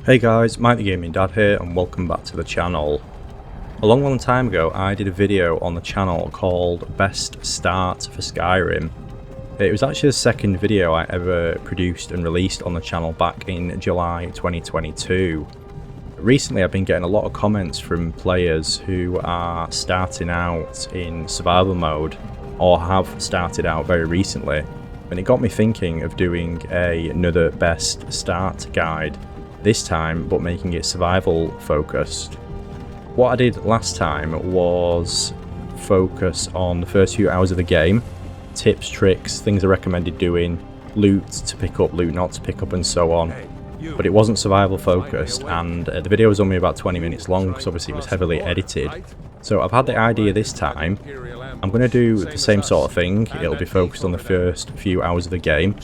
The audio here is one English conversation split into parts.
Hey guys, Mike the Gaming Dad here and welcome back to the channel. A long time ago I did a video on the channel called Best Start for Skyrim. It was actually the second video I ever produced and released on the channel back in July 2022. Recently I've been getting a lot of comments from players who are starting out in survival mode or have started out very recently, and it got me thinking of doing another Best Start guide. This time, but making it survival focused. What I did last time was focus on the first few hours of the game, tips, tricks, things I recommended doing, loot to pick up, loot not to pick up, and so on. But it wasn't survival focused, and the video was only about 20 minutes long because obviously it was heavily edited. So I've had the idea this time. I'm going to do the same sort of thing. It'll be focused on the first few hours of the game.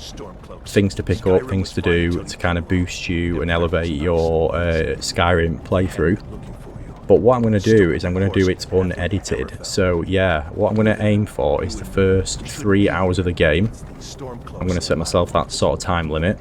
Things to pick up, things to do to kind of boost you and elevate your Skyrim playthrough. But what I'm going to do is I'm going to do it unedited. So yeah, what I'm going to aim for is the first 3 hours of the game. I'm going to set myself that sort of time limit.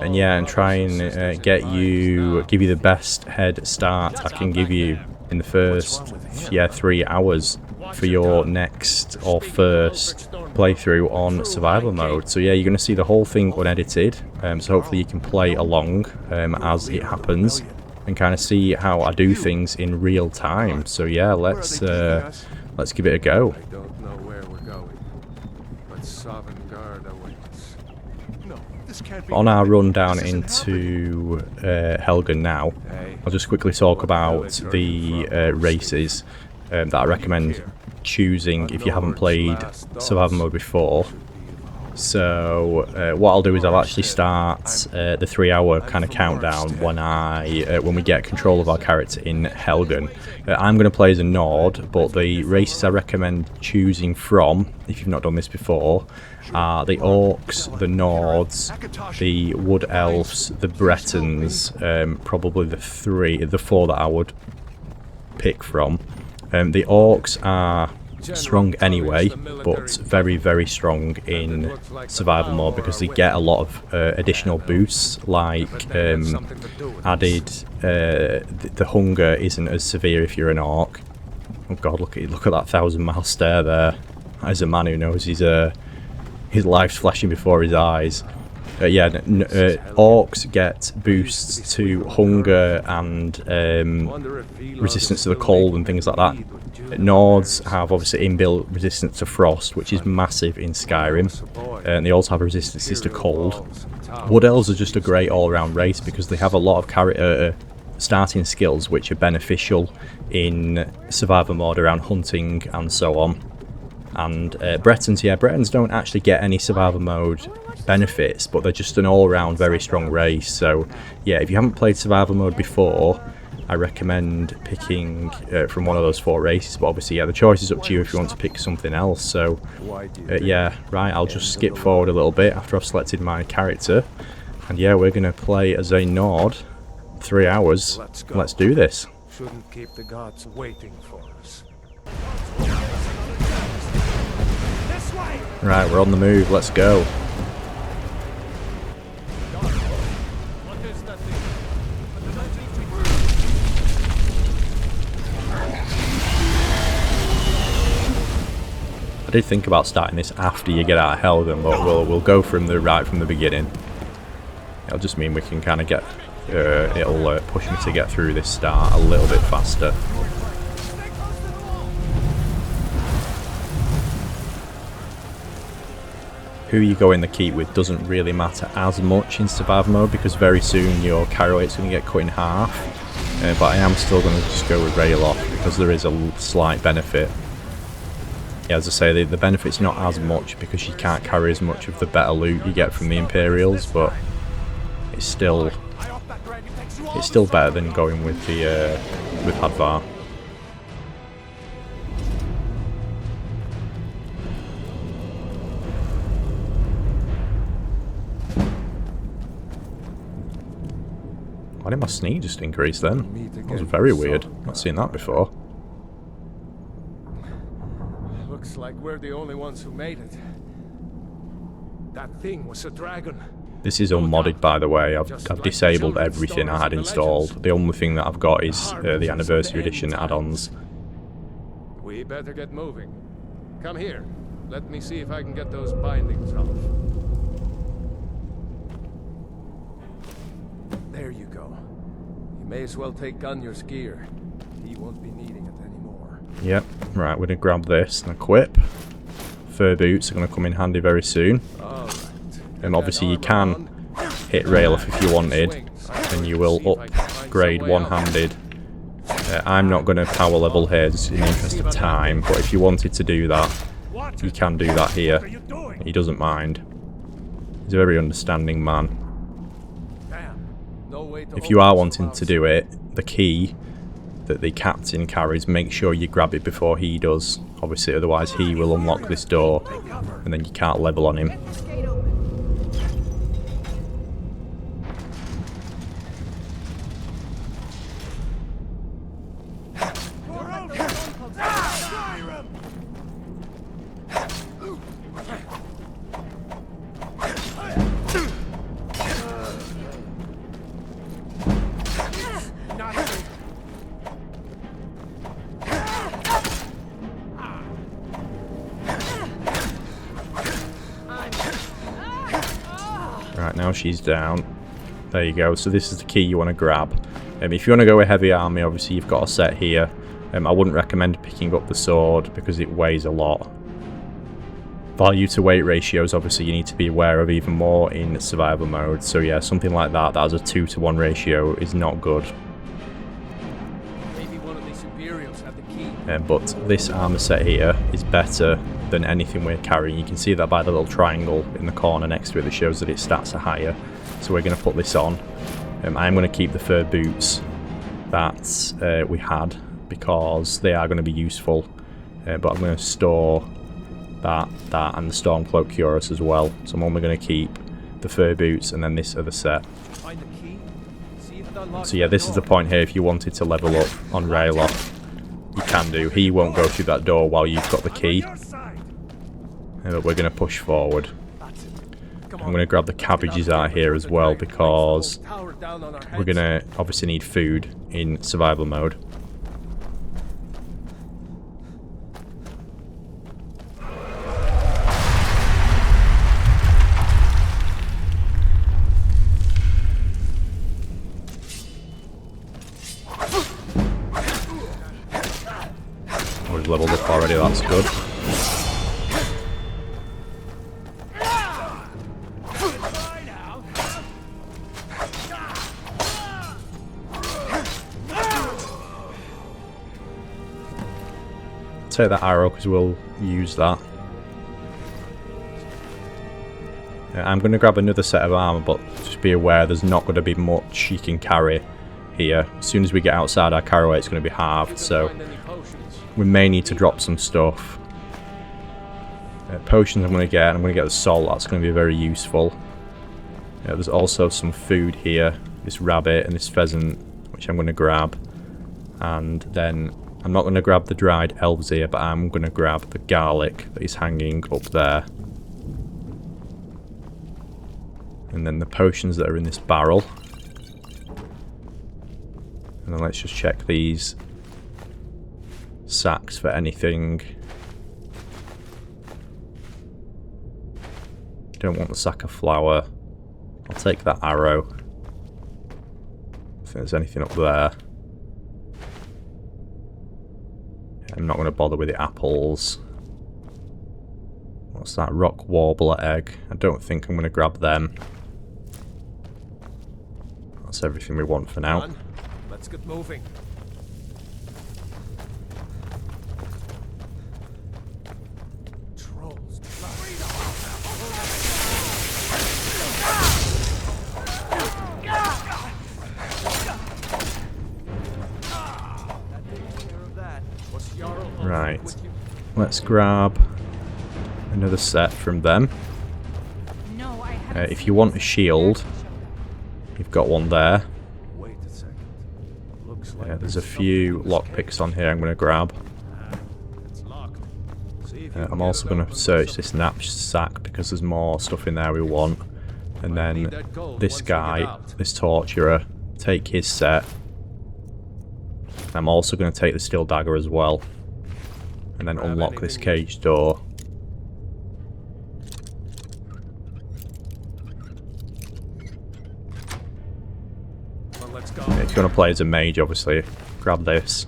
And yeah, and try and give you the best head start I can give you in the first 3 hours for your next or first playthrough on survival mode. So yeah, you're going to see the whole thing unedited, so hopefully you can play along as it happens and kind of see how I do things in real time. So yeah, let's give it a go. I don't know where we're going, but Sovngarde awaits. No, this can't be. On our run down into Helgen now, I'll just quickly talk about the races that I recommend choosing if you haven't played survival mode before. So what I'll do is I'll actually start the 3 hour kind of countdown when we get control of our character in Helgen. I'm going to play as a Nord, but the races I recommend choosing from, if you've not done this before, are the Orcs, the Nords, the Wood Elves, the Bretons, probably the four that I would pick from. The Orcs are strong anyway, but very, very strong in survival mode because they get a lot of additional boosts, like added, the hunger isn't as severe if you're an Orc. Oh god, look at that 1,000-mile stare there. As a man who knows his life's flashing before his eyes. Orcs get boosts to hunger and resistance to the cold and things like that. Nords have obviously inbuilt resistance to frost, which is massive in Skyrim, and they also have resistances to cold. Wood Elves are just a great all-round race because they have a lot of character starting skills which are beneficial in survival mode around hunting and so on. And Bretons don't actually get any survival mode benefits, but they're just an all-round very strong race. So yeah, if you haven't played survival mode before, I recommend picking from one of those four races, but obviously the choice is up to you if you want to pick something else. So I'll just skip forward a little bit after I've selected my character, and yeah, we're going to play as a Nord, 3 hours. Let's do this. Shouldn't keep the gods waiting for us. Right, we're on the move, let's go. I did think about starting this after you get out of Helgen, but we'll go from the beginning. It'll just mean we can kind of get it'll push me to get through this start a little bit faster. Who you go in the keep with doesn't really matter as much in survival mode because very soon your carry weight's going to get cut in half. But I am still going to just go with Ralof because there is a slight benefit. Yeah, as I say, the benefit's not as much because you can't carry as much of the better loot you get from the Imperials, but it's still better than going with with Hadvar. Why did my sneak just increase then? That was very weird. Not seen that before. Looks like we're the only ones who made it. That thing was a dragon. This is unmodded, by the way. I've disabled everything I had installed. The only thing that I've got is the Anniversary Edition add-ons. We better get moving. Come here. Let me see if I can get those bindings off. There you go. You may as well take Gunyor's gear. He won't be needing it anymore. Yep. Right, we're going to grab this and equip. Fur boots are going to come in handy very soon. Obviously you can hit Ralof if you wanted, and you will upgrade one-handed. I'm not going to power level here just in the interest of time, but if you wanted to do that, you can do that here. He doesn't mind. He's a very understanding man. If you are wanting to do it, the key that the captain carries, make sure you grab it before he does. Obviously, otherwise he will unlock this door, and then you can't level on him. Right, now she's down. There you go. So this is the key you want to grab. If you want to go with heavy army, obviously you've got a set here. I wouldn't recommend picking up the sword because it weighs a lot. Value to weight ratios, obviously you need to be aware of even more in survival mode. So yeah, something like that has a 2-to-1 ratio is not good. Maybe one of these Imperials have the key. But this armor set here is better than anything we're carrying. You can see that by the little triangle in the corner next to it that shows that its stats are higher. So we're going to put this on. I'm going to keep the fur boots that we had because they are going to be useful. But I'm going to store that and the Stormcloak Cuirass as well. So I'm only going to keep the fur boots and then this other set. So yeah, this is the point here. If you wanted to level up on Ralof, you can do. He won't go through that door while you've got the key. But we're going to push forward. I'm going to grab the cabbages out here as well because we're going to obviously need food in survival mode. We've leveled up already, that's good. Take that arrow because we'll use that. I'm going to grab another set of armor, but just be aware there's not going to be much you can carry here. As soon as we get outside our carry weight, it's going to be halved, so we may need to drop some stuff. Potions I'm going to get, and I'm going to get the salt. That's going to be very useful. There's also some food here. This rabbit and this pheasant, which I'm going to grab. And then I'm not going to grab the dried elves ear, but I'm going to grab the garlic that is hanging up there. And then the potions that are in this barrel. And then let's just check these sacks for anything. Don't want the sack of flour. I'll take that arrow. If there's anything up there. I'm not going to bother with the apples. What's that? Rock warbler egg. I don't think I'm going to grab them. That's everything we want for now. Let's get moving. Trolls. Right. Let's grab another set from them. If you want a shield, you've got one there. There's a few lockpicks on here I'm going to grab. I'm also going to search this knapsack because there's more stuff in there we want. And then this guy, this torturer, take his set. I'm also going to take the steel dagger as well. And then unlock this cage door. If you want to play as a mage, obviously, grab this.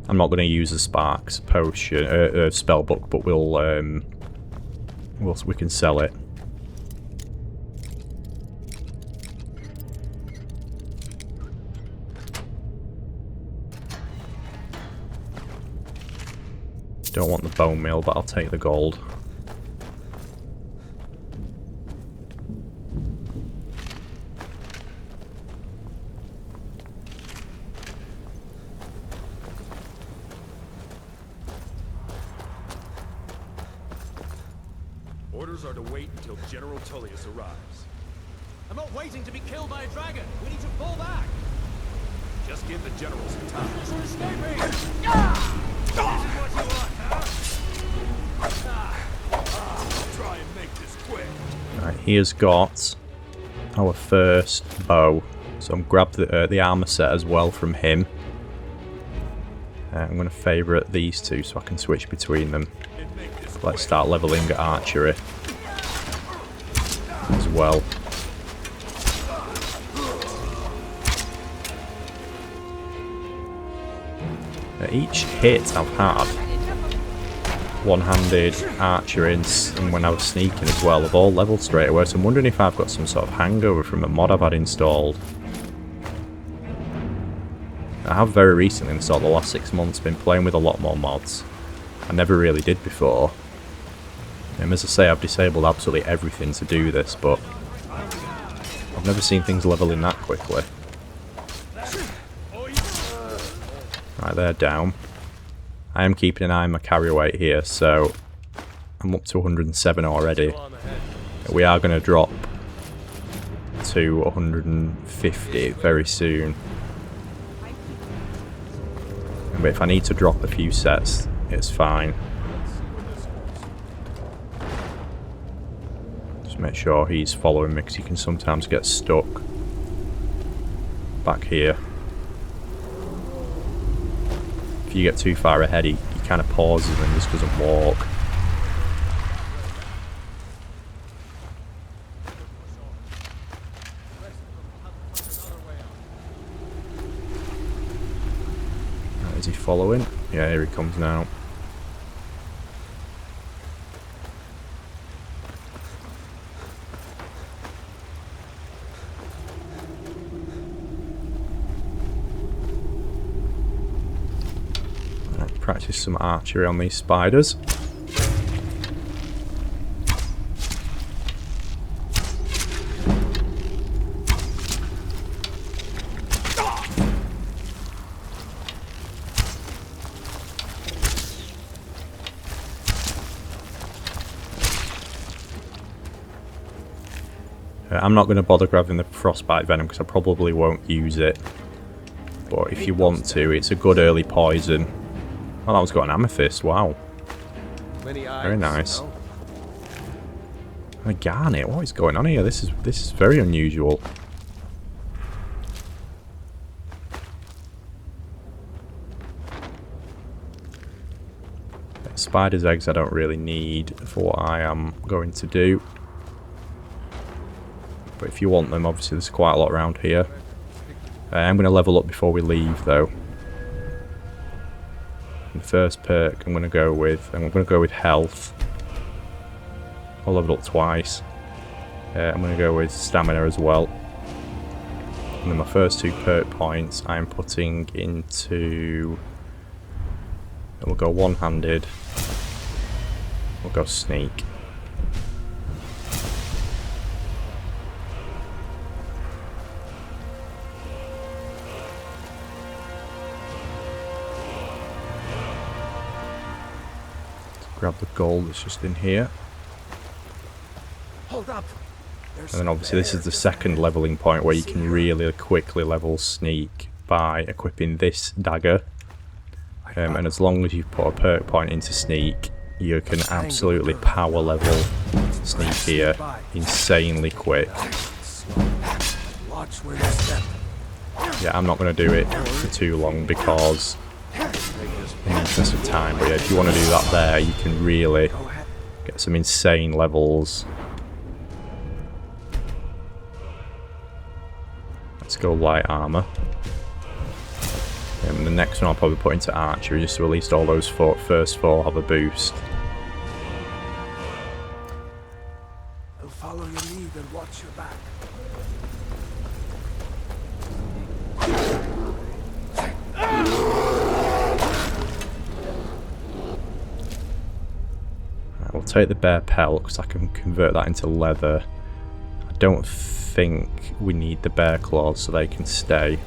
I'm not going to use the Sparks potion, spellbook, but we can sell it. Don't want the bone meal, but I'll take the gold. Orders are to wait until General Tullius arrives. I'm not waiting to be killed by a dragon. We need to fall back. Just give the general some time. You're escaping. This is what you want, huh? Try and make this quick. Right, he has got our first bow, so I'm grab the armor set as well from him. I'm going to favourite these two so I can switch between them. Let's start leveling archery as well. Each hit I've had one-handed archery and when I was sneaking as well have all leveled straight away, so I'm wondering if I've got some sort of hangover from a mod I've had installed. I have very recently, in sort of the last 6 months, been playing with a lot more mods. I never really did before. As I say, I've disabled absolutely everything to do this, but I've never seen things leveling that quickly. Right, they're down. I am keeping an eye on my carry weight here, so I'm up to 107 already. We are going to drop to 150 very soon. But if I need to drop a few sets, it's fine. Just make sure he's following me, because he can sometimes get stuck back here. If you get too far ahead, he kind of pauses and just doesn't walk. Is he following? Yeah, here he comes now. Practice some archery on these spiders. I'm not going to bother grabbing the frostbite venom because I probably won't use it. But if you want to, it's a good early poison. Oh, that one's got an amethyst, wow. Very nice. A garnet, what is going on here? This is very unusual. Spider's eggs I don't really need for what I am going to do. But if you want them, obviously there's quite a lot around here. I'm going to level up before we leave though. The first perk I'm going to go with health. I'll level up twice. I'm going to go with stamina as well. And then my first 2 perk points I'm putting into... We'll go one-handed. We'll go sneak. Grab the gold that's just in here. Hold up. And then obviously this is the second leveling point where you can really quickly level sneak by equipping this dagger. And as long as you put a perk point into sneak, you can absolutely power level sneak here insanely quick. Yeah, I'm not going to do it for too long because in the interest of time, but yeah, if you want to do that there, you can really get some insane levels. Let's go light armor. And the next one I'll probably put into archery just to at least all those first four have a boost. I'll follow your lead and watch your back. Right, we'll take the bear pelt because I can convert that into leather. I don't think we need the bear claws so they can stay.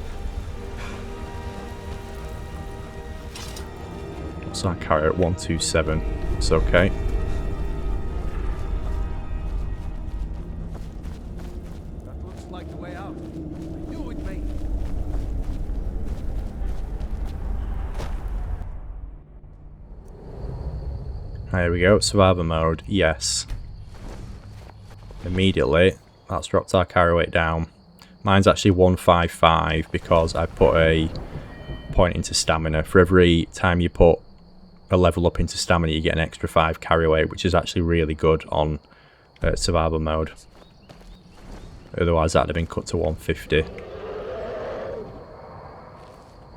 So I carry at 127. It's okay. That looks like the way out. I knew it, mate. There we go. Survivor mode. Yes. Immediately, that's dropped our carry weight down. Mine's actually 155 because I put a point into stamina. For every time you put a level up into stamina, you get an extra 5 carry weight, which is actually really good on survival mode. Otherwise that'd have been cut to 150.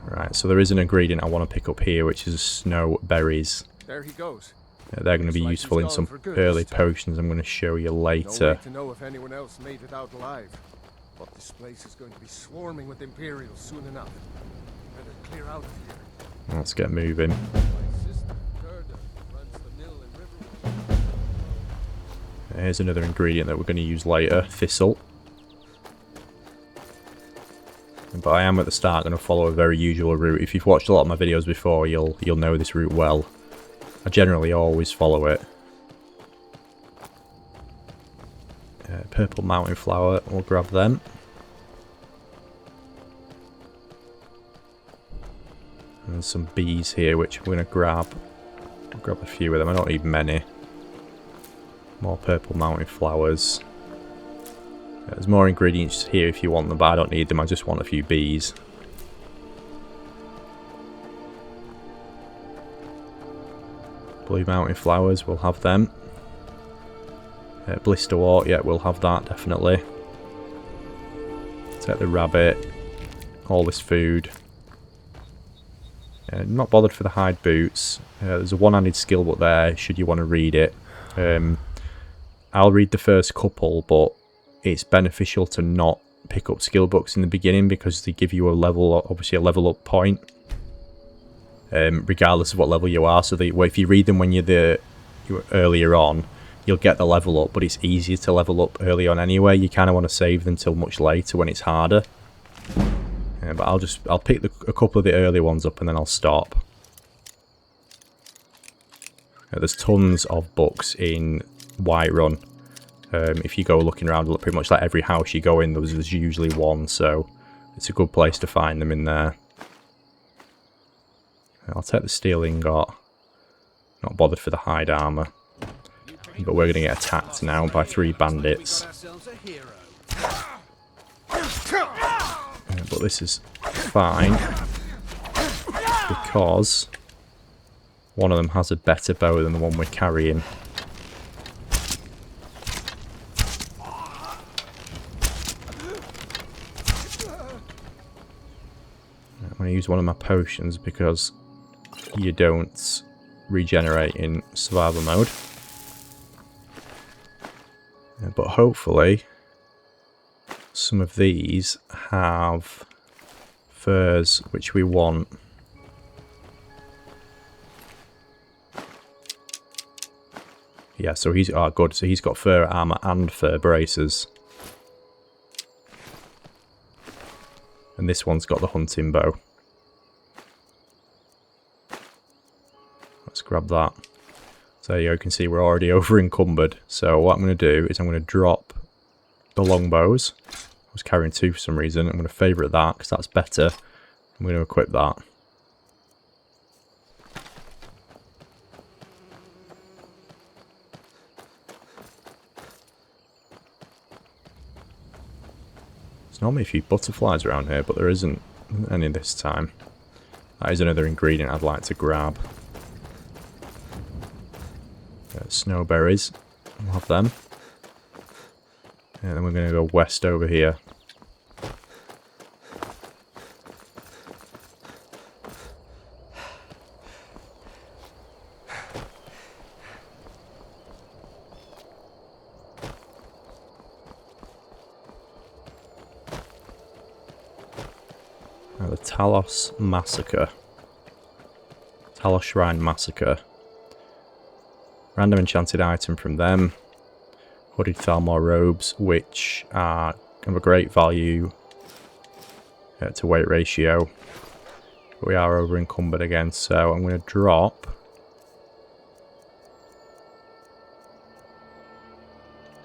Right, so there is an ingredient I want to pick up here, which is snow berries. There he goes. They're going to be useful in some early potions I'm going to show you No later. way to know if anyone else made it out alive. But this place is going to be swarming with Imperials soon enough. Better clear out of here. Let's get moving. My sister, Gerda, runs the mill in Riverwood. Here's another ingredient that we're going to use later, thistle. But I am at the start going to follow a very usual route. If you've watched a lot of my videos before, you'll know this route well. I generally always follow it. Purple mountain flower, we'll grab them. And some bees here, which we're going to grab. I'll grab a few of them, I don't need many. More purple mountain flowers. There's more ingredients here if you want them, but I don't need them, I just want a few bees. Blue mountain flowers, we'll have them. Blisterwort, yeah, we'll have that, definitely. Take the rabbit. All this food. Not bothered for the hide boots. There's a one-handed skill book there, should you want to read it. I'll read the first couple, but it's beneficial to not pick up skill books in the beginning because they give you a level, obviously a level up point. Regardless of what level you are, so if you read them when you're earlier on, you'll get the level up, but it's easier to level up early on anyway. You kind of want to save them till much later when it's harder. But I'll pick a couple of the early ones up and then I'll stop. There's tons of books in Whiterun. If you go looking around, pretty much like every house you go in, there's usually one, so it's a good place to find them in there. I'll take the steel ingot. Not bothered for the hide armor. But we're going to get attacked now by 3 bandits. But this is fine. Because one of them has a better bow than the one we're carrying. I'm going to use one of my potions because you don't regenerate in survival mode. But hopefully some of these have furs which we want. Yeah, so he's good. So he's got fur armor and fur braces. And this one's got the hunting bow. Let's grab that. So you can see we're already over encumbered. So what I'm going to do is I'm going to drop the longbows. I was carrying 2 for some reason. I'm going to favourite that because that's better. I'm going to equip that. There's normally a few butterflies around here, but there isn't any this time. That is another ingredient I'd like to grab. Snowberries. We'll have them. And then we're going to go west over here. Now the Talos Massacre. Talos Shrine Massacre. Random enchanted item from them. Hooded Thalmor robes, which are of a great value to weight ratio. But we are over encumbered again, so I'm going to drop.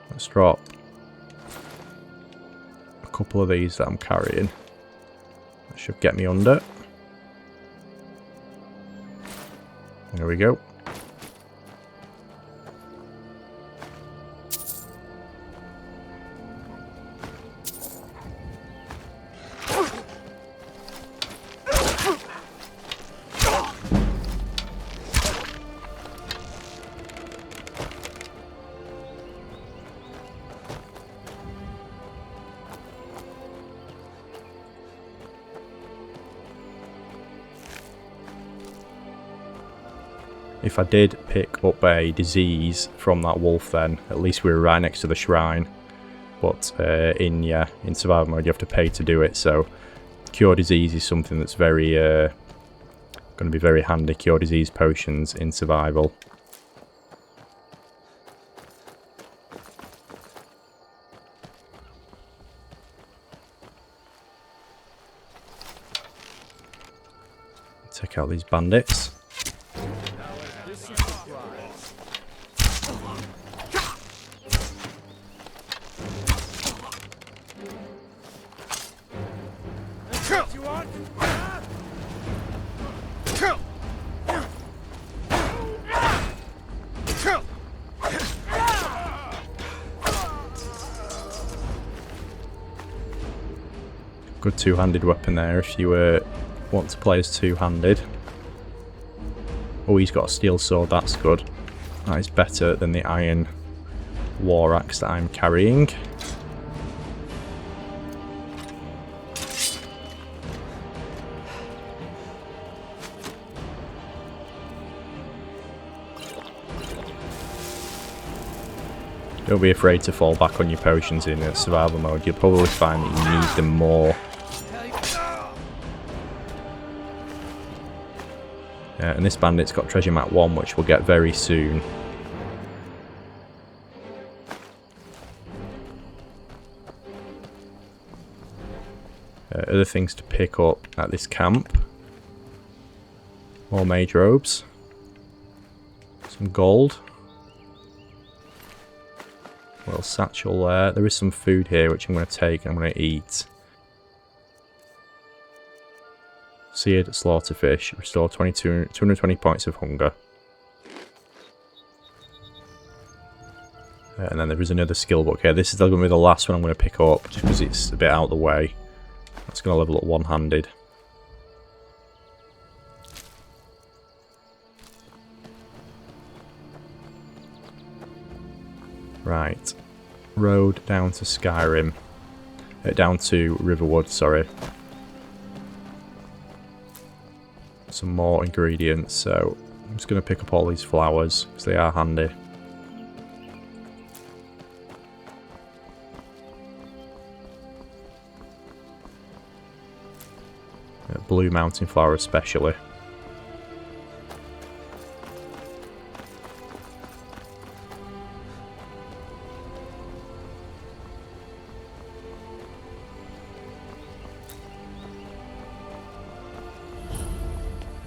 Let's drop a couple of these that I'm carrying. That should get me under. There we go. If I did pick up a disease from that wolf, then at least we were right next to the shrine. But in survival mode you have to pay to do it, so cure disease is something that's very going to be very handy. Cure disease potions in survival. Take out these bandits. Good two-handed weapon there if you want to play as two-handed. Oh, he's got a steel sword, that's good. That is better than the iron war axe that I'm carrying. Don't be afraid to fall back on your potions in survival mode. You'll probably find that you need them more. And this bandit's got treasure map 1, which we'll get very soon. Other things to pick up at this camp. More mage robes. Some gold. Little satchel there. There is some food here which I'm going to take and I'm going to eat. Seared slaughterfish. Restore 220 points of hunger. And then there is another skill book here. This is going to be the last one I'm going to pick up just because it's a bit out of the way. That's going to level up one-handed. Right. Road down to Skyrim. Down to Riverwood, sorry. Some more ingredients, so I'm just going to pick up all these flowers because they are handy. Blue mountain flower especially.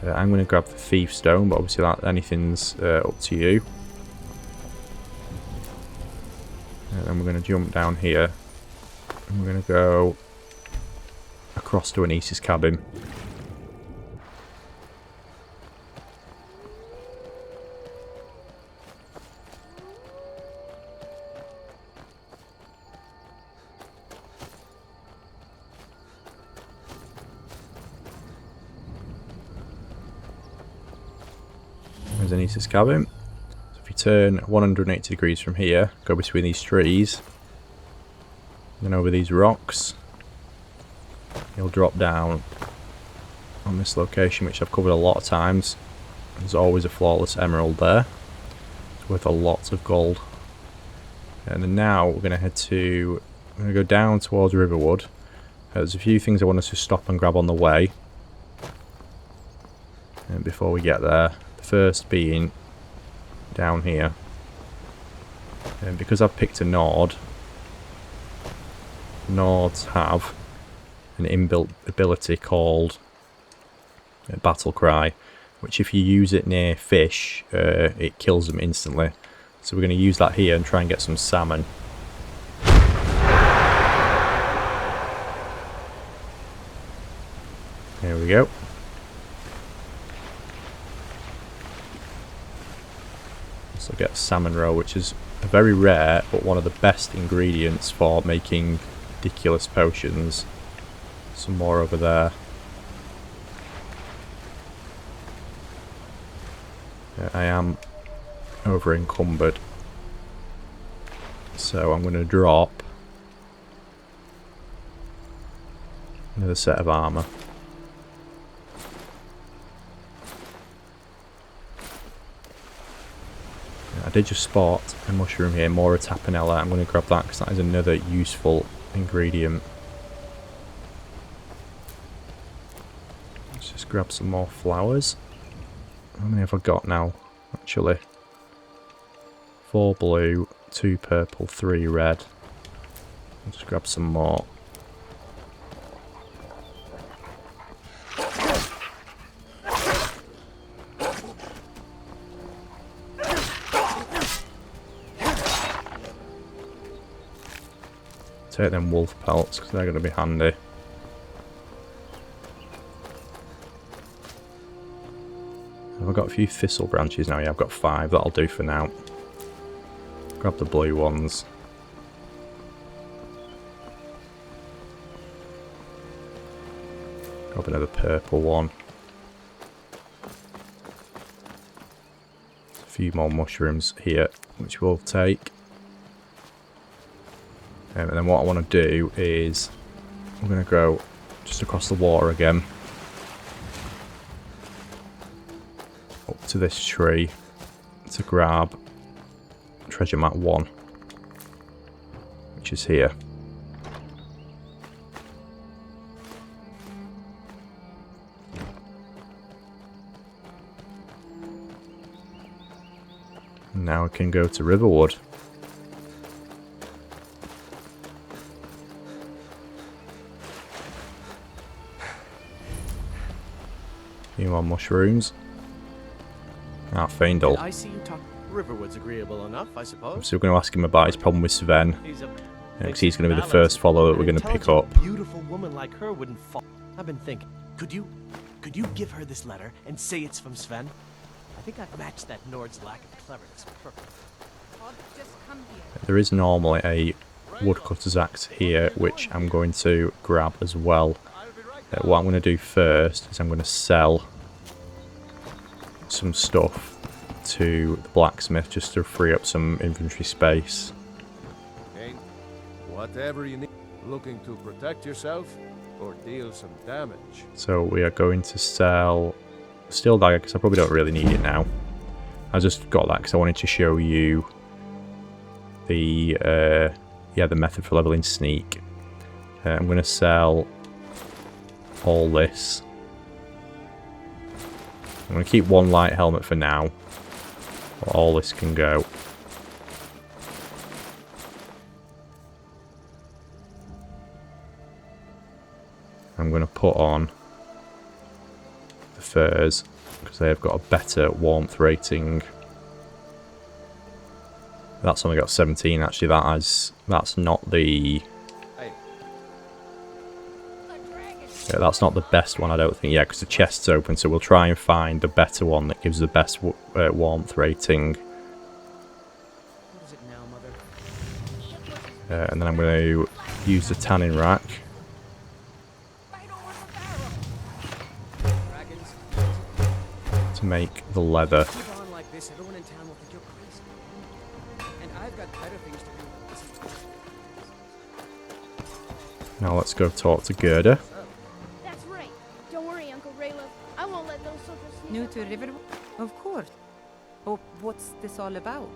I'm going to grab the thief stone, but obviously anything's up to you. And then we're going to jump down here. And we're going to go across to Anisa's cabin. Anesis cabin. So if you turn 180 degrees from here, go between these trees, then over these rocks, you'll drop down on this location, which I've covered a lot of times. There's always a flawless emerald there. It's worth a lot of gold. And then now we're going to head to... I'm going to go down towards Riverwood. There's a few things I want us to stop and grab on the way. And before we get there, the first being down here. And because I've picked a Nord, Nords have an inbuilt ability called Battle Cry, which if you use it near fish, it kills them instantly. So we're going to use that here and try and get some salmon. There we go. So get salmon roe, which is a very rare but one of the best ingredients for making ridiculous potions. Some more over there. Yeah, I am over encumbered, so I'm going to drop another set of armour. I did just spot a mushroom here, Mora Tapanella. I'm going to grab that because that is another useful ingredient. Let's just grab some more flowers. How many have I got now, actually? 4 blue, 2 purple, 3 red. I'll just grab some more. Take them wolf pelts because they're going to be handy. I've got a few thistle branches now. Yeah, I've got 5. That'll do for now. Grab the blue ones. Grab another purple one. A few more mushrooms here, which we'll take. And then what I want to do is I'm going to go just across the water again. Up to this tree to grab treasure map 1, which is here. And now I can go to Riverwood. A few more mushrooms. Ah, Feindel. I see you talk. Riverwood's agreeable enough, I suppose. So we're going to ask him about his problem with Sven. Because he's going to be the first follower that we're going to pick up. Beautiful woman like her wouldn't fall. I've been thinking, could you give her this letter and say it's from Sven? I think I've matched that Nord's lack of cleverness perfectly. There is normally a Woodcutters Axe here, which I'm going to grab as well. What I'm going to do first is I'm going to sell some stuff to the blacksmith just to free up some inventory space. Okay. Whatever you need. Looking to protect yourself or deal some damage. So we are going to sell steel dagger because I probably don't really need it now. I just got that because I wanted to show you the the method for leveling sneak. I'm going to sell all this. I'm going to keep 1 light helmet for now. All this can go. I'm going to put on the furs because they have got a better warmth rating. That's only got 17 actually. That's not the... Yeah, that's not the best one, I don't think. Yeah, because the chest's open, so we'll try and find the better one that gives the best warmth rating. What is it now, Mother? And then I'm going to use the tanning rack to make the leather. Keep on like this, everyone in town will think you're crazy. And I've got better things to do. Now let's go talk to Gerda. That's right. Don't worry, Uncle Ralof. I won't let those soldiers sneak New up to on me. Riverwood? Of course. Oh, what's this all about?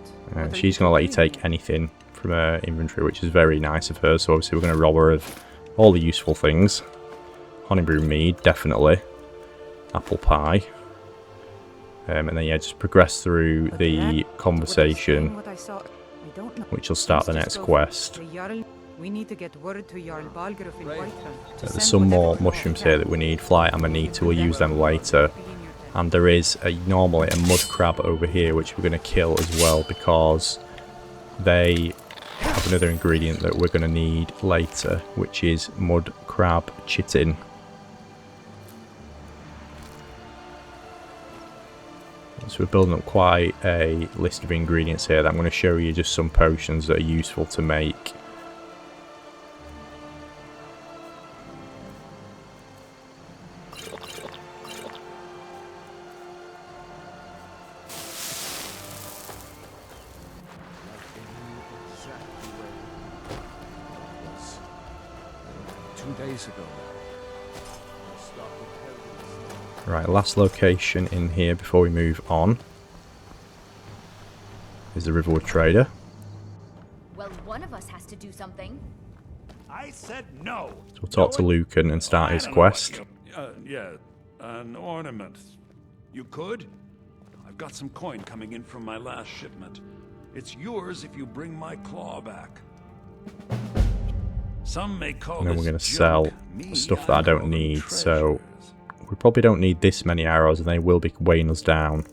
She's going to let you take anything from her inventory, which is very nice of her. So obviously we're going to rob her of all the useful things. Honeybrew mead, definitely. Apple pie. And then yeah, just progress through the conversation, which will start the next quest. We need to get word to Jarl Balgruuf in Whiterun. There's some more mushrooms here that we need. Fly amanita, we'll use them later. And there is normally a mud crab over here, which we're going to kill as well, because they have another ingredient that we're going to need later, which is mud crab chitin. So we're building up quite a list of ingredients here that I'm going to show you, just some potions that are useful to make. Exactly where it was 2 days ago now. I stopped with Helgen's. Right, last location in here before we move on is the Riverwood Trader. Well, one of us has to do something. I said no. So we'll talk to Lucan and start his quest. Yeah, an ornament. You could? I've got some coin coming in from my last shipment. It's yours if you bring my claw back. Some may call And then this we're going to junk. sell Me, stuff that I call don't them need, so treasures. we probably don't need this many arrows and they will be weighing us down.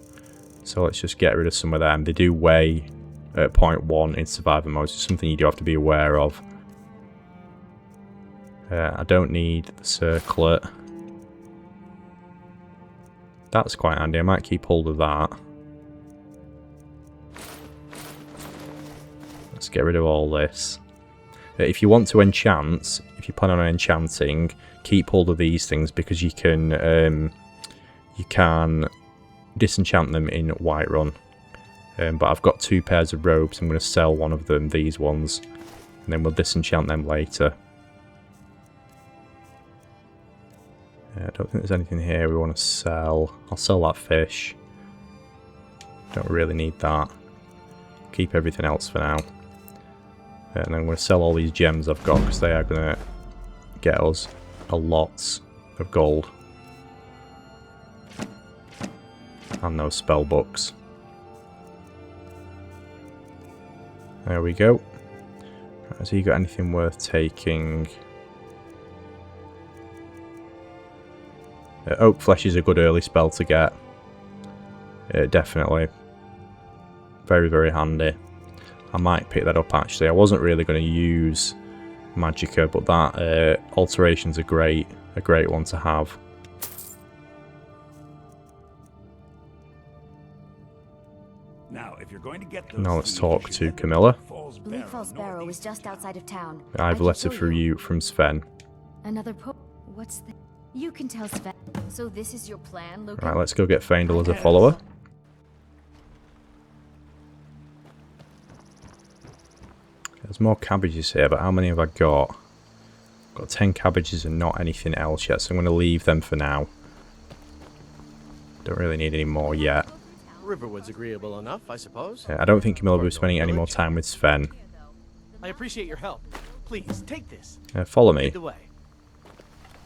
So let's just get rid of some of them. They do weigh at 0.1 in survivor mode, so it's something you do have to be aware of. I don't need the circlet. That's quite handy, I might keep hold of that. Let's get rid of all this. If you want to enchant, if you plan on enchanting, keep hold of these things because you can disenchant them in Whiterun. But I've got 2 pairs of robes. I'm going to sell one of them, these ones, and then we'll disenchant them later. I don't think there's anything here we want to sell. I'll sell that fish. Don't really need that. Keep everything else for now. And I'm going to sell all these gems I've got because they are going to get us a lot of gold. And those spell books. There we go. Right, so you got anything worth taking? Oak flesh is a good early spell to get. Definitely. Very, very handy. I might pick that up actually. I wasn't really going to use Magicka, but that alteration's a great one to have. Now, if you're going to get those Now let's things, talk you to should head Camilla. Bleak Falls Barrow is just outside of town. I have a can letter show for you from Sven. Another What's that? You can tell Sven. So this is your plan, Lucan? Right, let's go get Faendal as a follower. There's more cabbages here, but how many have I got? I've got 10 cabbages and not anything else yet, so I'm going to leave them for now. Don't really need any more yet. Riverwood's agreeable enough, I suppose. I don't think Camilla will be spending any more time with Sven. I appreciate your help. Please, take this. Follow me. Lead the way.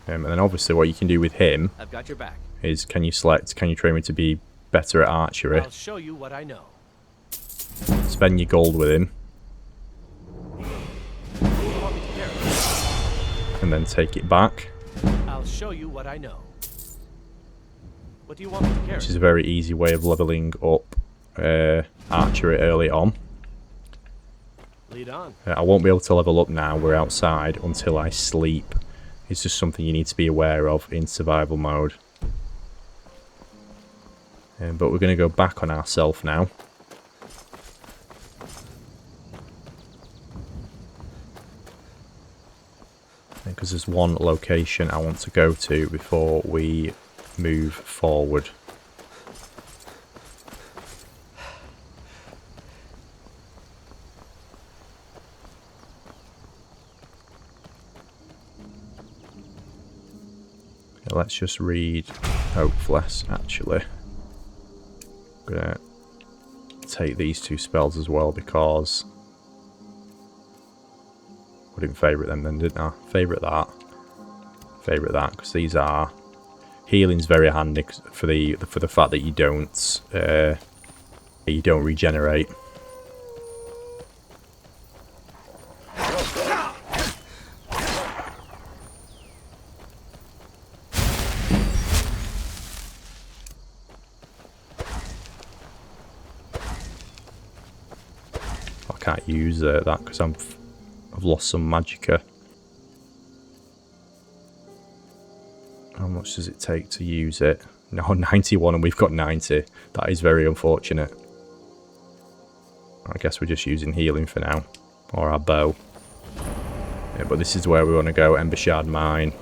And then obviously what you can do with him I've got your back. is can you train me to be better at archery? I'll show you what I know. Spend your gold with him. What do you want me to carry? And then take it back. I'll show you what I know. What do you want me to carry? Which is a very easy way of leveling up archery early on. Lead on. I won't be able to level up now, we're outside, until I sleep. It's just something you need to be aware of in survival mode. But we're going to go back on ourselves now. Because there's one location I want to go to before we move forward. Let's just read Hopeless, actually. I'm gonna take these 2 spells as well because I didn't favourite them then, didn't I? Favourite that, because these are... Healing's very handy for the fact that you don't regenerate. I can't use that because I've lost some magicka. How much does it take to use it? No, 91 and we've got 90. That is very unfortunate. I guess we're just using healing for now. Or our bow. Yeah, but this is where we want to go, Embershard Mine.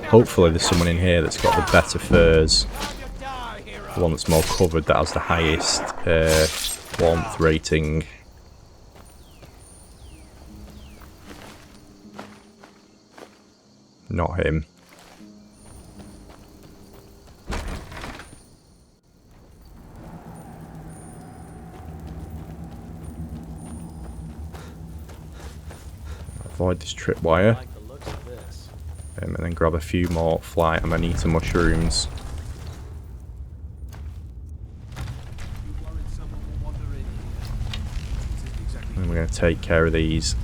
Hopefully there's someone in here that's got the better furs. The one that's more covered, that has the highest warmth rating. Not him. Avoid this tripwire. And then grab a few more flight amanita mushrooms. And we're going to take care of these.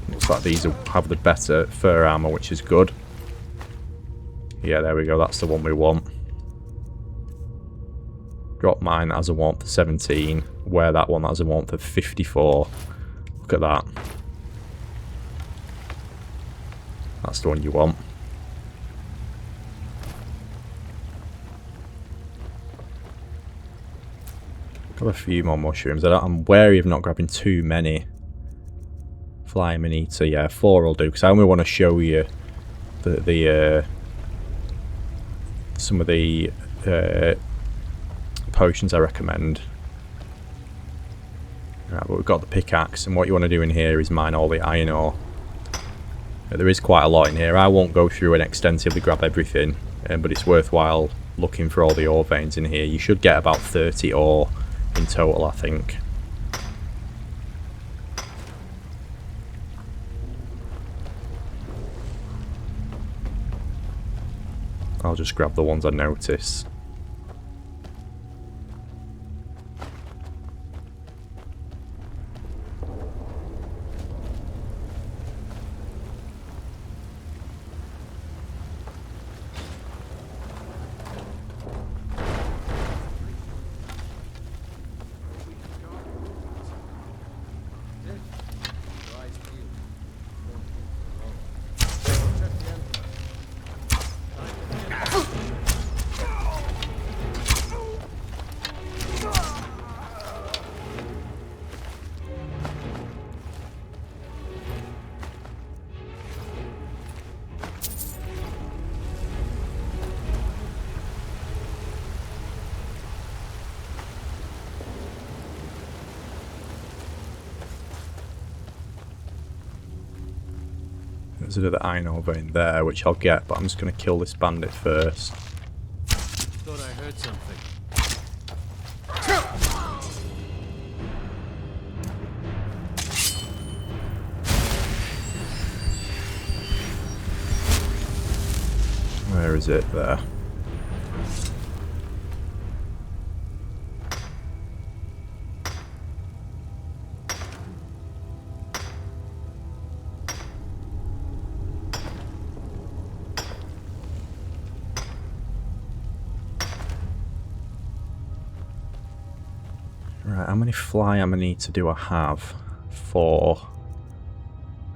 Looks like these will have the better fur armor, which is good. Yeah, there we go. That's the one we want. Drop mine that has a warmth of 17. Wear that one that has a warmth of 54. Look at that. That's the one you want. Grab a few more mushrooms. I'm wary of not grabbing too many. Fly amanita, yeah, 4 will do. Because I only want to show you some of the potions I recommend. Right, but we've got the pickaxe, and what you want to do in here is mine all the iron ore. There is quite a lot in here. I won't go through and extensively grab everything, but it's worthwhile looking for all the ore veins in here. You should get about 30 ore in total, I think. I'll just grab the ones I notice. There's another iron ore vein there, which I'll get, but I'm just going to kill this bandit first. Thought I heard something. Where is it? There. Right, how many fly amanita do I have? 4.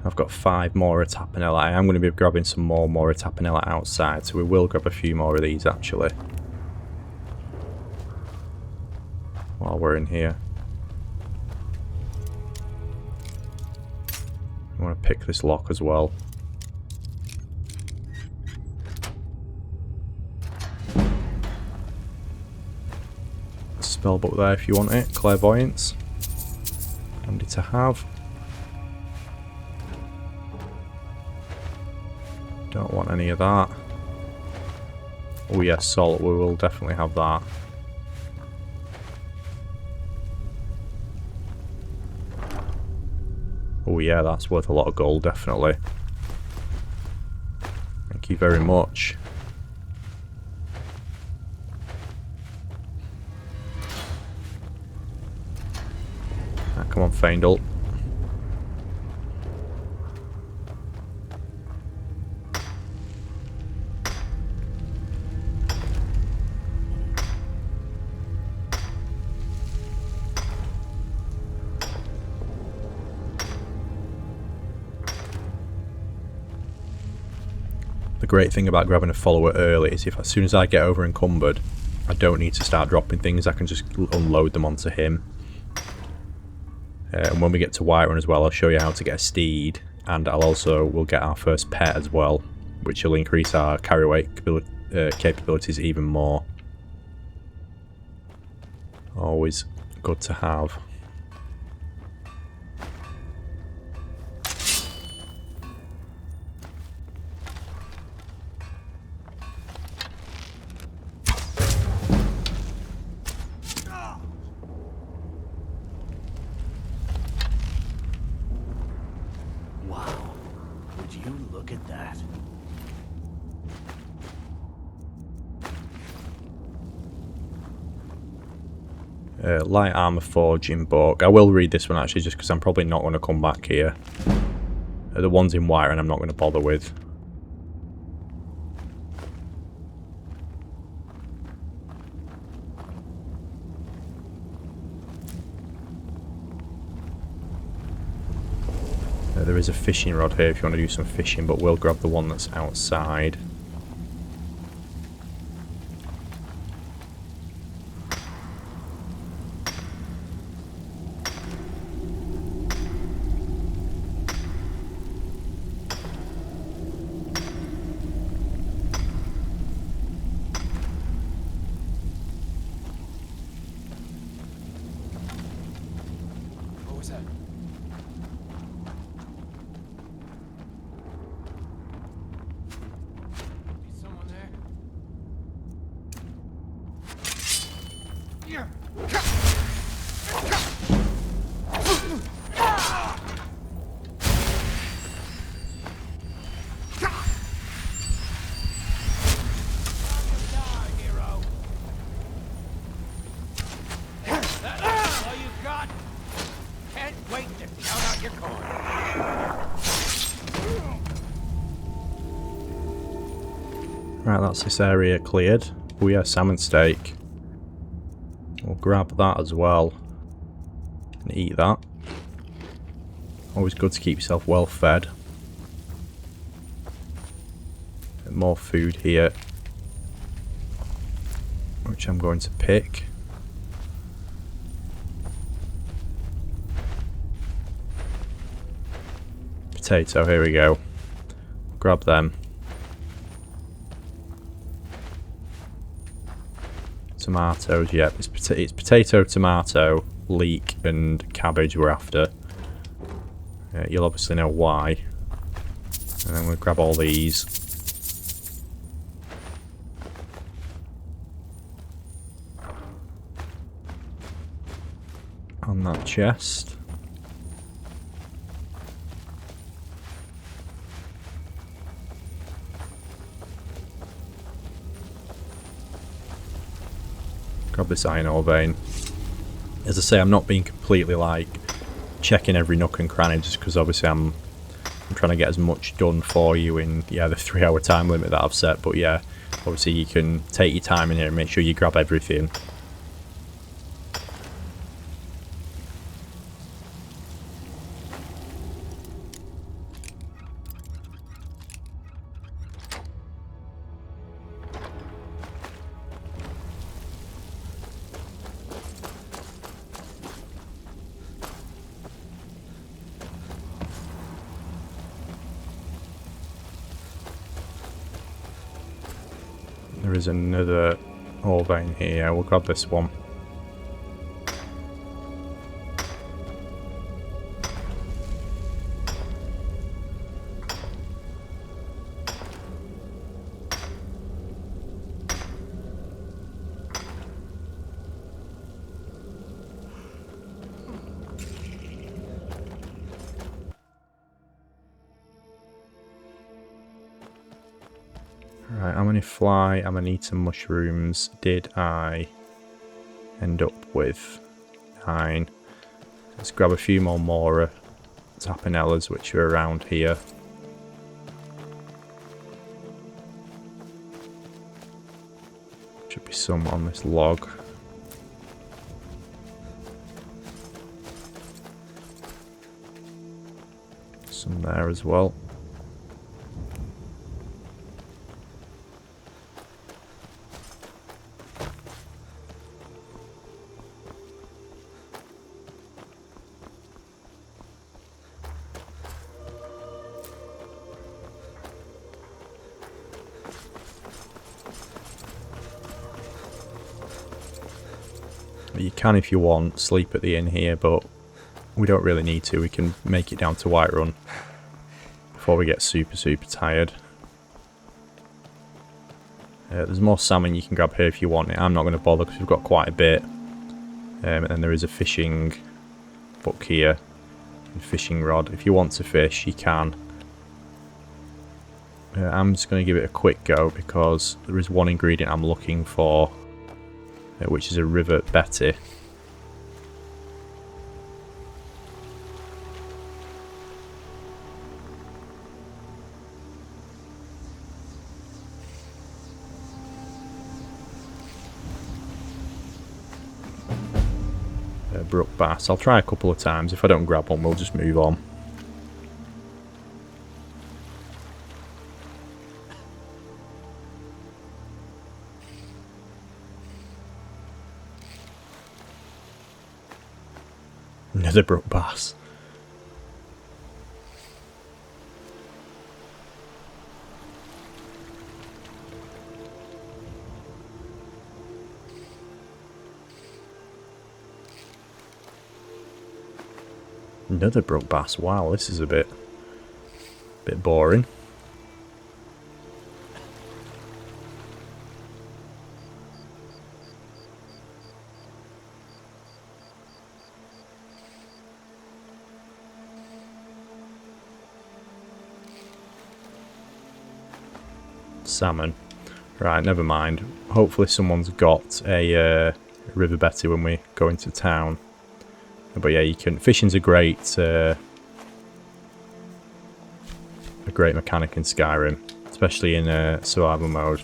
I've got 5 more Tapanella. I am going to be grabbing some more Tapanella outside, so we will grab a few more of these actually while we're in here. I want to pick this lock as well. Spellbook there if you want it. Clairvoyance. Handy to have. Don't want any of that. Oh yes, salt. We will definitely have that. Oh yeah, that's worth a lot of gold, definitely. Thank you very much. Ah, come on, Faendal. The great thing about grabbing a follower early is if as soon as I get over encumbered, I don't need to start dropping things, I can just unload them onto him. And when we get to Whiterun as well, I'll show you how to get a steed, and we'll get our first pet as well, which will increase our carry weight capabilities even more. Always good to have. Light Armour Forge in Bork. I will read this one actually just because I'm probably not going to come back here. The ones in Whiterun I'm not going to bother with. There is a fishing rod here if you want to do some fishing, but we'll grab the one that's outside. Right, that's this area cleared. Oh yeah, salmon steak. We'll grab that as well and eat that. Always good to keep yourself well fed. More food here, which I'm going to pick. Potato, here we go. Grab them. Tomatoes, yep, it's potato, tomato, leek and cabbage we're after. You'll obviously know why. And then we'll grab all these. On that chest. Grab this iron ore vein. As I say, I'm not being completely like checking every nook and cranny just because obviously I'm trying to get as much done for you in the 3-hour time limit that I've set. But yeah, obviously you can take your time in here and make sure you grab everything. There is another ore vein here. We'll grab this one. Right, how many fly amanita mushrooms did I end up with? 9. Let's grab a few more Mora Tapinellas which are around here. Should be some on this log. Some there as well. You can, if you want, sleep at the inn here, but we don't really need to. We can make it down to Whiterun before we get super tired. There's more salmon you can grab here if you want it. I'm not going to bother because we've got quite a bit. And then there is a fishing book here, and fishing rod. If you want to fish, you can. I'm just going to give it a quick go because there is one ingredient I'm looking for, which is a river Betty. Brook bass. I'll try a couple of times. If I don't grab one, we'll just move on. Another brook bass. Another brook bass. Wow, this is a bit boring. Salmon. Right, never mind. Hopefully someone's got a river Betty when we go into town. But yeah, you can. Fishing's a great mechanic in Skyrim, especially in survival mode.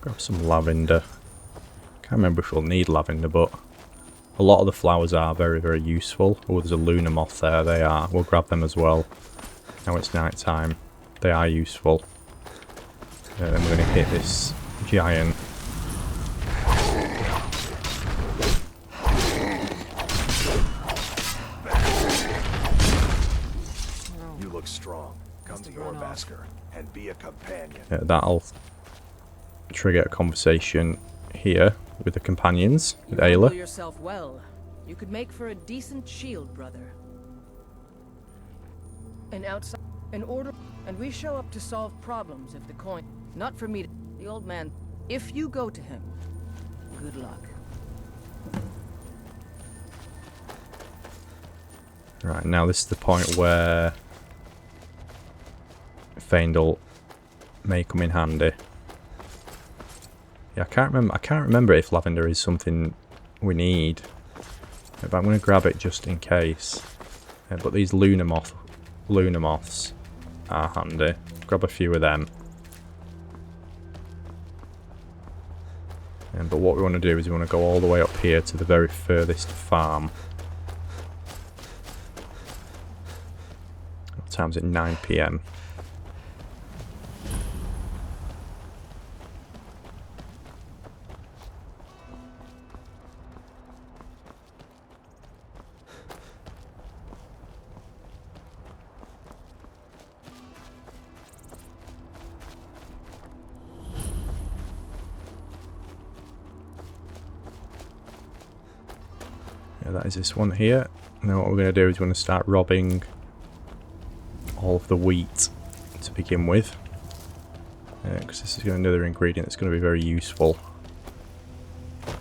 Grab some lavender. Can't remember if we'll need lavender, but a lot of the flowers are very useful. Oh, there's a Luna moth there. They are. We'll grab them as well. Now it's night time. They are useful. Then we're going to hit this giant. You look strong. Come to your masker and be a companion. That'll trigger a conversation here with the companions, with Ayla. Yourself well. You could make for a decent shield, brother. And outside, an order, and we show up to solve problems if the coin. Not for me to. The old man. If you go to him, good luck. Right, now this is the point where Faendal may come in handy. Yeah, I can't remember if lavender is something we need. But I'm going to grab it just in case. But these lunar moths are handy. Grab a few of them. But what we want to do is we want to go all the way up here to the very furthest farm. What time's it? 9 PM. That is this one here. Now what we're going to do is we're going to start robbing all of the wheat to begin with, because this is another ingredient that's going to be very useful.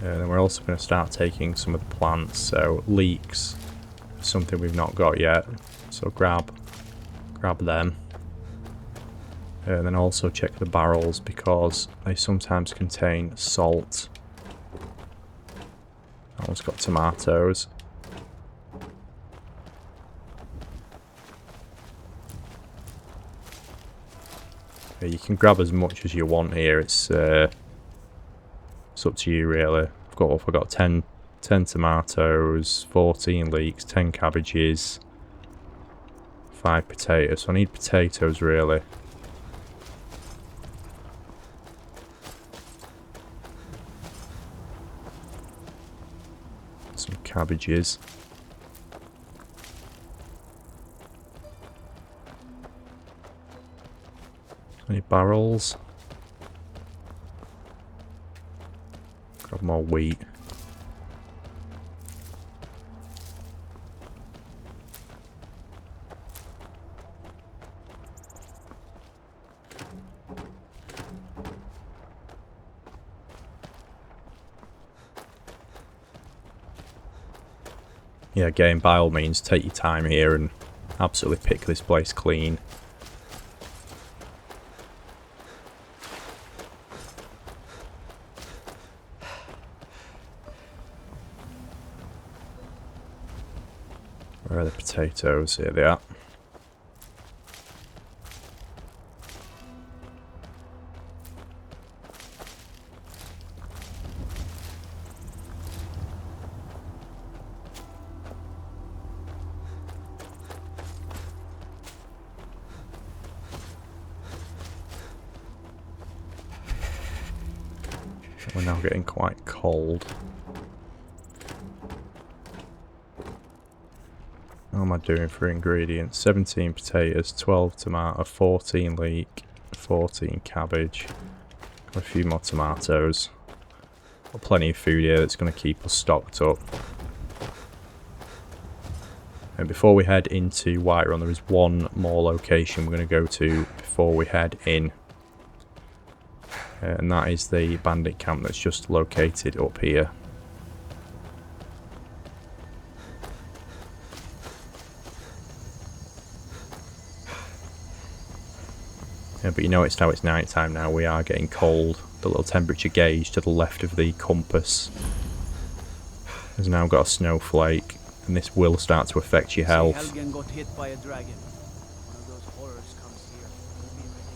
And then we're also going to start taking some of the plants, so leeks, something we've not got yet, so grab them. And then also check the barrels because they sometimes contain salt. That one's got tomatoes. Yeah, you can grab as much as you want here. It's up to you really. I've got 10 tomatoes, 14 leeks, 10 cabbages, 5 potatoes. So I need potatoes really. Some cabbages. Any barrels? Grab more wheat. Yeah, again, by all means, take your time here and absolutely pick this place clean. Where are the potatoes? Here they are. We're now getting quite cold. How am I doing for ingredients? 17 potatoes, 12 tomato, 14 leek, 14 cabbage. Got a few more tomatoes. Got plenty of food here that's going to keep us stocked up. And before we head into Whiterun, there is one more location we're going to go to before we head in. And that is the bandit camp that's just located up here. Yeah, but you noticed how it's night time now. We are getting cold. The little temperature gauge to the left of the compass has now got a snowflake, and this will start to affect your health. Helgen got hit by a dragon. One of those horrors comes here. We'll be ready.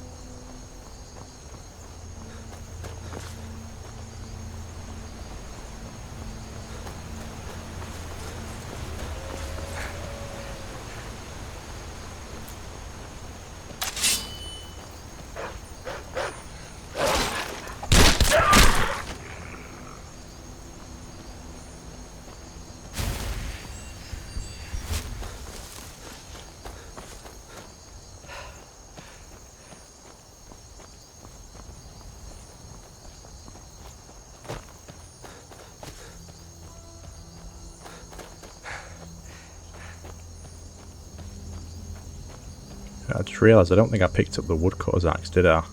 I just realised I don't think I picked up the Woodcutters Axe, did I?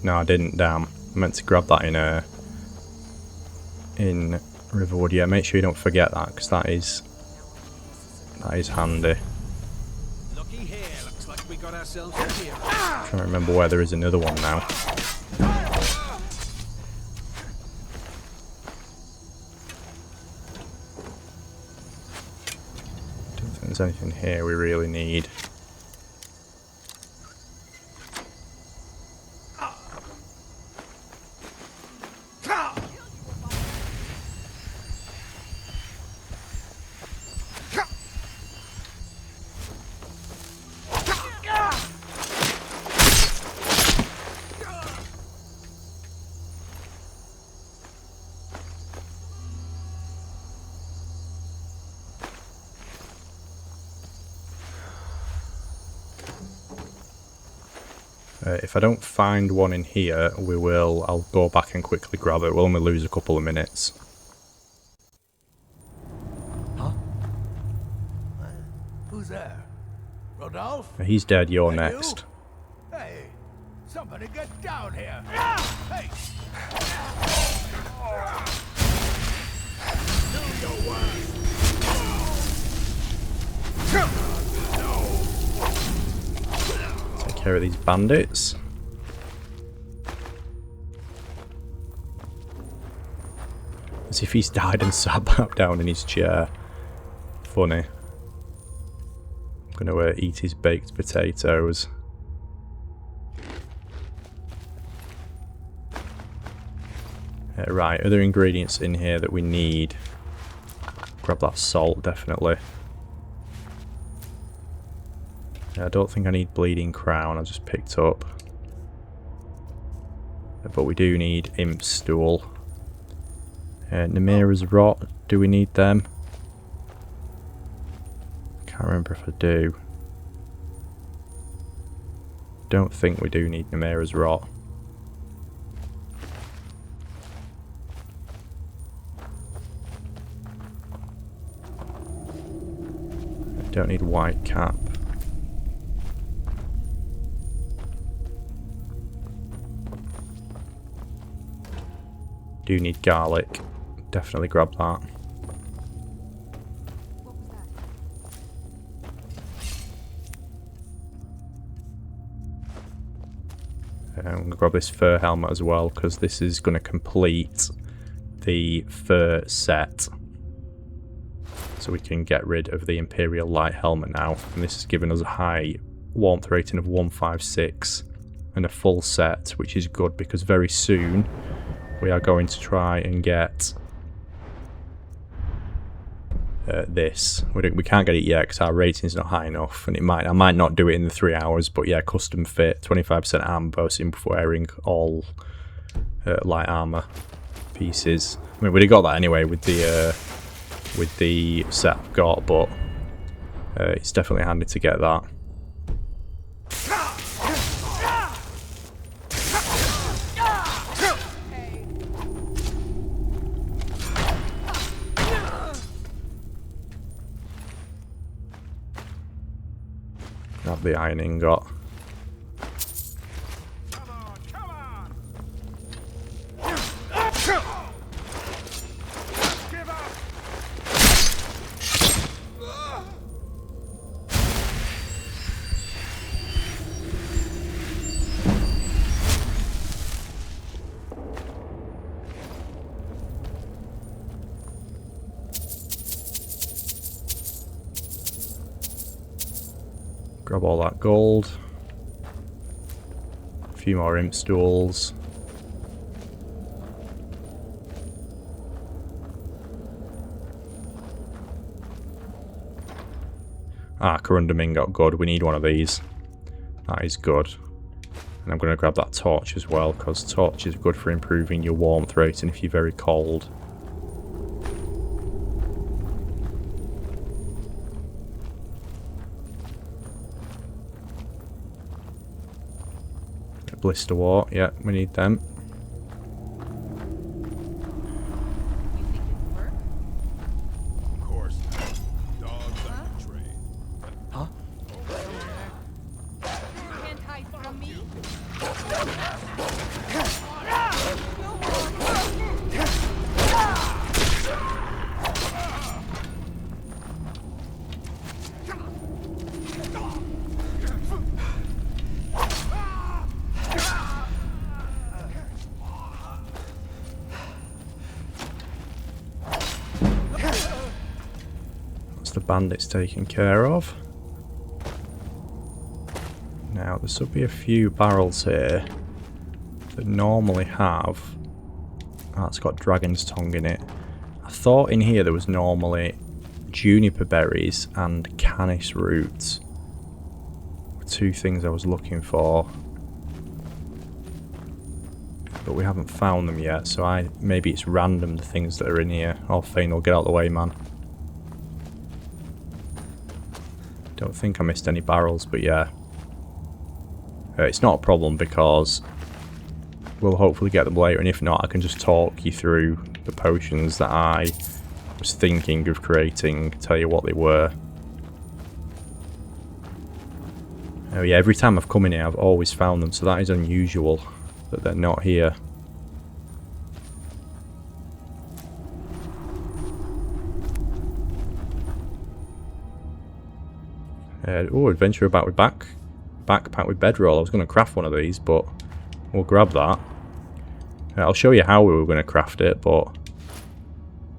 No, I didn't, damn. I meant to grab that in Riverwood. Yeah, make sure you don't forget that, because that is handy. Looky here, looks like we got ourselves a hero. I'm trying to remember where there is another one now. Don't think there's there's anything here we really need. If I don't find one in here, I'll go back and quickly grab it. We'll only lose a couple of minutes. Huh? Who's there? Ralof? He's dead, you're next. You? Hey, somebody get down here! Hey! Do your work! Take care of these bandits. As if he's died and sat back down in his chair. Funny. I'm gonna eat his baked potatoes. Right, other ingredients in here that we need. Grab that salt, definitely. I don't think I need bleeding crown, I just picked up. But we do need imp stool. Namira's rot, do we need them? Can't remember if I do. Don't think we do need Namira's rot. Don't need white cap. Do need garlic. Definitely grab that. I'm going to grab this fur helmet as well, because this is going to complete the fur set. So we can get rid of the Imperial Light helmet now. And this has given us a high warmth rating of 156 and a full set, which is good because very soon we are going to try and get this. We can't get it yet because our rating's not high enough, and I might not do it in the 3 hours. But yeah, custom fit, 25% armor boosting before wearing all light armor pieces. I mean, we'd have got that anyway with the set I've got, but it's definitely handy to get that. Grab the iron ingot. Grab all that gold. A few more imp stools. Corundum ingot, good. We need one of these. That is good. And I'm going to grab that torch as well, because torch is good for improving your warmth rating if you're very cold. Blister wart, yeah, we need them. Of course. Dogs on the train. Huh? You can't hide from me. That's the bandits taken care of. Now, there should be a few barrels here that normally have... Oh, it's got dragon's tongue in it. I thought in here there was normally juniper berries and canis roots. Two things I was looking for. But we haven't found them yet, so maybe it's random the things that are in here. Oh, Fang, get out of the way, man. Don't think I missed any barrels, but yeah. It's not a problem because we'll hopefully get them later, and if not, I can just talk you through the potions that I was thinking of creating, tell you what they were. Oh yeah, every time I've come in here, I've always found them, so that is unusual that they're not here. Oh, adventure about with backpack with bedroll. I was going to craft one of these, but we'll grab that. I'll show you how we were going to craft it, but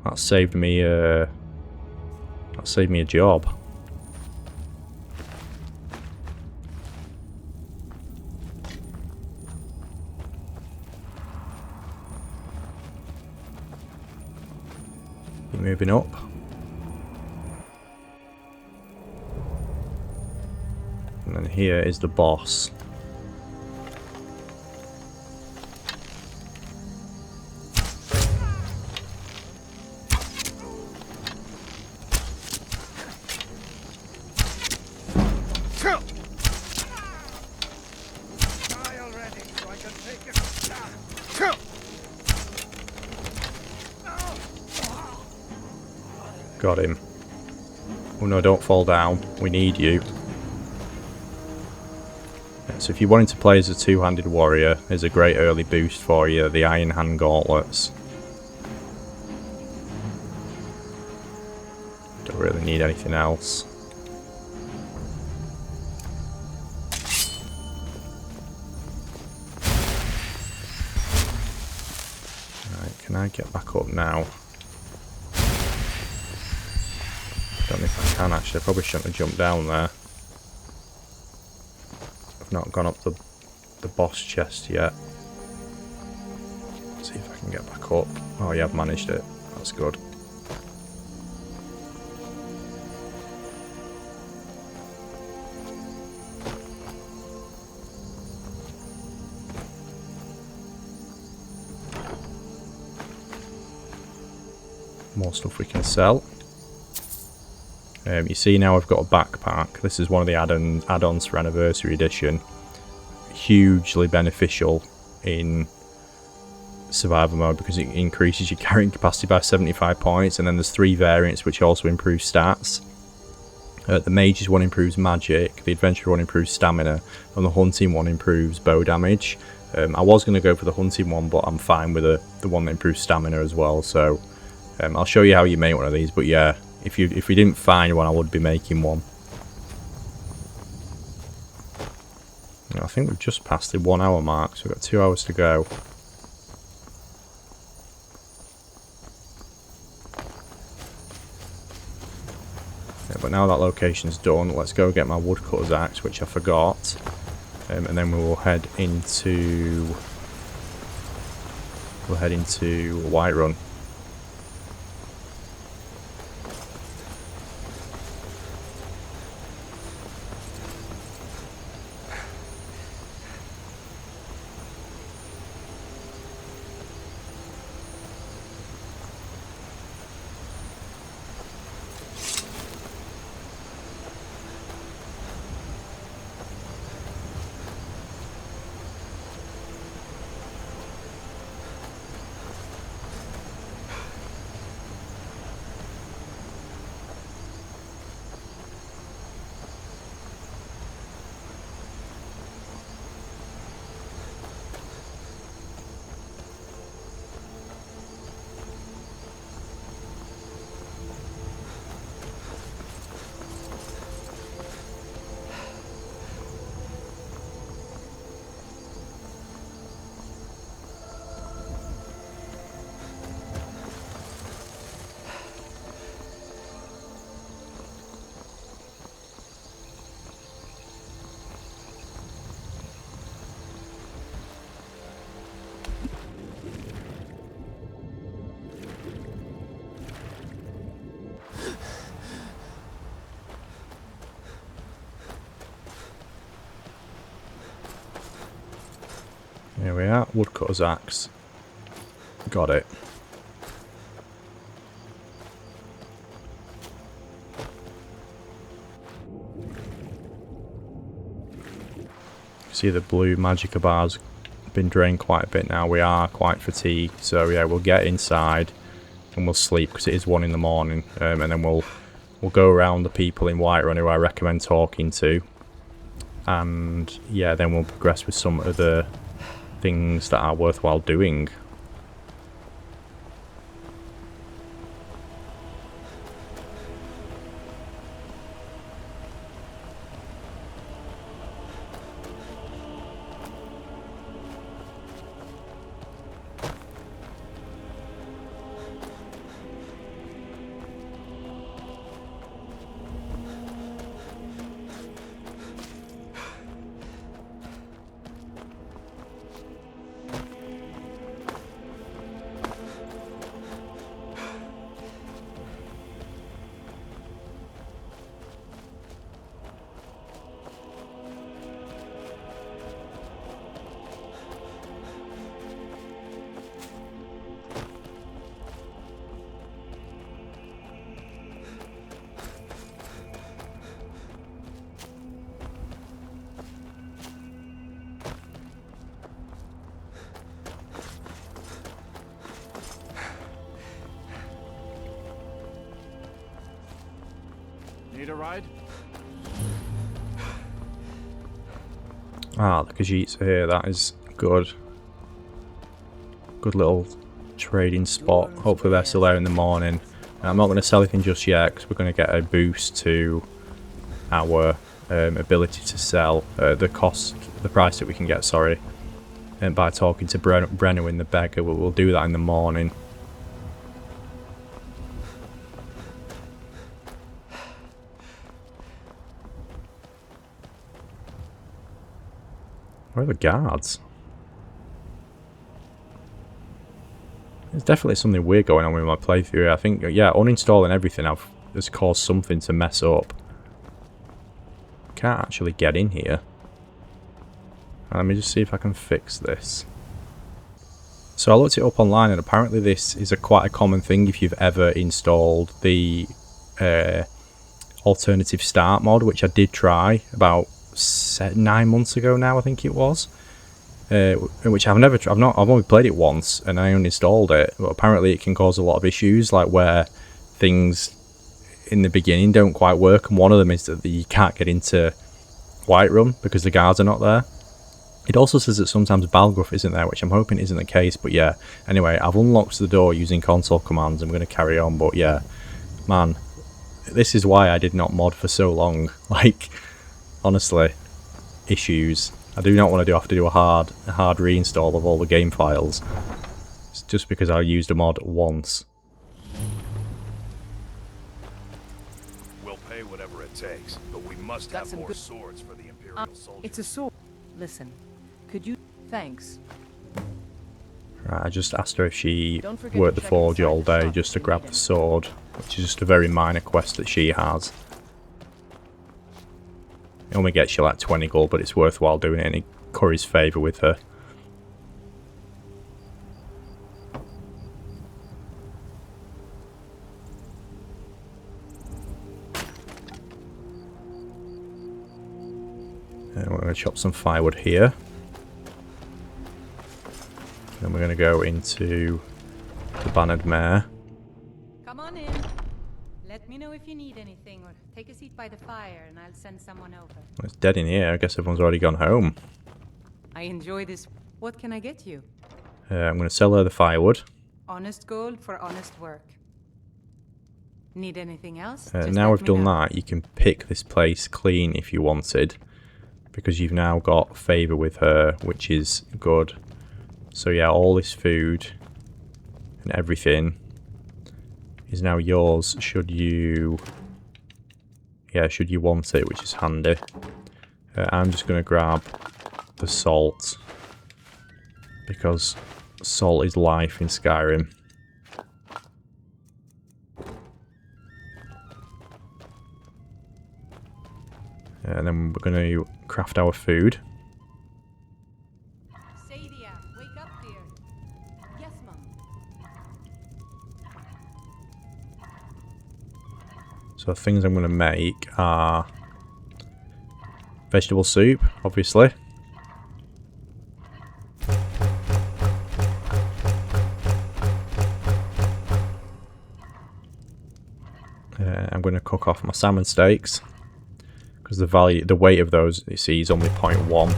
that saved me a job. Keep moving up. And then here is the boss. Got him. Oh no, don't fall down. We need you. So if you wanted to play as a two-handed warrior, there's a great early boost for you, the Iron Hand Gauntlets. Don't really need anything else. Right, can I get back up now? Don't know if I can actually, I probably shouldn't have jumped down there. I've not gone up the boss chest yet. See if I can get back up. Oh yeah, I've managed it. That's good. More stuff we can sell. You see now I've got a backpack. This is one of the add-ons for Anniversary Edition. Hugely beneficial in Survivor mode because it increases your carrying capacity by 75 points, and then there's 3 variants which also improve stats. The Mage's one improves magic, the Adventurer one improves stamina, and the Hunting one improves bow damage. I was going to go for the Hunting one, but I'm fine with the one that improves stamina as well, so I'll show you how you make one of these, but yeah. If we didn't find one, I would be making one. I think we've just passed the 1 hour mark, so we've got 2 hours to go. Yeah, but now that location's done, let's go get my Woodcutters Axe, which I forgot. And then we will head into... Whiterun. Here we are, Woodcutters Axe. Got it. See the blue magicka bar's been drained quite a bit now. We are quite fatigued, so yeah, we'll get inside and we'll sleep because it is 1 in the morning, and then we'll go around the people in Whiterun who I recommend talking to, and yeah, then we'll progress with some of the things that are worthwhile doing. Need a ride? Ah, the Khajiits are here. That is good. Good little trading spot. Hopefully they're still there in the morning. I'm not going to sell anything just yet because we're going to get a boost to our ability to sell. The price that we can get, sorry. And by talking to Brennan the beggar, we'll do that in the morning. Where are the guards? There's definitely something weird going on with my playthrough. I think, yeah, uninstalling everything has caused something to mess up. Can't actually get in here. Let me just see if I can fix this. So I looked it up online, and apparently this is quite a common thing if you've ever installed the alternative start mod, which I did try about 9 months ago now, I think it was. Which I've only played it once, and I uninstalled it. But apparently, it can cause a lot of issues, like where things in the beginning don't quite work. And one of them is that you can't get into Whiterun because the guards are not there. It also says that sometimes Balgruuf isn't there, which I'm hoping isn't the case. But yeah, anyway, I've unlocked the door using console commands. I'm going to carry on. But yeah, man, this is why I did not mod for so long. Like, honestly, issues. I do not want to have to do a hard reinstall of all the game files. It's just because I used a mod once. We'll pay whatever it takes, but we must have more swords for the Imperial soldiers. It's a sword. Listen, could you... Thanks. Right, I just asked her if she worked the forge all day just to grab the sword, which is just a very minor quest that she has. It only gets you like 20 gold, but it's worthwhile doing it, and it curries favour with her. And we're going to chop some firewood here. Then we're going to go into the Bannered Mare. Come on in. Let me know if you need anything, or take a seat by the fire and I'll send someone over. Well, it's dead in here. I guess everyone's already gone home. I enjoy this. What can I get you? I'm going to sell her the firewood. Honest gold for honest work. Need anything else? Now we've done that, you can pick this place clean if you wanted, because you've now got favour with her, which is good. So yeah, all this food and everything is now yours should you want it, which is handy. I'm just going to grab the salt, because salt is life in Skyrim. And then we're going to craft our food. Sadia, So things I'm going to make are vegetable soup, obviously. I'm going to cook off my salmon steaks because the weight of those, you see, is only 0.1.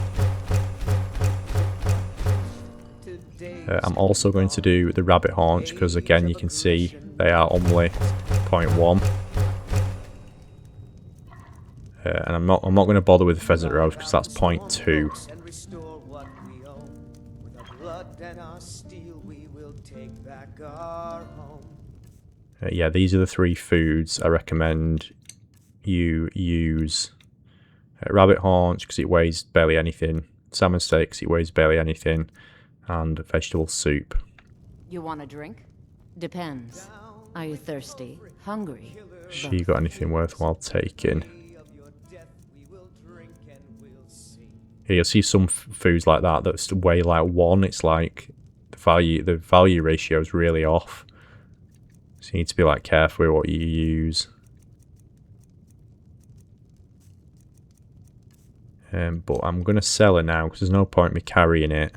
I'm also going to do the rabbit haunch because, again, you can see they are only 0.1. And I'm not going to bother with the pheasant roast because that's 0.2. Yeah, these are the 3 foods I recommend you use. Rabbit haunch because it weighs barely anything. Salmon steak because it weighs barely anything. And vegetable soup. You want a drink? Depends. Are you thirsty? Hungry? She got anything worthwhile taking? Here, you'll see some foods like that that's weigh like 1. It's like the value ratio is really off. So you need to be like careful with what you use. But I'm going to sell it now because there's no point in me carrying it.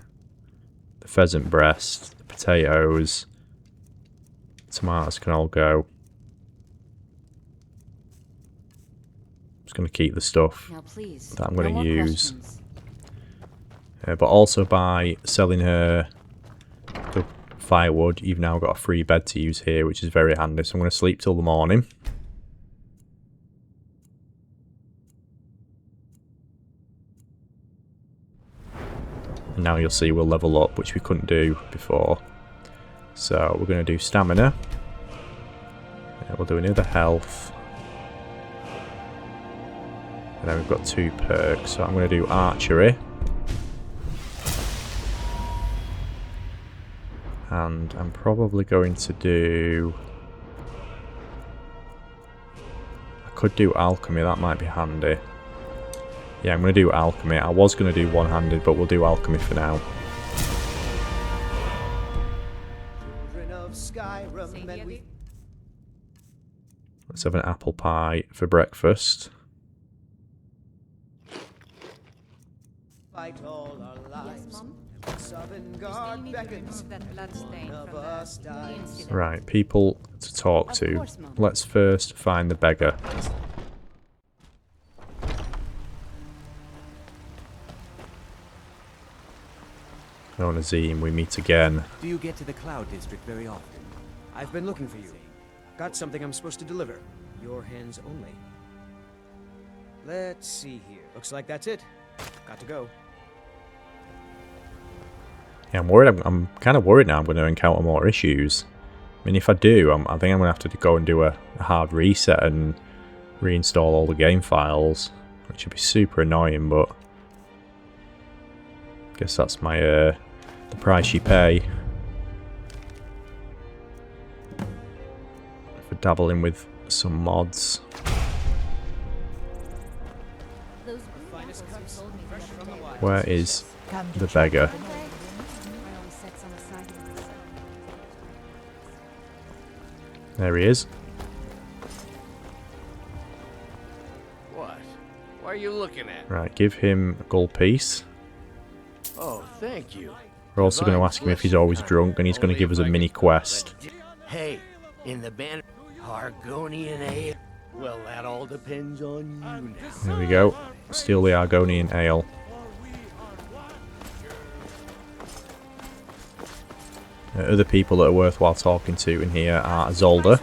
The pheasant breast, the potatoes, tomatoes can all go. I'm just going to keep the stuff that I'm going to use. But also by selling her the firewood, you've now got a free bed to use here, which is very handy. So I'm going to sleep till the morning. And now you'll see we'll level up, which we couldn't do before. So we're going to do stamina. We'll do another health. And then we've got 2 perks. So I'm going to do archery. And I'm probably going to do... I could do alchemy, that might be handy. Yeah, I'm going to do alchemy. I was going to do one-handed, but we'll do alchemy for now. Let's have an apple pie for breakfast. Yes, Mom? Right, people to talk to. Let's first find the beggar. Hello, Nazim, we meet again. Do you get to the Cloud District very often? I've been looking for you. Got something I'm supposed to deliver. Your hands only. Let's see here. Looks like that's it. Got to go. Yeah, I'm worried. I'm kind of worried now I'm going to encounter more issues. I mean, if I do, I think I'm going to have to go and do a hard reset and reinstall all the game files, which would be super annoying, but I guess that's my the price you pay for dabbling with some mods. Where is the beggar? There he is. What? What are you looking at? Right, give him a gold piece. Oh, thank you. We're also going to ask him if he's always drunk, and he's going to give us a mini quest. Hey, in the band, Argonian ale. Well, that all depends on you now. There we go. Steal the Argonian ale. Other people that are worthwhile talking to in here are Zolda,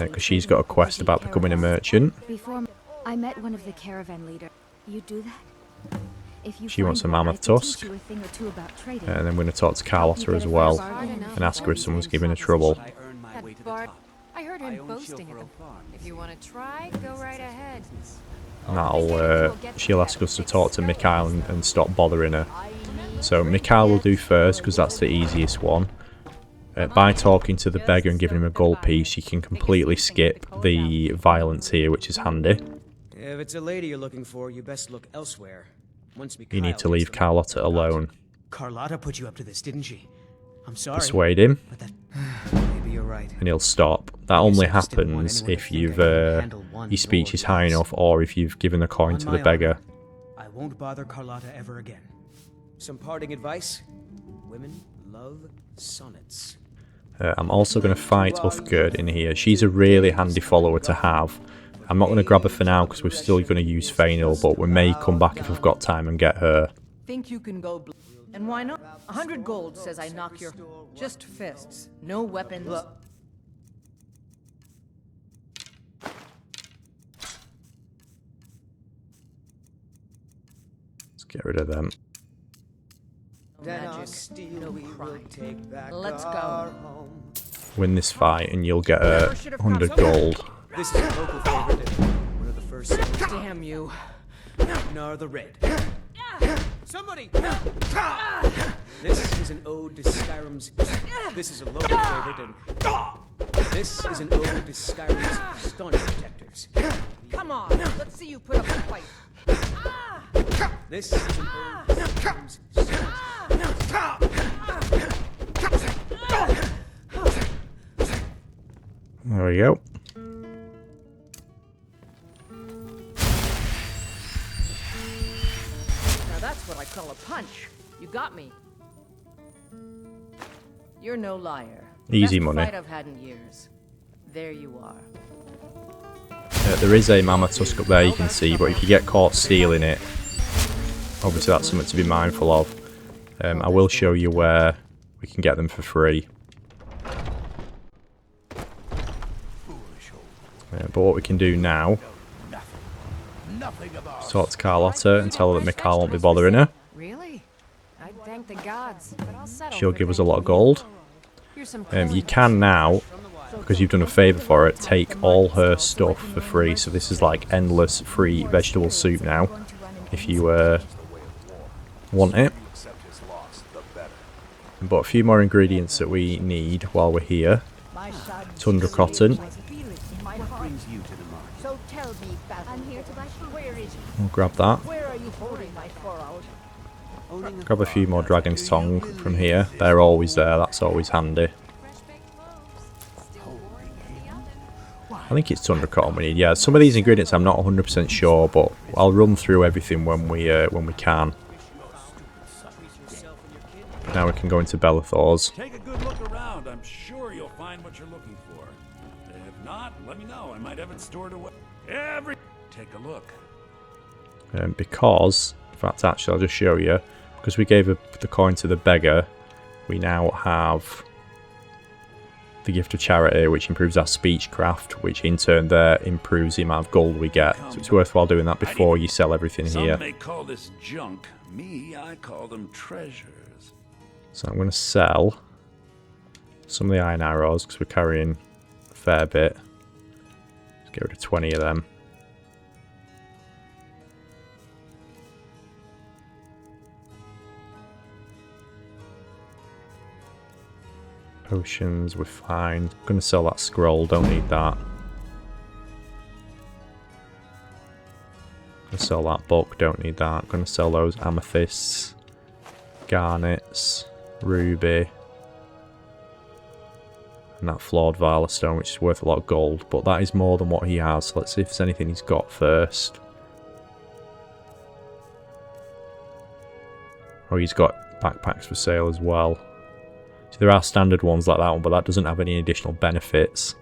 because she's got a quest about becoming a merchant. Before I met one of the caravan leaders. You do that? If you She wants a mammoth tusk. And then we're going to talk to Carlotta as well and ask her if someone's giving her trouble. I heard him boasting at the farm. If you want to try, go right ahead. And that'll, she'll ask us to talk to Mikhail and stop bothering her. So Mikhail will do first because that's the easiest one. By talking to the beggar and giving him a gold piece, you can completely skip the violence here, which is handy. If it's a lady you're looking for, you best look elsewhere. You need to leave Carlotta alone. Carlotta put you up to this, didn't she? I'm sorry. Persuade him. But that... Maybe you're and he'll stop. That only happens if you've your speech is high enough, or if you've given the coin to the beggar. I won't bother Carlotta ever again. Some parting advice? Women love sonnets. I'm also going to fight Uthgerd in here. She's a really handy follower to have. I'm not going to grab her for now because we're still going to use Fainil, but we may come back if we've got time and get her. Think you can go and why not? 100 gold says I knock your... Just fists. No weapons. Let's get rid of them. Magic, no crime. Let's go. Win this fight and you'll get 100 gold. This is a local favorite. One of the first. Damn you. Gnar the Red. Somebody! This is an ode to Skyrim's. This is a local favorite, and this is an ode to Skyrim's stone protectors. Come on, let's see you put up a fight. This is an ode to Skyrim's stone. There we go. Now that's what I call a punch. You got me. You're no liar. Easy Best money. fight I've had in years. There you are. There is a mammoth tusk up there you can see, but if you get caught stealing it, obviously that's something to be mindful of. I will show you where we can get them for free. But what we can do now, talk to Carlotta and tell her that Mikhail won't be bothering her. Really? I'd thank the gods, but I'll settle. She'll give us a lot of gold. You can now, because you've done a favour for it, take all her stuff for free. So this is like endless free vegetable soup now, if you want it. But a few more ingredients that we need while we're here. Tundra cotton. So tell me, I'm here to buy food. Where is he? We'll grab that. Where are you holding my furrow? Grab a few more dragon's tongue from here. They're always there, that's always handy. I think it's tundra cotton we need. Yeah, some of these ingredients I'm not 100% sure, but I'll run through everything when we can. Now we can go into Belethor's. Take a good look around. I'm sure you'll find what you're looking for. If not, let me know. I might have it stored away. Take a look. Because, in fact, actually, I'll just show you. Because we gave the coin to the beggar, we now have the gift of charity, which improves our speechcraft, which in turn there improves the amount of gold we get. So it's worthwhile doing that before you sell everything here. Some may call this junk. Me, I call them treasures. So I'm going to sell some of the iron arrows because we're carrying a fair bit. Let's get rid of 20 of them. Potions, we're fine. I'm going to sell that scroll, don't need that. I'm going to sell that book, don't need that. I'm going to sell those amethysts, garnets, ruby, and that flawed Valor stone, which is worth a lot of gold, but that is more than what he has. So let's see if there's anything he's got first. Oh, he's got backpacks for sale as well. So there are standard ones like that one, but that doesn't have any additional benefits.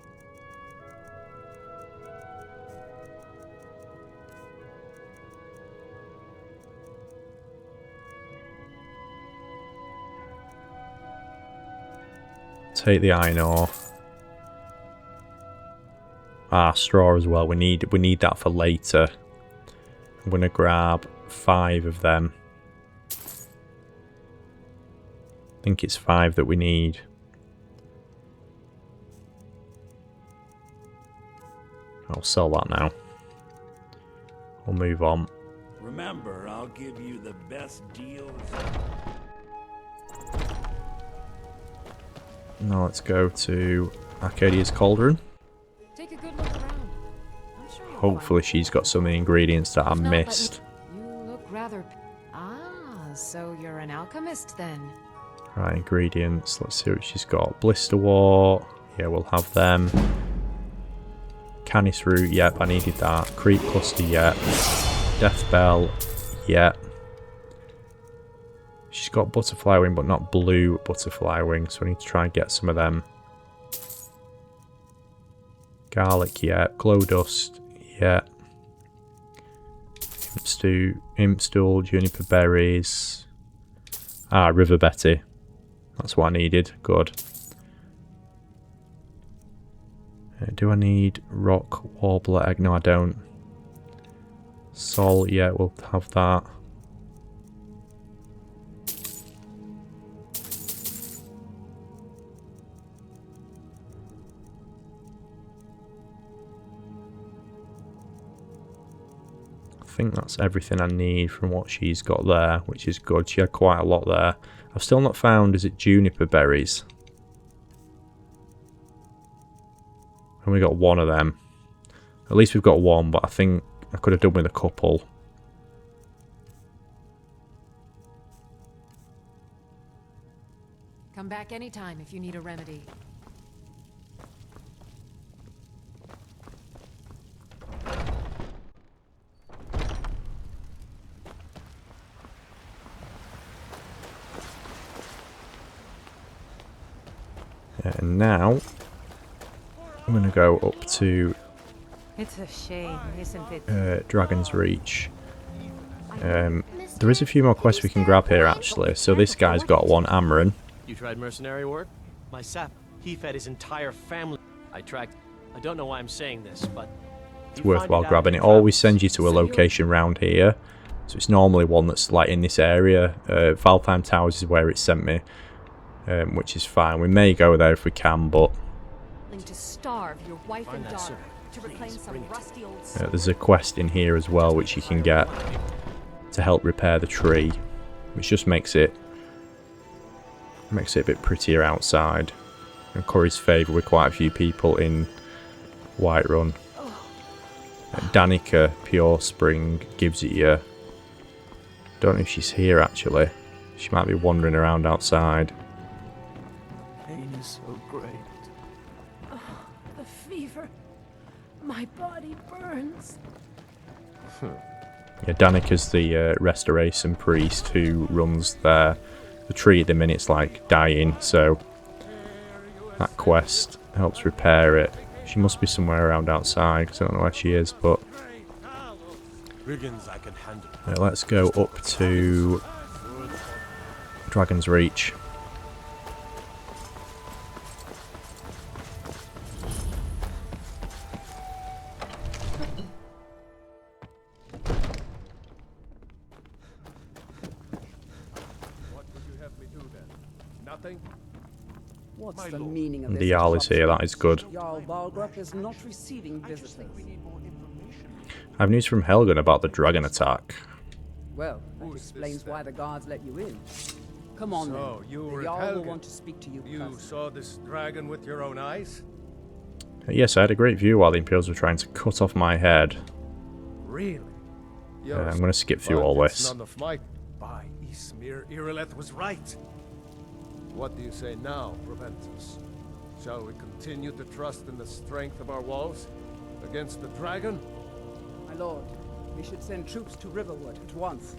Take the iron ore. Straw as well. We need that for later. I'm gonna grab 5 of them. I think it's 5 that we need. I'll sell that now. We'll move on. Remember, I'll give you the best deals. Now let's go to Arcadia's Cauldron. Take a good look around. I'm sure Hopefully she's got some of the ingredients that I missed. You look rather... Ah, so you're an alchemist then. Right, ingredients. Let's see what she's got. Blister Wart, Yeah, we'll have them. Canis Root, yep, I needed that. Creep Cluster, yep. Death Bell, yep. She's got Butterfly Wing, but not blue Butterfly Wing, so I need to try and get some of them. Garlic, yep. Glow Dust, yep. Imp Stool, Juniper Berries. Ah, River Betty. That's what I needed. Good. Do I need Rock Warbler Egg? No, I don't. Sol, yeah, we'll have that. I think that's everything I need from what she's got there, which is good. She had quite a lot there. I've still not found, is it Juniper Berries? And we got one of them. At least we've got one, but I think I could have done with a couple. Come back anytime if you need a remedy. And now I'm going to go up to It's a shame, isn't it? Dragon's Reach. There is a few more quests we can grab here actually. So this guy's got one, Amron. You tried mercenary work? My sap, he fed his entire family. I don't know why I'm saying this, but It's worthwhile grabbing. It always sends you to a location round here. So it's normally one that's like in this area. Valheim Towers is where it sent me. Which is fine. We may go there if we can, but To starve your wife and daughter to reclaim some rusty old there's a quest in here as well which you can get to help repair the tree, which just makes it a bit prettier outside and curries favour with quite a few people in Whiterun. Danica Pure Spring gives it you. Don't know if she's here actually. She might be wandering around outside. pain is so great. The fever. My body burns. Yeah, Danica's the restoration priest who runs the tree at the minute. It's like dying, so that quest helps repair it. She must be somewhere around outside because I don't know where she is, but let's go up to Dragon's Reach. What's the meaning of And this? the Jarl is here, that is good. Jarl Balgruck is not receiving visitors. I have news from Helgen about the dragon attack. Well, that explains why the guards let you in. Come on, So, then. you The were Jarl will Helgen. want to speak to you. You personally. saw this dragon with your own eyes? Yes, I had a great view while the Imperials were trying to cut off my head. Really? I'm going to skip through all But it's this. none of my... By Ismir, Irileth was right. What do you say now, Proventus? Shall we continue to trust in the strength of our walls against the dragon? My lord, we should send troops to Riverwood at once.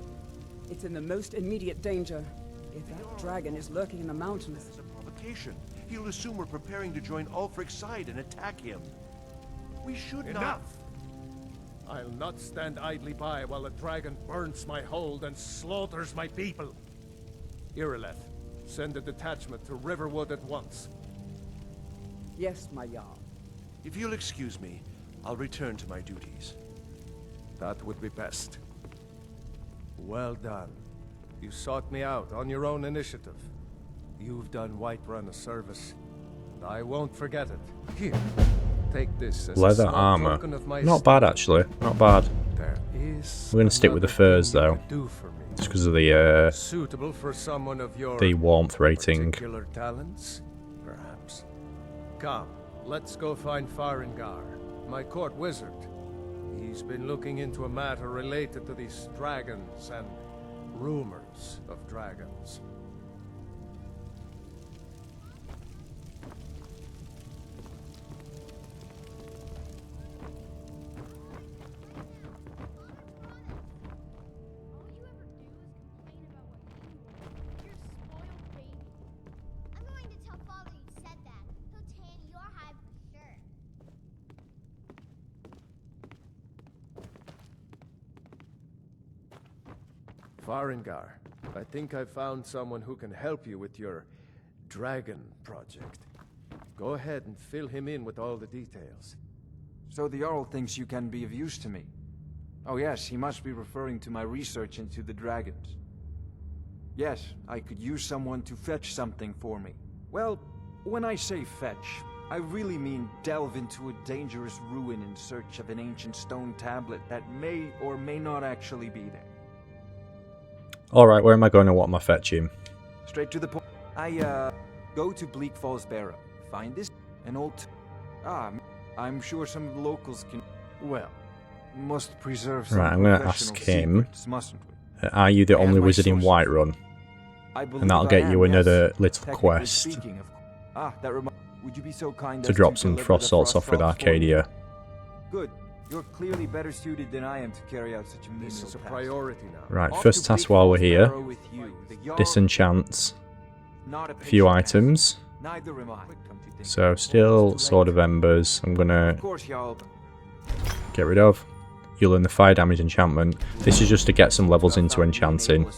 It's in the most immediate danger. If that dragon is lurking in the mountains... It's a provocation. He'll assume we're preparing to join Ulfric's side and attack him. We should Enough! I'll not stand idly by while the dragon burns my hold and slaughters my people. Irileth, send a detachment to Riverwood at once. Yes, my Jarl. If you'll excuse me, I'll return to my duties. That would be best. Well done. You sought me out on your own initiative. You've done Whiterun a service, and I won't forget it. Here, take this as a Leather small armor. token of my Not bad actually, not bad. There is We're going to stick with the furs though, do for me. just because of the Suitable for someone of your warmth rating. particular talents, perhaps. Come, let's go find Farengar, my court wizard. He's been looking into a matter related to these dragons and rumors of dragons. Farengar, I think I've found someone who can help you with your dragon project. Go ahead and fill him in with all the details. So the Jarl thinks you can be of use to me. Oh yes, he must be referring to my research into the dragons. Yes, I could use someone to fetch something for me. Well, when I say fetch, I really mean delve into a dangerous ruin in search of an ancient stone tablet that may or may not actually be there. Alright, where am I going and what am I fetching? Straight to the point. Go to Bleak Falls Barrow. Find this, an old... I'm sure some of the locals can... Well, must preserve some right, I'm going to ask him, secrets, mustn't we? are you the only wizard in Whiterun? And that'll get you another little quest would you be so kind to drop some frost salts off with Arcadia. Good. You're clearly better suited than I am to carry out such a menial task. This is a priority now. Right, first task while we're here. Disenchant a few items. So still Sword of Embers. I'm gonna get rid of. You'll learn the fire damage enchantment. This is just to get some levels into enchanting.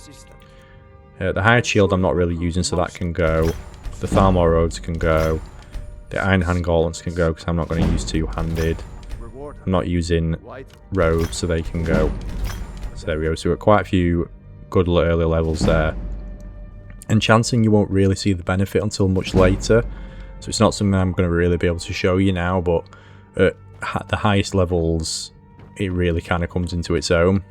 The hired shield I'm not really using, so that can go. The Thalmor Roads can go. The Iron Hand Gauntlets can go because I'm not going to use two-handed. I'm not using robes, so they can go. So there we go. So we've got quite a few good early levels there. Enchanting, you won't really see the benefit until much later. So it's not something I'm going to really be able to show you now, but at the highest levels, it really kind of comes into its own.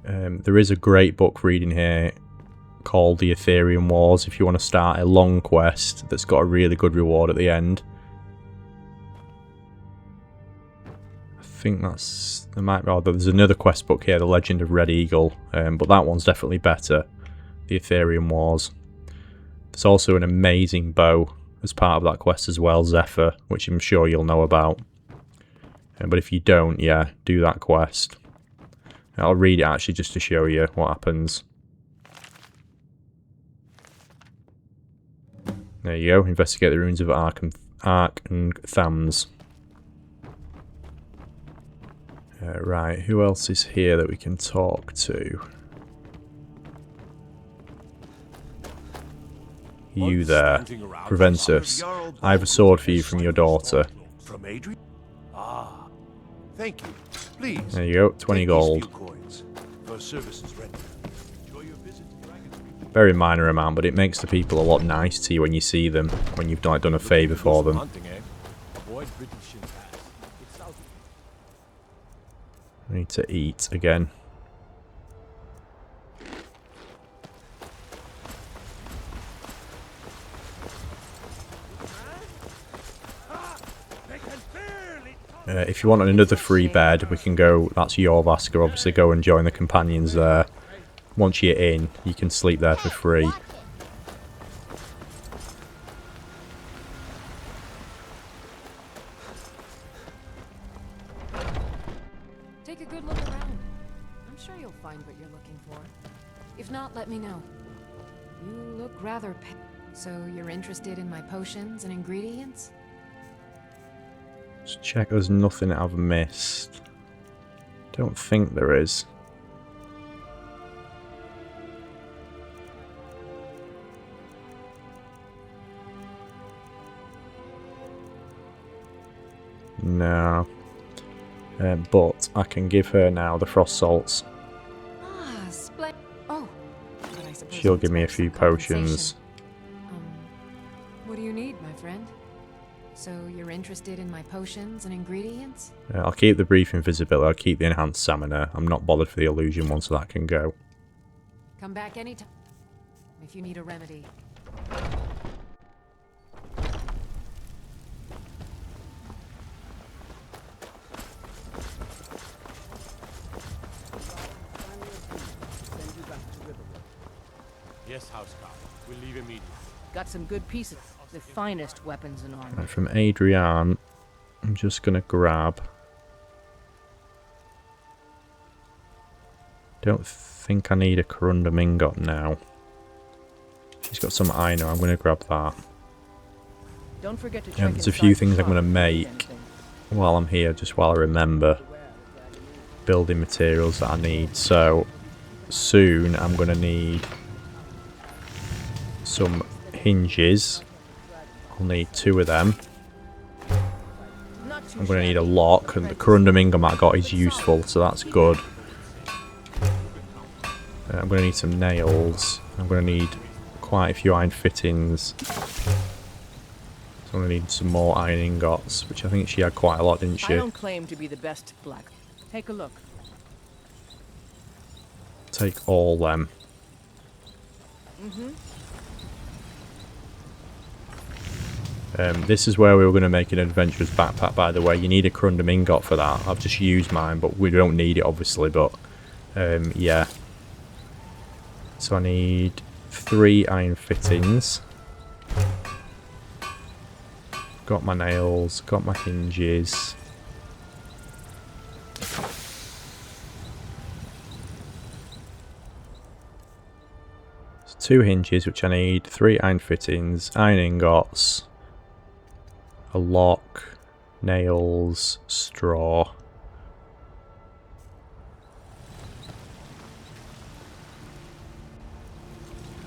There is a great book reading here called The Ethereum Wars if you want to start a long quest that's got a really good reward at the end. I think that's... there might be... oh, there's another quest book here, The Legend of Red Eagle, but that one's definitely better. The Ethereum Wars. There's also an amazing bow as part of that quest as well, Zephyr, which I'm sure you'll know about. But if you don't, yeah, do that quest. I'll read it actually just to show you what happens. There you go. Investigate the ruins of Ark and Thams. Right, who else is here that we can talk to? You there. Preventus. I have a sword for you from your daughter. From Adrian? Ah, thank you. Please. There you go, 20 gold. Very minor amount, but it makes the people a lot nicer to you when you see them, when you've done a favour for them. I need to eat again. If you want another free bed, we can go, that's your Vasker, obviously go and join the companions there. Once you're in, you can sleep there for free. Take a good look around. I'm sure you'll find what you're looking for. If not, let me know. You look rather pale. So you're interested in my potions and ingredients? Just check there's nothing I've missed. Don't think there is. No. But I can give her now the frost salts. Ah, oh, but I suppose she'll give me a few potions. What do you need, my friend? So you're interested in my potions and ingredients? I'll keep the brief invisibility, I'll keep the enhanced stamina. I'm not bothered for the illusion one, so that can go. Come back anytime if you need a remedy. Yes, Housecarl. We'll leave immediately. Got some good pieces. The finest weapons and armor. Right, from Adrian, I'm just going to grab... Don't think I need a corundum ingot now. She's got some iron, I'm going to grab that. Don't forget to check there's a few things I'm going to make while I'm here, just while I remember. building materials that I need. So soon I'm going to need some hinges. I'll need 2 of them. I'm going to need a lock, and the corundum ingot I got is useful, so that's good. I'm going to need some nails. I'm going to need quite a few iron fittings. So I'm going to need some more iron ingots, which I think she had quite a lot, didn't she? I don't claim to be the best black. Take a look. Take all them. This is where we were going to make an adventurer's backpack, by the way. You need a corundum ingot for that. I've just used mine, but we don't need it, obviously. But, yeah. So I need 3 iron fittings. Got my nails, got my hinges. So 2 hinges, which I need, 3 iron fittings, iron ingots, a lock, nails, straw.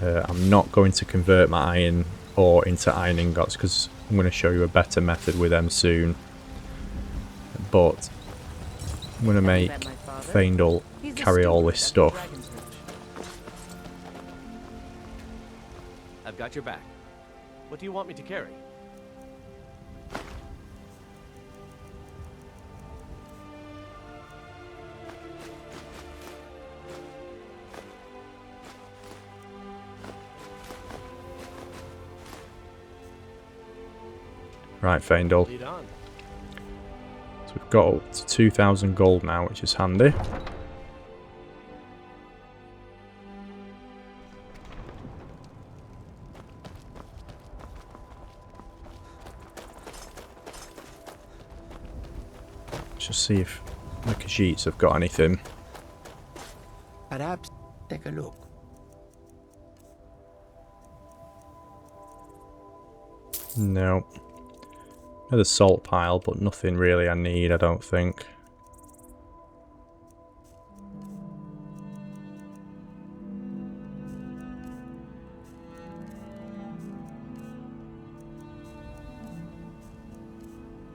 I'm not going to convert my iron ore into iron ingots because I'm going to show you a better method with them soon. But I'm going to make Faendal carry all this stuff. I've got your back. What do you want me to carry? Right, Faendal. Lead on. So we've got up to 2,000 gold now, which is handy. Let's just see if the Khajiits have got anything. Perhaps take a look. No. There's a salt pile, but nothing really I need, I don't think.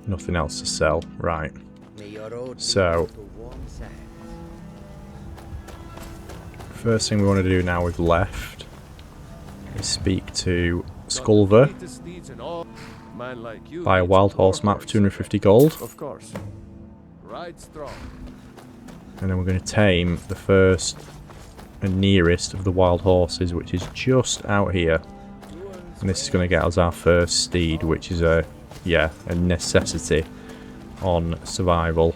Nothing else to sell, right. So, first thing we want to do now we've left is speak to Skulver. Buy a wild horse map for 250 gold. Of course. Ride strong. And then we're going to tame the first and nearest of the wild horses, which is just out here. And this is going to get us our first steed, which is a necessity on survival.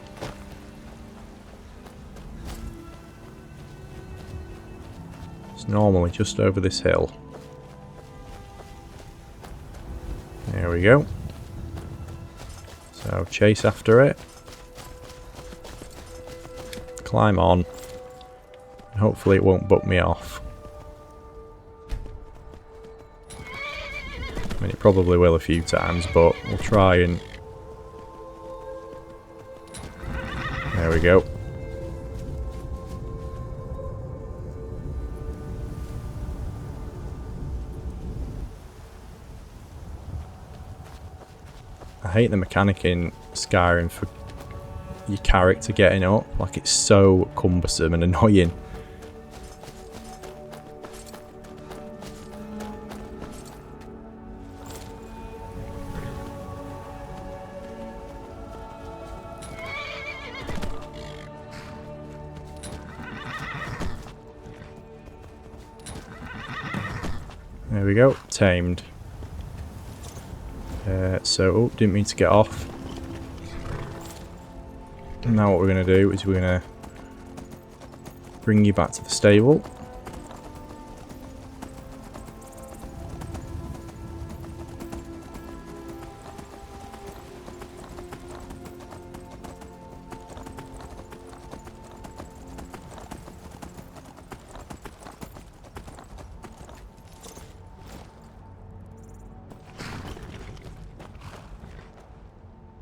It's normally just over this hill. There we go. So chase after it. Climb on. And hopefully it won't buck me off. I mean, it probably will a few times, but we'll try and... There we go. I hate the mechanic in Skyrim for your character getting up. Like, it's so cumbersome and annoying. There we go, tamed. So, didn't mean to get off. Now what we're going to do is we're going to bring you back to the stable.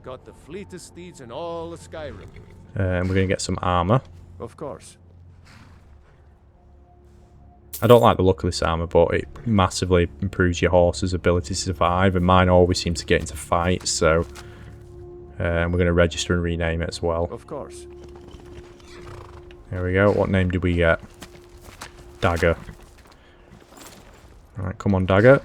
got the fleetest steeds in all of Skyrim. And we're going to get some armor. Of course. I don't like the look of this armor, but it massively improves your horse's ability to survive, and mine always seem to get into fights, so we're going to register and rename it as well. Of course. There we go. What name did we get? Dagger. Alright, come on, Dagger.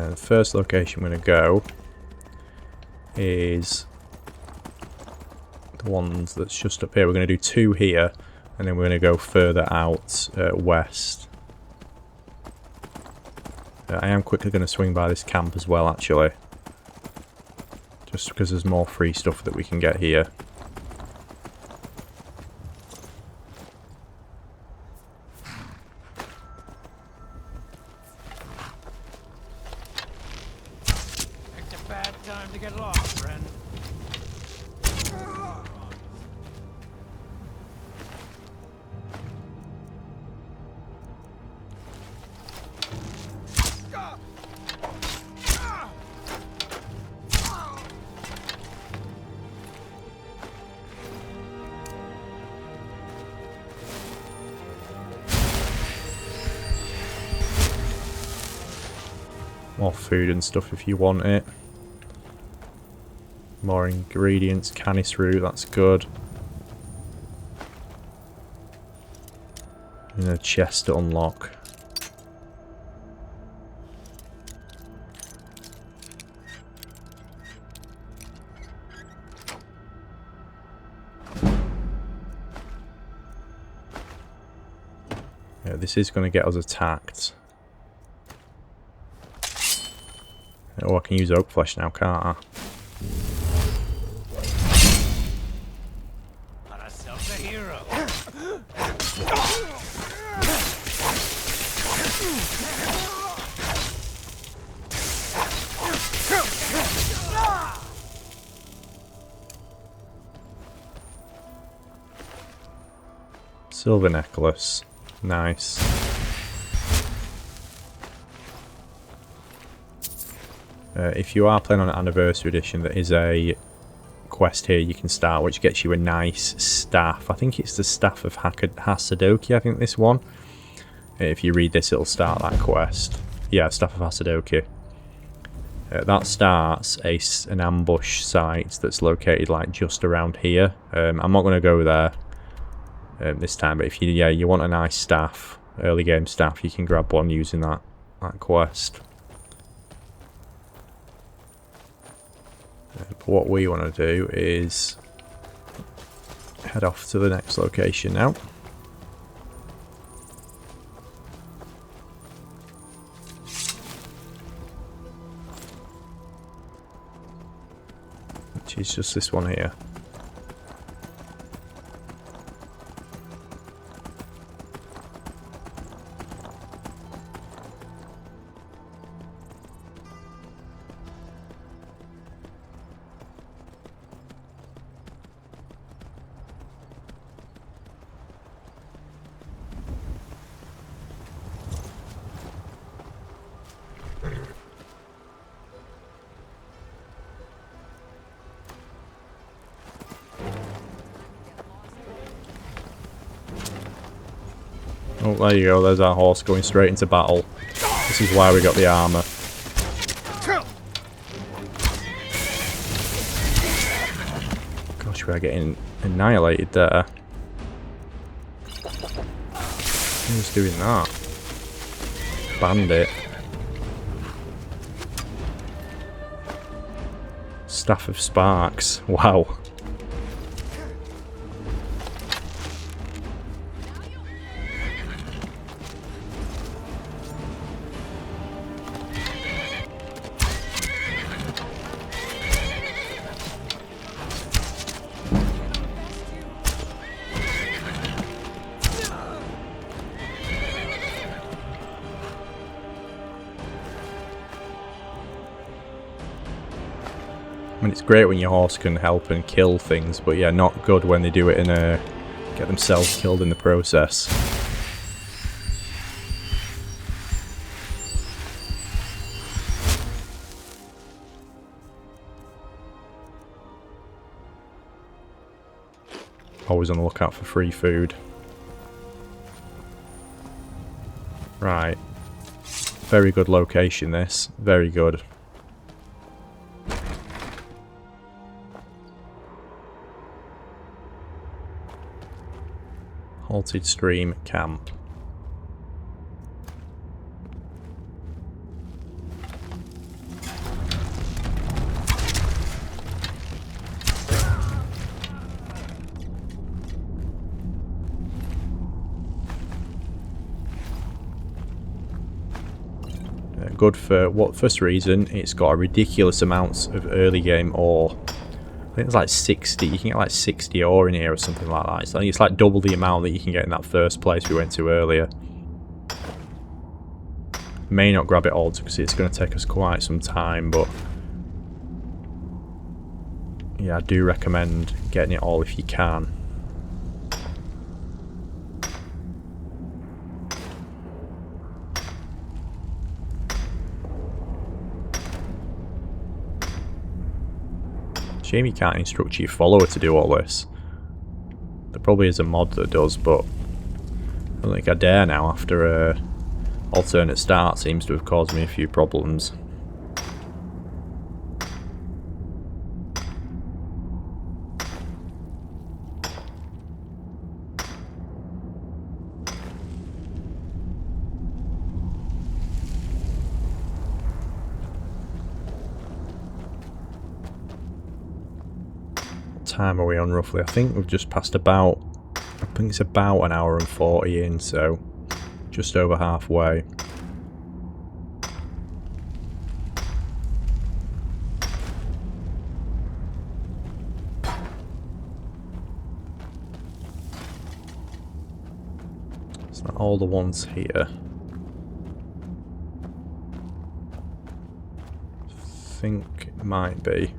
The first location we're going to go is the ones that's just up here. We're going to do 2 here, and then we're going to go further out west. I am quickly going to swing by this camp as well, actually, just because there's more free stuff that we can get here. More food and stuff if you want it. More ingredients, canis root, that's good. And a chest to unlock. Yeah, this is going to get us attacked. Oh, I can use oak flesh now, can't I? Got ourselves a hero. Silver necklace. Nice. If you are playing on an anniversary edition, there is a quest here you can start which gets you a nice staff. I think it's the staff of Hasadoki, I think this one. If you read this, it'll start that quest. Yeah, staff of Hasadoki. That starts an ambush site that's located like just around here. I'm not going to go there this time, but if you want a nice staff, early game staff, you can grab one using that quest. But what we want to do is head off to the next location now. Which is just this one here. Oh, there you go, there's our horse going straight into battle. This is why we got the armour. Gosh, we are getting annihilated there. Who's doing that? Bandit. Staff of Sparks. Wow. mean, it's great when your horse can help and kill things, but yeah, not good when they do it in a... get themselves killed in the process. Always on the lookout for free food. Right. Very good location this. Very good. Halted Stream Camp. Good for what first reason, it's got a ridiculous amounts of early game ore. I think it's like 60, you can get like 60 ore in here or something like that. So I think it's like double the amount that you can get in that first place we went to earlier. May not grab it all because it's going to take us quite some time, but yeah, I do recommend getting it all if you can. Shame you can't instruct your follower to do all this. There probably is a mod that does, but I don't think I dare now after alternate start seems to have caused me a few problems. Time are we on roughly? I think we've just passed about, I think it's about an hour and 40 in, so just over halfway. It's not all the ones here. I think it might be.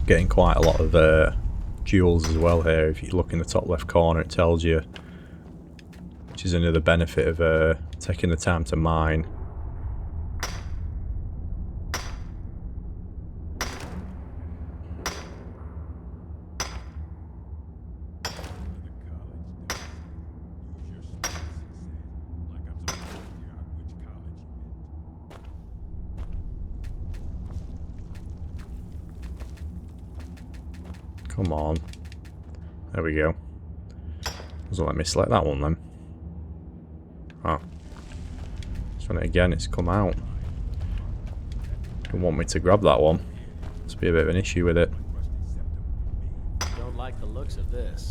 Getting quite a lot of jewels as well here. If you look in the top left corner, it tells you, which is another benefit of taking the time to mine. Come on. There we go. Doesn't let me select that one then. Oh. Just run it again, it's come out. Don't want me to grab that one. Must be a bit of an issue with it. Don't like the looks of this.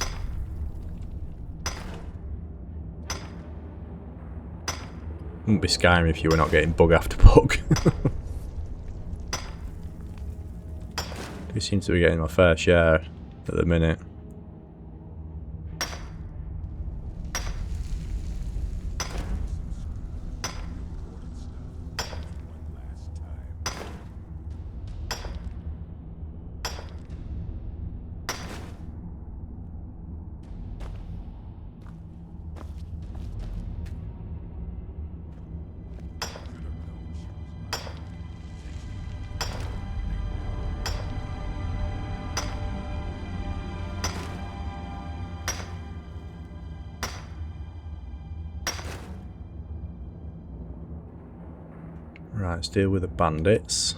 Wouldn't be Skyrim if you were not getting bug after bug. Do seem to be getting my fair share at the minute. Right, let's deal with the bandits.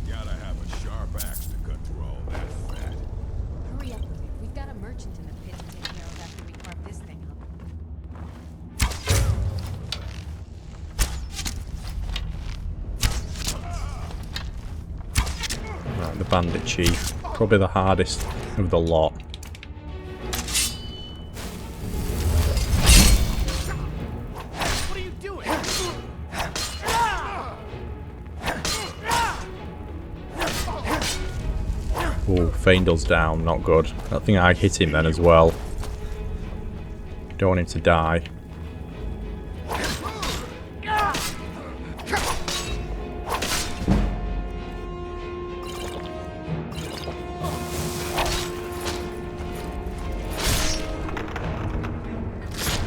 Gotta have a sharp axe to cut through all that fat. Hurry up with it. We've got a merchant in the pit to take care of after we carve this thing Right, the bandit chief. Probably the hardest of the lot. Ooh, Faendal's down, not good. I think I hit him then as well. Don't want him to die.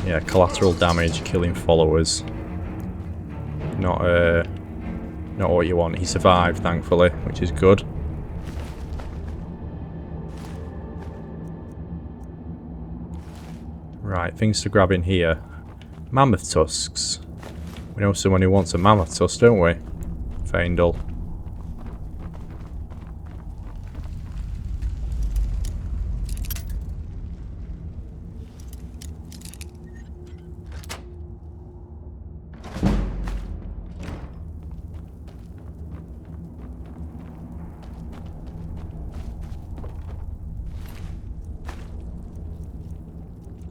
Yeah, collateral damage, killing followers. Not what you want. He survived, thankfully, which is good. Right, things to grab in here. Mammoth tusks. We know someone who wants a mammoth tusk, don't we? Faendal.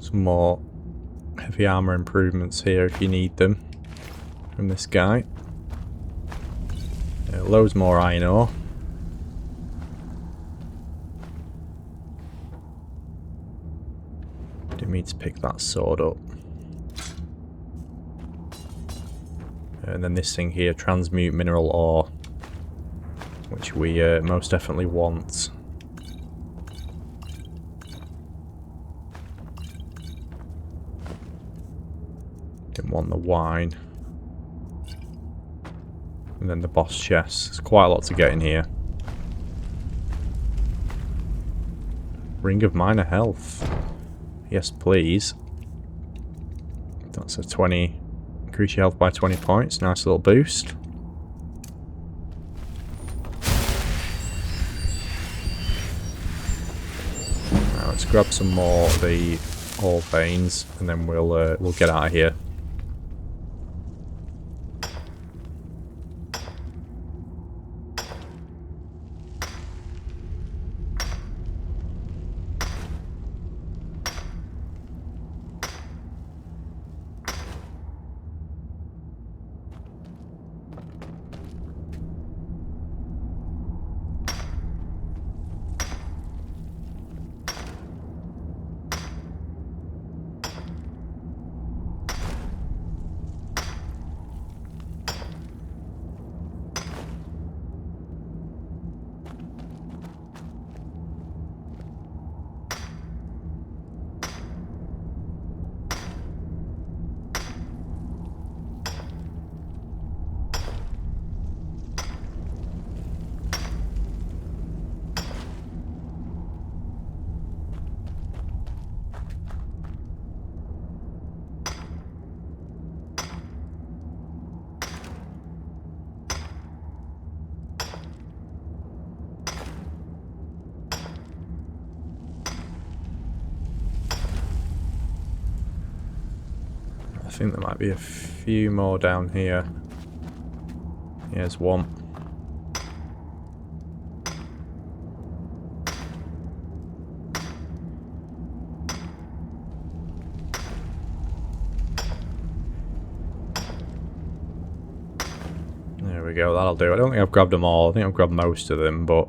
Some more heavy armor improvements here if you need them from this guy. Loads more iron ore. Didn't mean to pick that sword up. And then this thing here, Transmute Mineral Ore, which we most definitely want. Didn't want the wine. And then the boss chest. There's quite a lot to get in here. Ring of Minor Health. Yes, please. That's a 20. Increase your health by 20 points. Nice little boost. Now let's grab some more of the ore veins, and then we'll get out of here. I think there might be a few more down here. Here's one. There we go, that'll do. I don't think I've grabbed them all. I think I've grabbed most of them, but...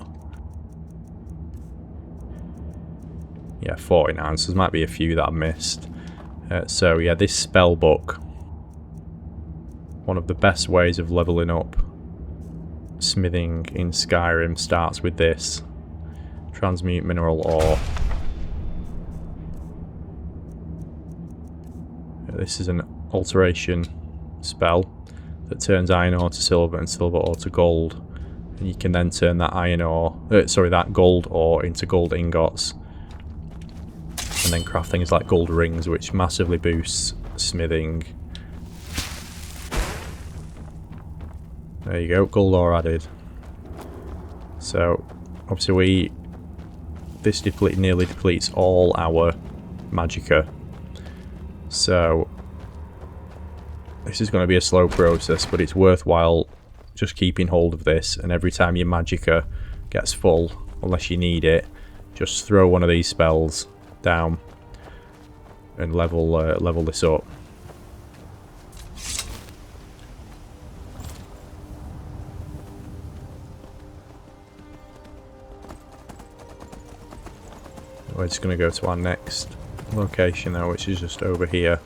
yeah, 49, so there might be a few that I missed. So yeah, this spell book, one of the best ways of leveling up smithing in Skyrim, starts with this. Transmute Mineral Ore. This is an alteration spell that turns iron ore to silver and silver ore to gold. And you can then turn that iron ore, that gold ore into gold ingots. And then craft things like gold rings, which massively boosts smithing. There you go, gold ore added. So, obviously this nearly depletes all our magicka. So, this is going to be a slow process, but it's worthwhile just keeping hold of this. And every time your magicka gets full, unless you need it, just throw one of these spells down and level this up. We're just going to go to our next location now, which is just over here.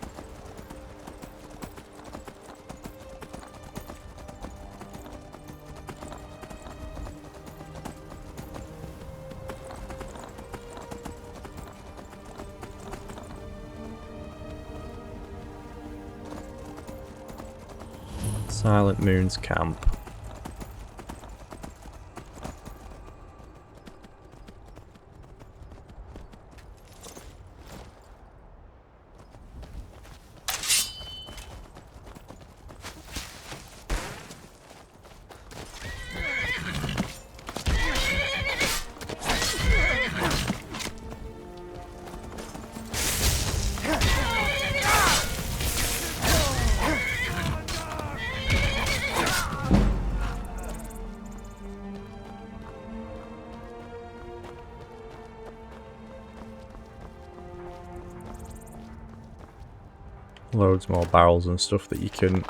Silent Moon's camp. Loads more barrels and stuff that you can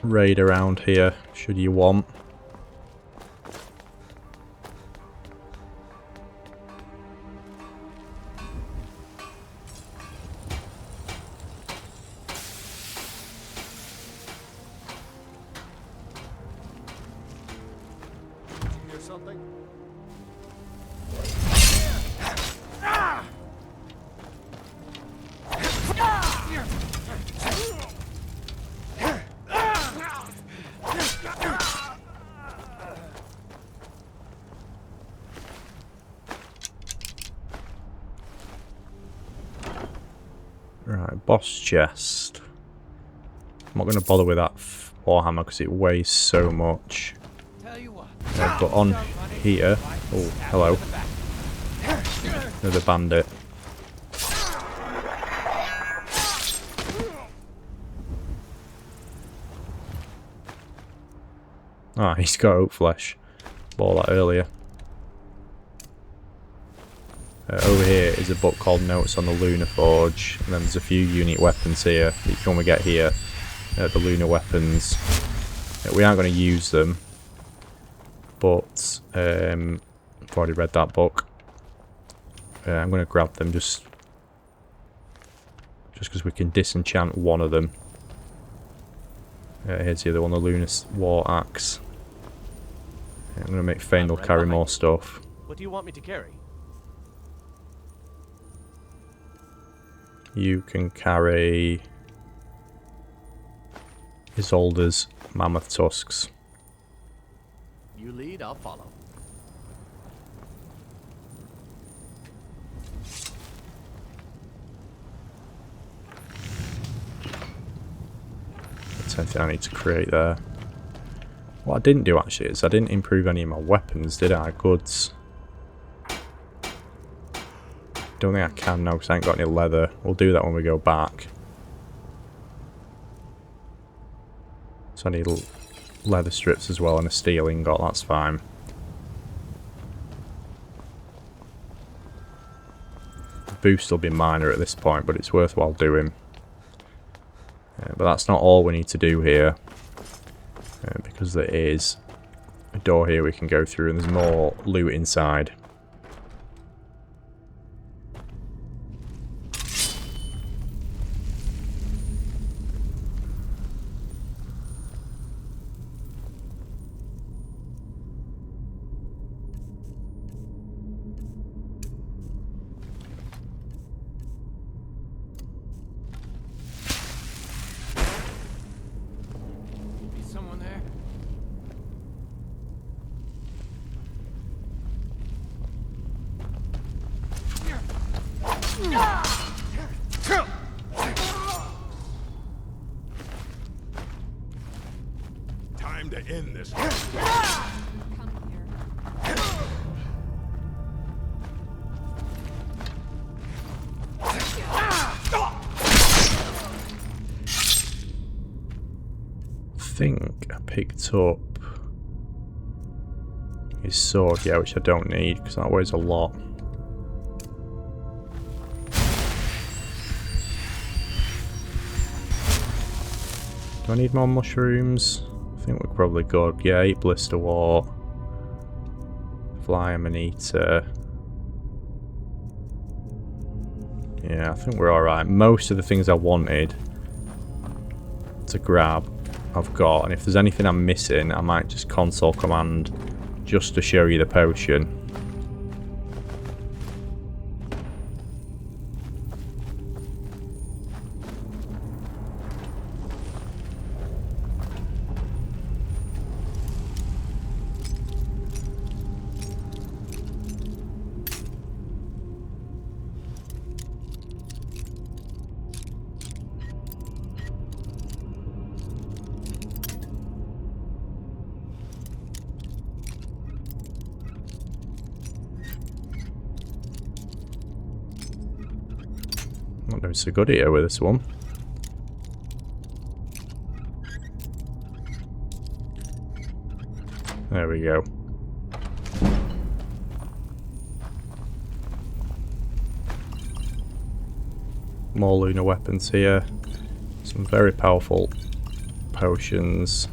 raid around here, should you want. Hear something? Right, boss chest. I'm not going to bother with that warhammer because it weighs so much. But on here, oh hello, another bandit. Ah, he's got oak flesh. Bought that earlier. Over here is a book called Notes on the Lunar Forge, and then there's a few unique weapons here that you can only get here. The lunar weapons. We aren't going to use them, but I've already read that book. I'm going to grab them just because we can disenchant one of them. Here's the other one, the Lunar War Axe. I'm going to make Fang'll carry more stuff. What do you want me to carry? You can carry Isolde's mammoth tusks. You lead, I'll follow. That's anything I need to create there. What I didn't do actually is I didn't improve any of my weapons, did I? Goods. Don't think I can now because I ain't got any leather. We'll do that when we go back. So I need leather strips as well and a steel ingot, that's fine. The boost will be minor at this point, but it's worthwhile doing. But that's not all we need to do here. Because there is a door here we can go through and there's more loot inside. Time to end this. I think I picked up his sword, yeah, which I don't need because that weighs a lot. Do I need more mushrooms? I think we're probably good. Yeah, 8 blister wart, fly amanita, Yeah, I think we're alright. Most of the things I wanted to grab, I've got. And if there's anything I'm missing, I might just console command just to show you the potion. Not doing so good here with this one. There we go. More lunar weapons here. Some very powerful potions.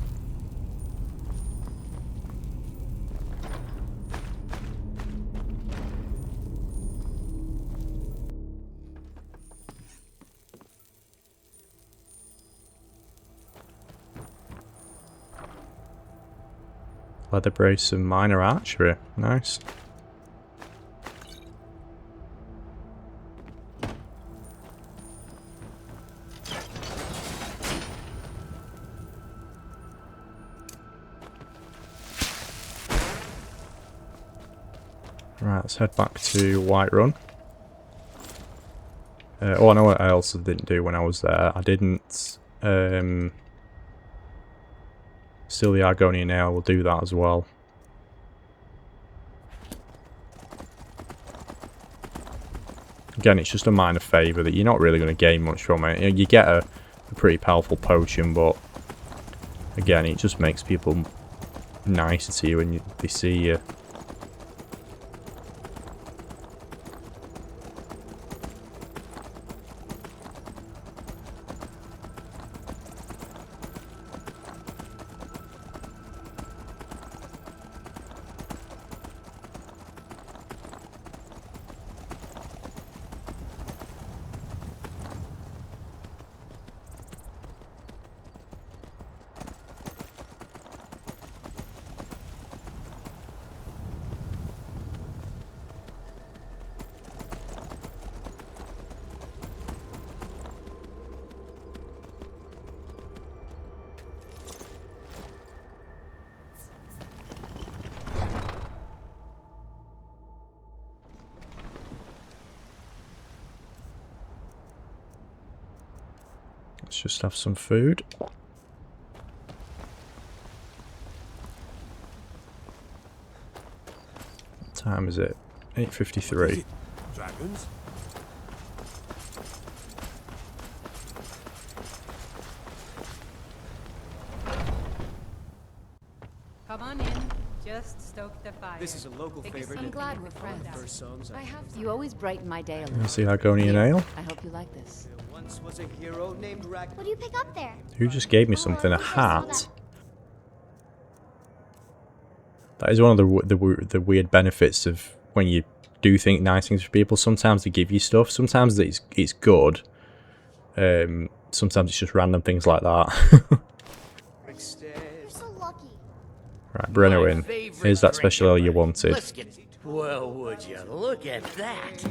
Leather brace and minor archery. Nice. Right, let's head back to Whiterun. Oh, I know what I also didn't do when I was there. I didn't steal the Argonian nail. We'll do that as well. Again, it's just a minor favour that you're not really going to gain much from it. You get a pretty powerful potion, but again, it just makes people nicer to you when they see you. Let's just have some food. What time is it? 8:53. Dragons? Come on in. Just stoke the fire. This is a local favorite. I'm glad we're friends. First songs I have. You always brighten my day a little. You see Argonian nail? I hope you like this. There once was a hero named Rag. What do you pick up there? Who just gave me something? A hat? That is one of the weird benefits of when you do think nice things for people. Sometimes they give you stuff. Sometimes it's good. Sometimes it's just random things like that. You're so lucky. Right, Brenno in. Here's that special ale you wanted. Well, would you look at that?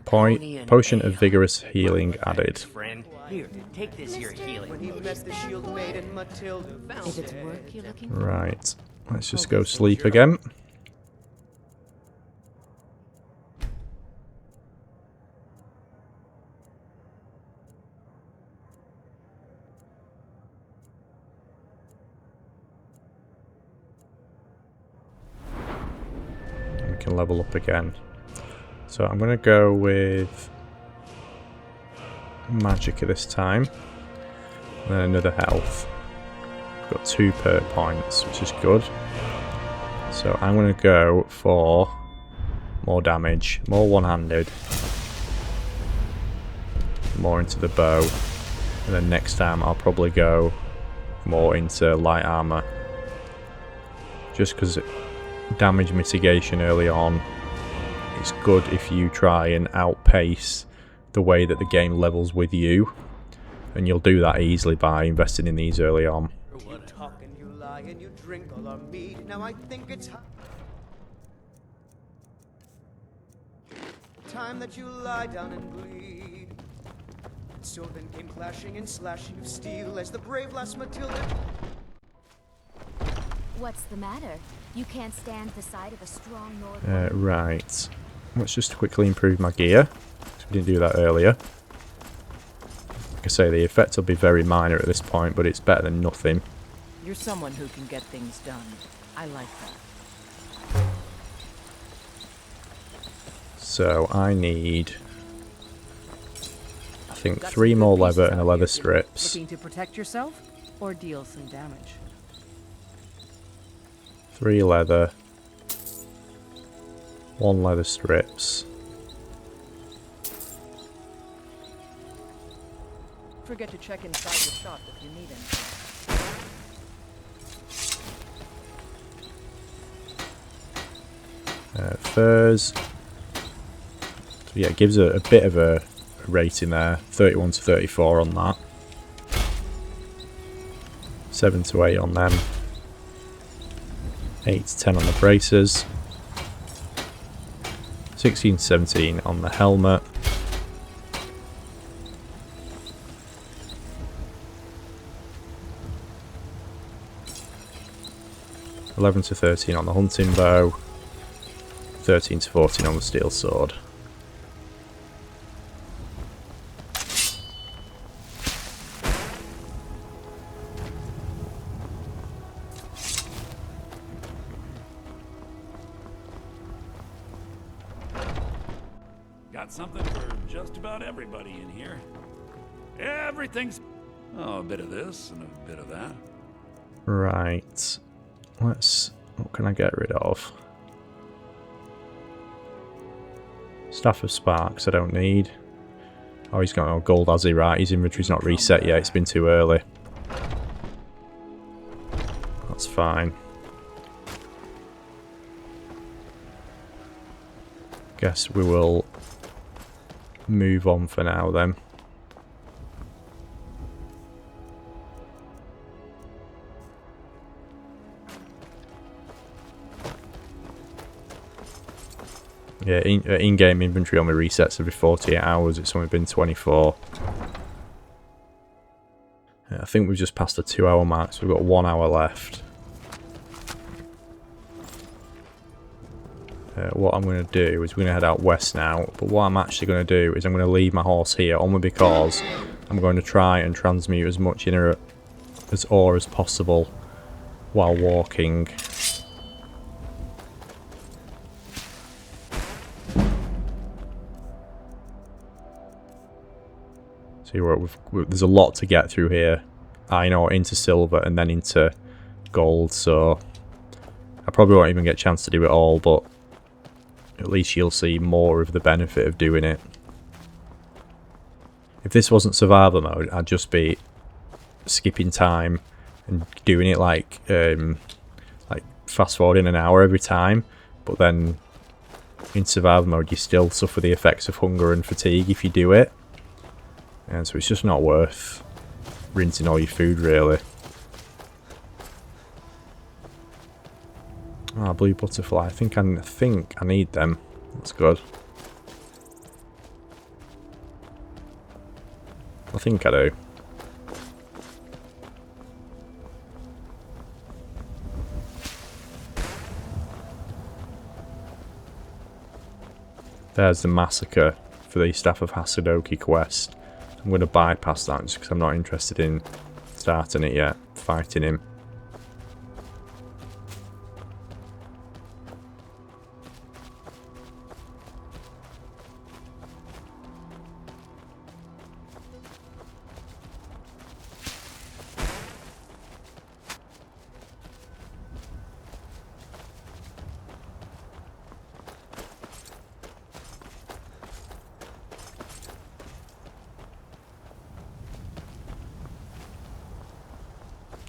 Potion of vigorous healing added. Friend, here, take this here healing. When he met the shield maiden Matilda. If it's work you're looking for. Right, let's just go sleep again. We can level up again. So I'm going to go with magic at this time. And then another health. I've got 2 perk points, which is good. So I'm going to go for more damage, more one-handed, more into the bow. And then next time I'll probably go more into light armor. Just because damage mitigation early on, it's good if you try and outpace the way that the game levels with you, and you'll do that easily by investing in these early on. You talk and you lie and you drink all our mead. Now I think it's time that you lie down and bleed. So then came clashing and slashing of steel as the brave lass Matilda. What's the matter? You can't stand the sight of a strong north. Right. Let's just quickly improve my gear. We didn't do that earlier. Like I say, the effect will be very minor at this point, but it's better than nothing. You're someone who can get things done. I like that. So I need, I think, 3 more leather and a leather strips. Looking to protect yourself or deal some damage? 3 leather, 1 leather strips. Forget to check inside the shop if you need anything. Furs. So yeah, it gives a bit of a rating there. 31 to 34 on that. 7 to 8 on them. 8 to 10 on the bracers. 16 to 17 on the helmet. 11 to 13 on the hunting bow. 13 to 14 on the steel sword. Got something for just about everybody in here. Everything's... Oh, a bit of this and a bit of that. Right. Let's... What can I get rid of? Staff of Sparks I don't need. Oh, he's got no gold, has he? Right, his inventory's not reset yet. It's been too early. That's fine. Guess we will move on for now then. Yeah, in-game inventory on my resets every 48 hours. It's only been 24. I think we've just passed the 2-hour mark, so we've got 1 hour left. What I'm going to do is we're going to head out west now, but what I'm actually going to do is I'm going to leave my horse here, only because I'm going to try and transmute as much ore as possible while walking. See, there's a lot to get through here. I know, into silver and then into gold, so I probably won't even get a chance to do it all, but at least you'll see more of the benefit of doing it. If this wasn't survivor mode, I'd just be skipping time and doing it like fast forwarding an hour every time, but then in survivor mode you still suffer the effects of hunger and fatigue if you do it. And so it's just not worth rinsing all your food, really. Ah, blue butterfly. I think I need them. That's good. I think I do. There's the massacre for the Staff of Hasadoki quest. I'm going to bypass that just because I'm not interested in starting it yet, fighting him.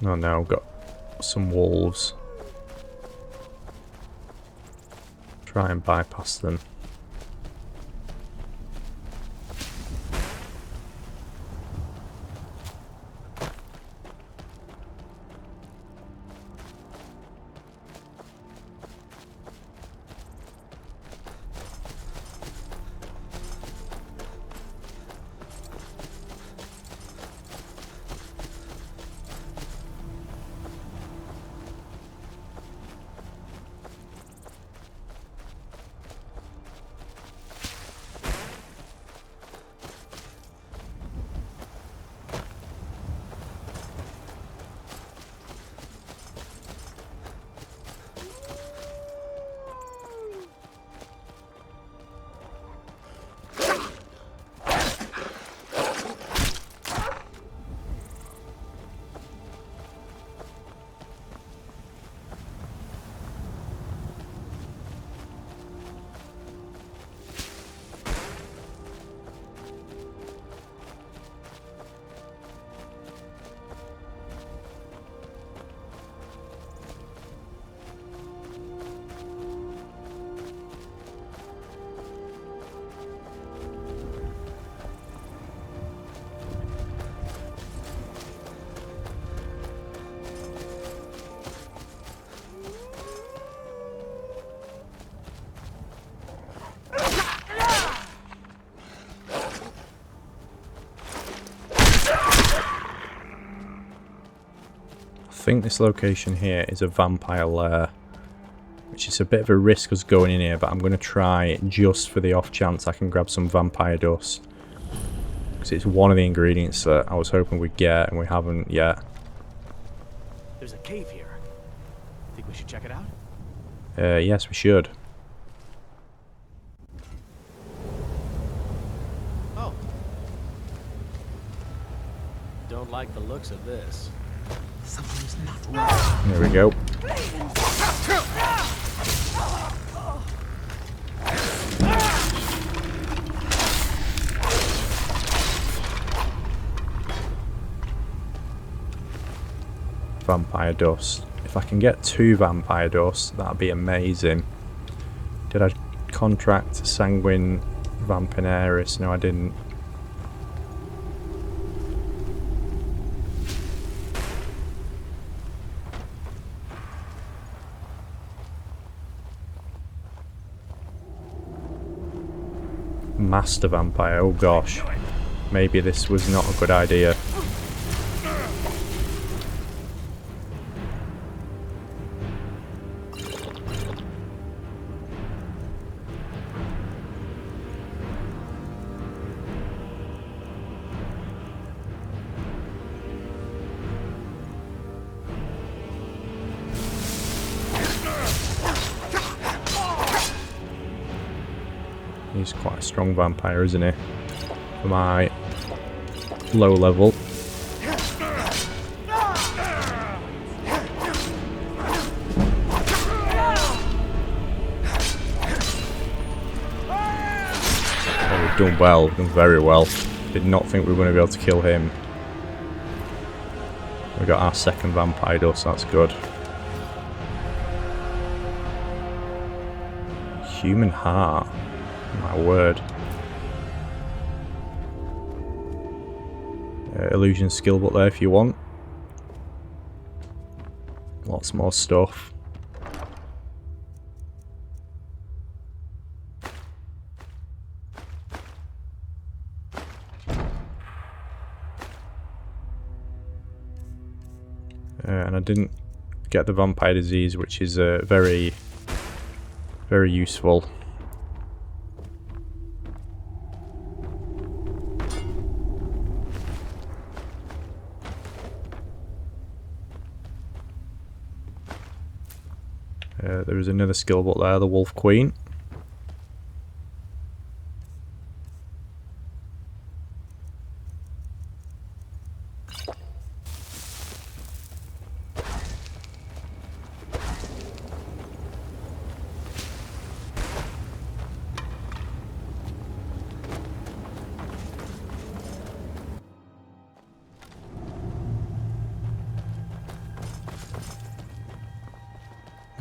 Oh no, I've got some wolves. Try and bypass them. think this location here is a vampire lair, which is a bit of a risk us going in here, but I'm going to try just for the off chance I can grab some vampire dust, because it's one of the ingredients that I was hoping we'd get and we haven't yet. There's a cave here. Think we should check it out? Yes, we should. Oh. Don't like the looks of this. Something's not right. There we go. Vampire dust. If I can get 2 vampire dust, that'd be amazing. Did I contract Sanguine Vampinaris? No, I didn't. Master Vampire, oh gosh. Maybe this was not a good idea. He's quite a strong vampire, isn't he? For my low level. Oh, we've done well, we've done very well. Did not think we were going to be able to kill him. We got our second vampire dust, that's good. Human heart. My word. Illusion skill book there if you want. Lots more stuff. And I didn't get the vampire disease, which is very, very useful. There is another skill book there, the Wolf Queen.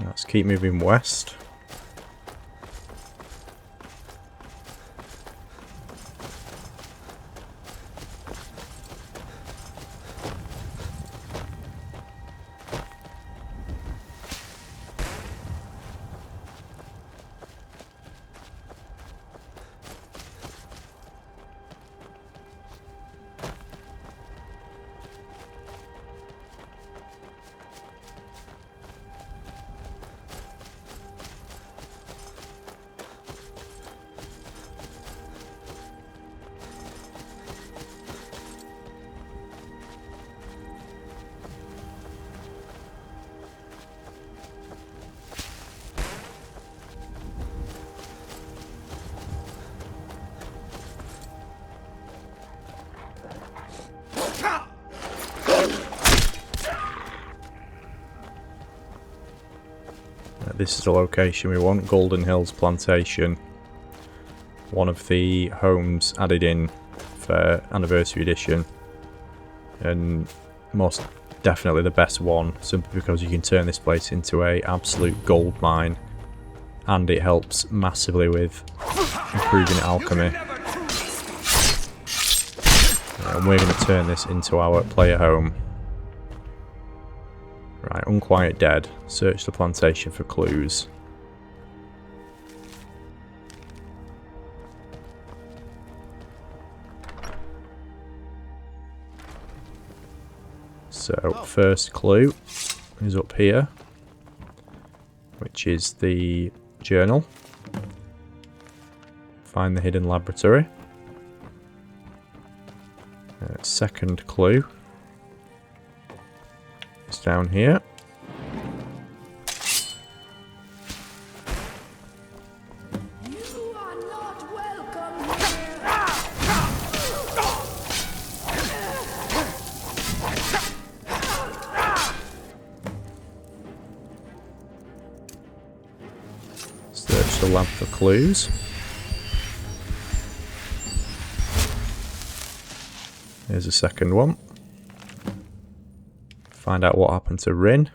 Let's keep moving west. This is the location we want, Goldenhills Plantation. One of the homes added in for Anniversary Edition. And most definitely the best one, simply because you can turn this place into an absolute gold mine. And it helps massively with improving alchemy. And we're going to turn this into our player home. Right, Unquiet Dead. Search the plantation for clues. So, first clue is up here, which is the journal. Find the hidden laboratory. Second clue is down here. Search the lab for clues. Here's a second one. Find out what happened to Rin.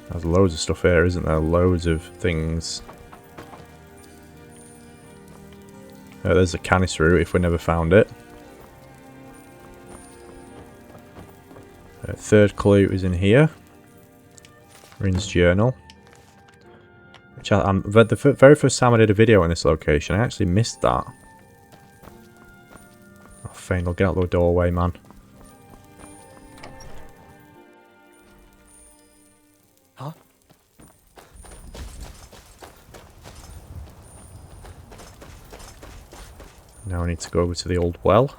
There's loads of stuff here, isn't there? Loads of things. There's a canis root if we never found it. Third clue is in here. Rin's journal. Which the very first time I did a video on this location, I actually missed that. Oh, Fang, I'll get out the doorway, man. Huh? Now I need to go over to the old well.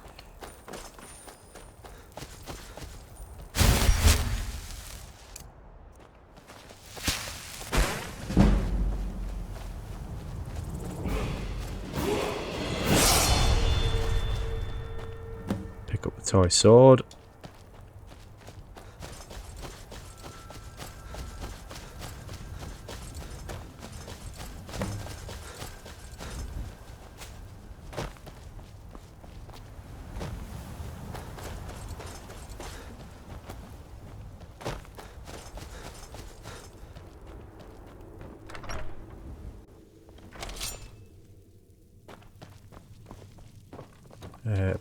Pick up the toy sword.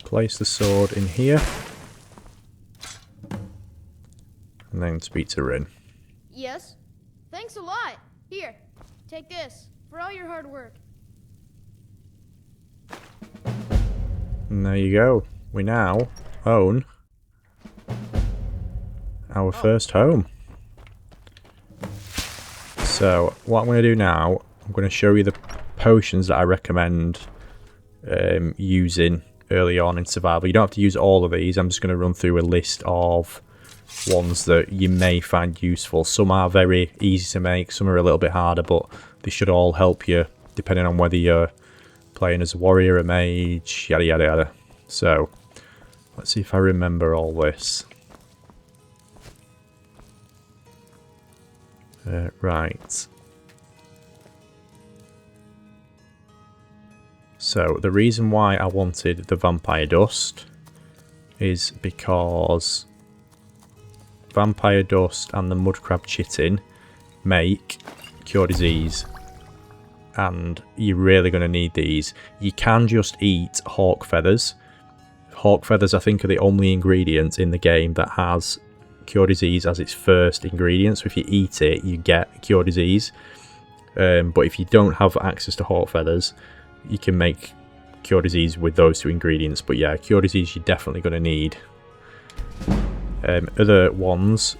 Place the sword in here. And then speak to Rin. Yes? Thanks a lot. Here, take this for all your hard work. And there you go. We now own our first home. So what I'm going to do now, I'm going to show you the potions that I recommend using early on in survival. You don't have to use all of these. I'm just going to run through a list of ones that you may find useful. Some are very easy to make, some are a little bit harder, but they should all help you depending on whether you're playing as a warrior, a mage, yada yada yada. So let's see if I remember all this. Right. So the reason why I wanted the vampire dust is because vampire dust and the mudcrab chitin make cure disease, and you're really going to need these. You can just eat hawk feathers. Hawk feathers, I think, are the only ingredient in the game that has cure disease as its first ingredient. So if you eat it, you get cure disease. But if you don't have access to hawk feathers, you can make cure disease with those two ingredients. But yeah, cure disease you're definitely going to need. Other ones,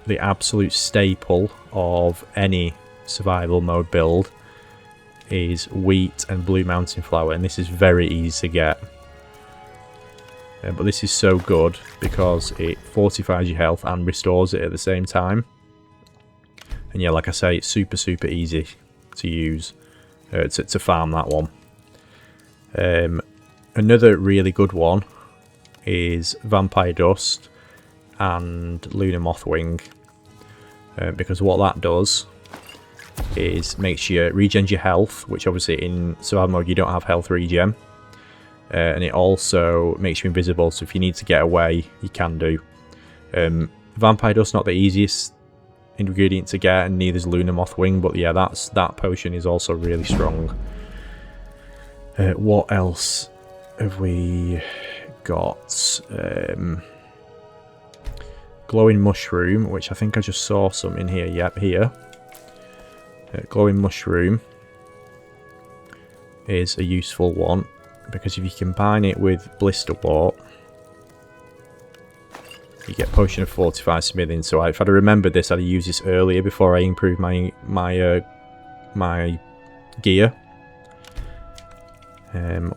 the absolute staple of any survival mode build is wheat and blue mountain flower, and this is very easy to get. But this is so good because it fortifies your health and restores it at the same time. And yeah, like I say, it's super easy to use, to farm that one. Another really good one is vampire dust and lunar mothwing, because what that does is makes you regen your health, which obviously in survival mode you don't have health regen, and it also makes you invisible, so if you need to get away you can do. Vampire dust not the easiest ingredient to get, and neither is lunar mothwing, but yeah, that potion is also really strong. What else have we got? Glowing mushroom, which I think I just saw some in here. Yep, here. Glowing mushroom is a useful one, because if you combine it with blister wart, you get Potion of Fortified Smithing. So if I'd have remembered this, I'd have used this earlier before I improved my gear.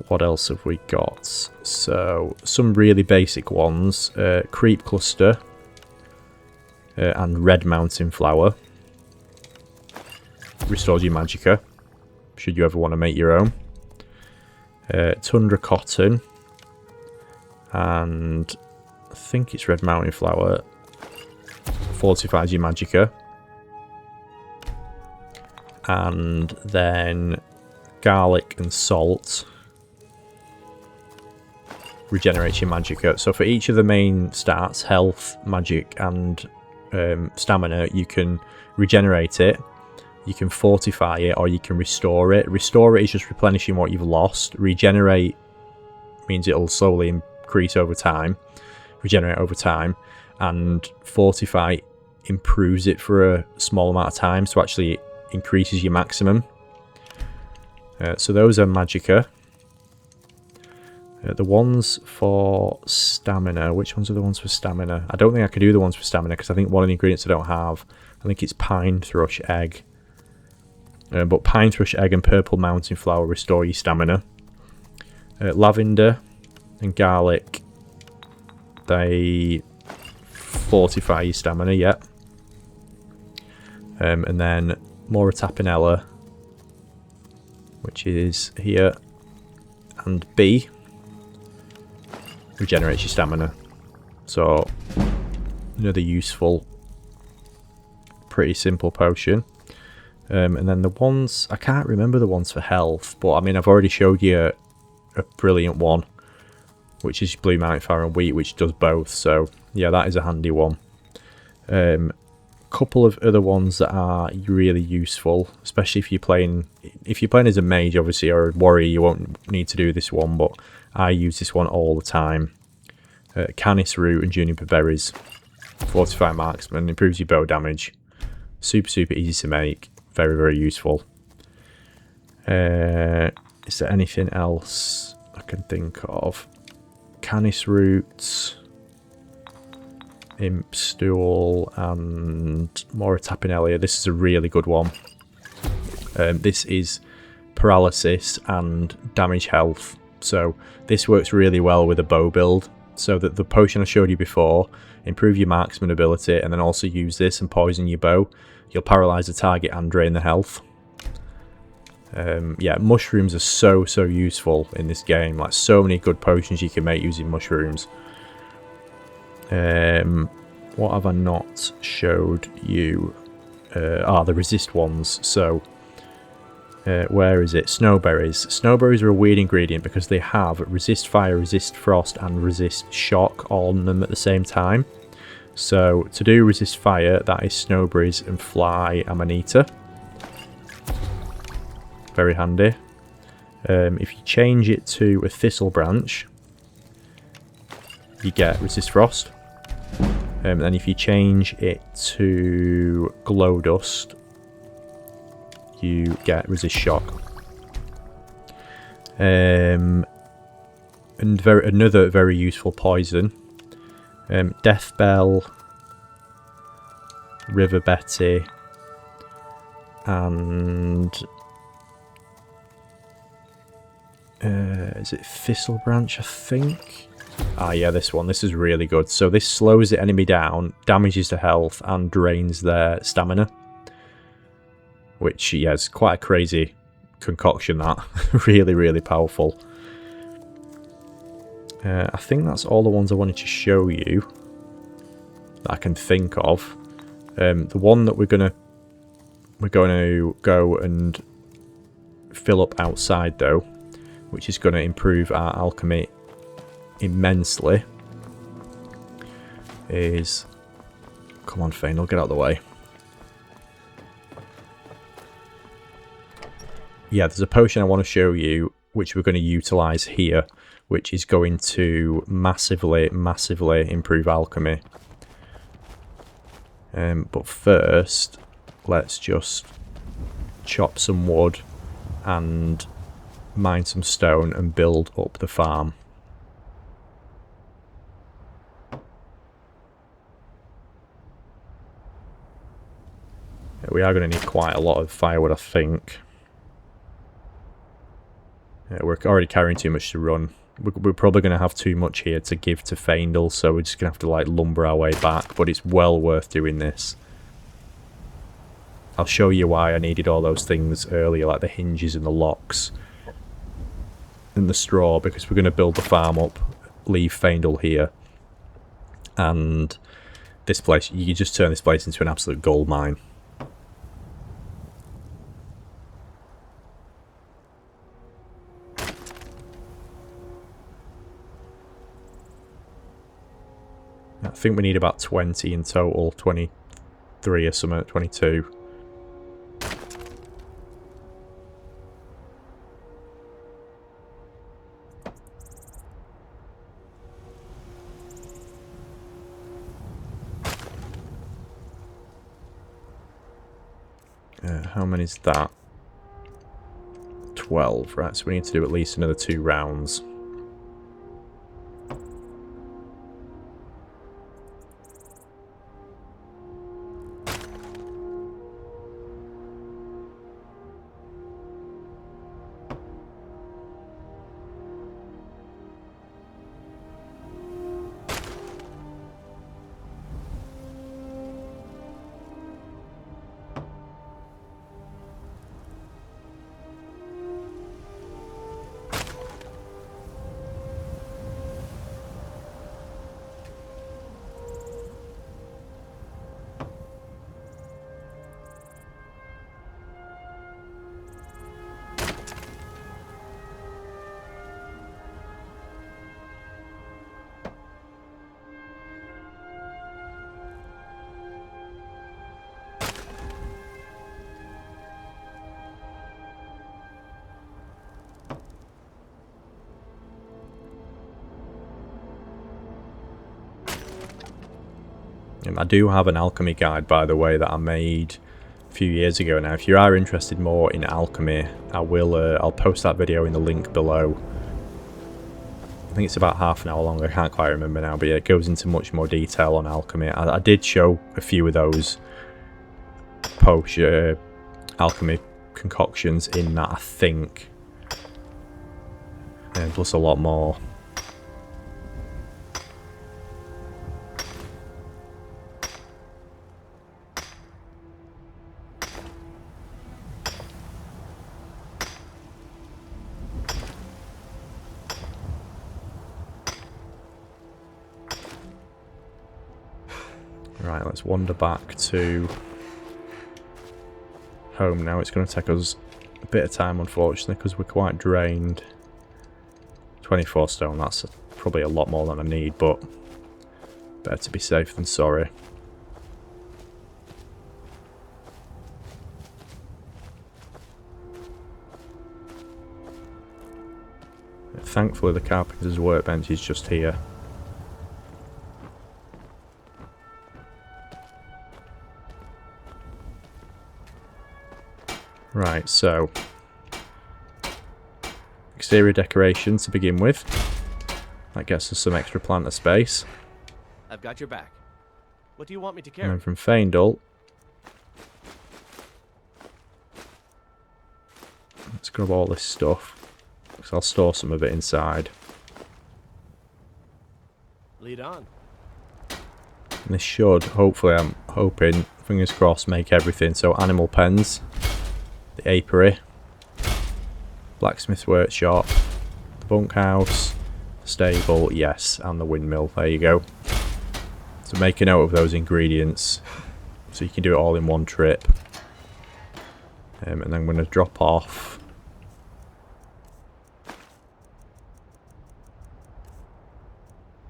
What else have we got? So some really basic ones: Creep Cluster and Red Mountain Flower. Restores your magicka, should you ever want to make your own. Tundra Cotton, and I think it's Red Mountain Flower. Fortifies your magicka. And then Garlic and Salt regenerates your magicka. So for each of the main stats, health, magic and stamina, you can regenerate it, you can fortify it, or you can restore it. Restore it is just replenishing what you've lost. Regenerate means it'll slowly increase over time, regenerate over time, and fortify improves it for a small amount of time, so actually it increases your maximum. So those are magicka. The ones for stamina, which ones are the ones for stamina? I don't think I can do the ones for stamina because I think one of the ingredients I don't have, I think it's Pine Thrush Egg. But Pine Thrush Egg and Purple Mountain Flower restore your stamina. Lavender and Garlic, they fortify your stamina, yeah. And then Mora Tapinella, which is here, and B, regenerates your stamina. So another useful, pretty simple potion. And then the ones, I can't remember the ones for health, but I mean I've already showed you a brilliant one, which is Blue Mountain Fire and Wheat, which does both. So yeah, that is a handy one. Couple of other ones that are really useful, especially if you're playing as a mage, obviously, or a warrior, you won't need to do this one, but I use this one all the time. Canis Root and Juniper Berries. Fortify Marksman, improves your bow damage. Super easy to make, very useful. Is there anything else I can think of? Canis Roots, Imp Stool, and Mora Tapinella. This is a really good one. This is paralysis and damage health, so this works really well with a bow build. So that the potion I showed you before, improve your marksman ability, and then also use this and poison your bow. You'll paralyze the target and drain the health. Yeah, mushrooms are so useful in this game. Like, so many good potions you can make using mushrooms. What have I not showed you? The resist ones. So where is it? Snowberries. Snowberries are a weird ingredient because they have resist fire, resist frost and resist shock all on them at the same time. So to do resist fire, that is snowberries and fly amanita. Very handy. If you change it to a thistle branch, you get resist frost. And then if you change it to glow dust, you get resist shock. And another very useful poison, Death Bell, River Betty, and is it Thistle Branch, I think? Ah yeah, this one. This is really good. So this slows the enemy down, damages their health, and drains their stamina. Which, yeah, is quite a crazy concoction, that. Really powerful. I think that's all the ones I wanted to show you that I can think of. The one that we're going to go and fill up outside, though, which is going to improve our alchemy immensely, is... Come on, Fang, I'll get out of the way. Yeah, there's a potion I want to show you, which we're going to utilise here, which is going to massively improve alchemy. But first, let's just chop some wood and mine some stone and build up the farm. We are going to need quite a lot of firewood, I think. We're already carrying too much to run. We're probably going to have too much here to give to Faendal, so we're just going to have to like lumber our way back, but it's well worth doing this. I'll show you why I needed all those things earlier, like the hinges and the locks and the straw, because we're going to build the farm up, leave Faendal here, and this place, you can just turn this place into an absolute gold mine. I think we need about 20 in total, 23 or something, 22. How many is that? 12, right, so we need to do at least another 2 rounds. I do have an alchemy guide, by the way, that I made a few years ago now. If you are interested more in alchemy, I'll post that video in the link below. I think it's about half an hour long, I can't quite remember now, but yeah, it goes into much more detail on alchemy. I did show a few of those alchemy concoctions in that, I think. And plus a lot more. Right, let's wander back to home now. It's going to take us a bit of time, unfortunately, because we're quite drained. 24 stone, that's probably a lot more than I need, but better to be safe than sorry. Thankfully, the carpenter's workbench is just here. Right, so exterior decoration to begin with. That gets us some extra planter space. I've got your back. What do you want me to carry? And then from Faendal, let's grab all this stuff, because I'll store some of it inside. Lead on. And this should, hopefully, I'm hoping, fingers crossed, make everything. So animal pens, the apiary, blacksmith workshop, the bunkhouse, stable, yes, and the windmill. There you go. So make a note of those ingredients so you can do it all in one trip. And then I'm going to drop off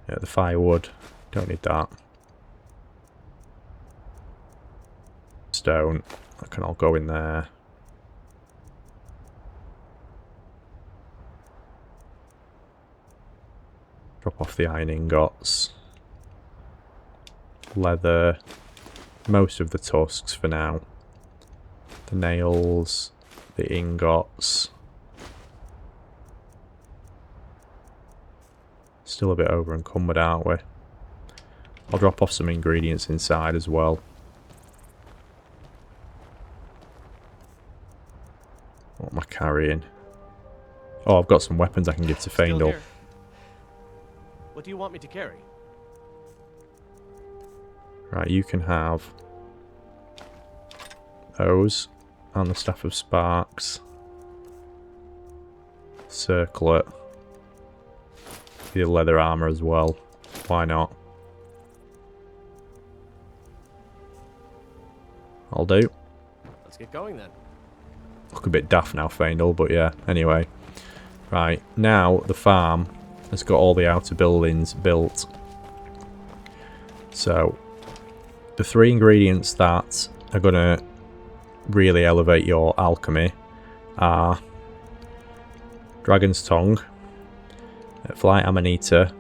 the firewood. Don't need that. Stone. That can all go in there. Drop off the iron ingots. Leather. Most of the tusks for now. The nails. The ingots. Still a bit over encumbered, aren't we? I'll drop off some ingredients inside as well. What am I carrying? Oh, I've got some weapons I can give to Faendal. What do you want me to carry? Right, you can have those and the Staff of Sparks. Circlet. The leather armor as well. Why not? I'll do. Let's get going then. Look a bit daft now, Faendal, but yeah, anyway. Right, now the farm has got all the outer buildings built. So, the 3 ingredients that are going to really elevate your alchemy are Dragon's Tongue, Fly Amanita,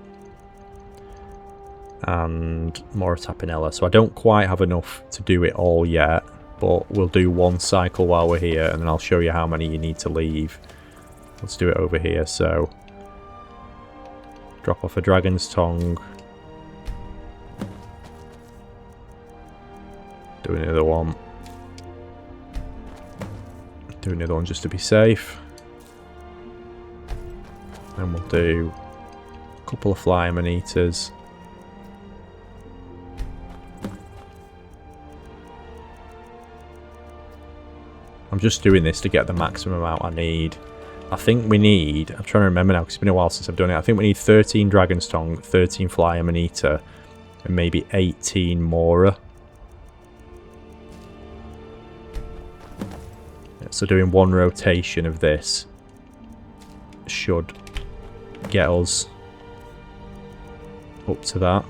and Moratapinella. So I don't quite have enough to do it all yet, but we'll do one cycle while we're here, and then I'll show you how many you need to leave. Let's do it over here. So drop off a Dragon's Tongue. Do another one. Do another one just to be safe. Then we'll do a couple of Fly Amanitas. I'm just doing this to get the maximum amount I need. I think we need, I'm trying to remember now because it's been a while since I've done it. I think we need 13 Dragon's Tongue, 13 Fly Amanita, and maybe 18 Mora. So doing one rotation of this should get us up to that.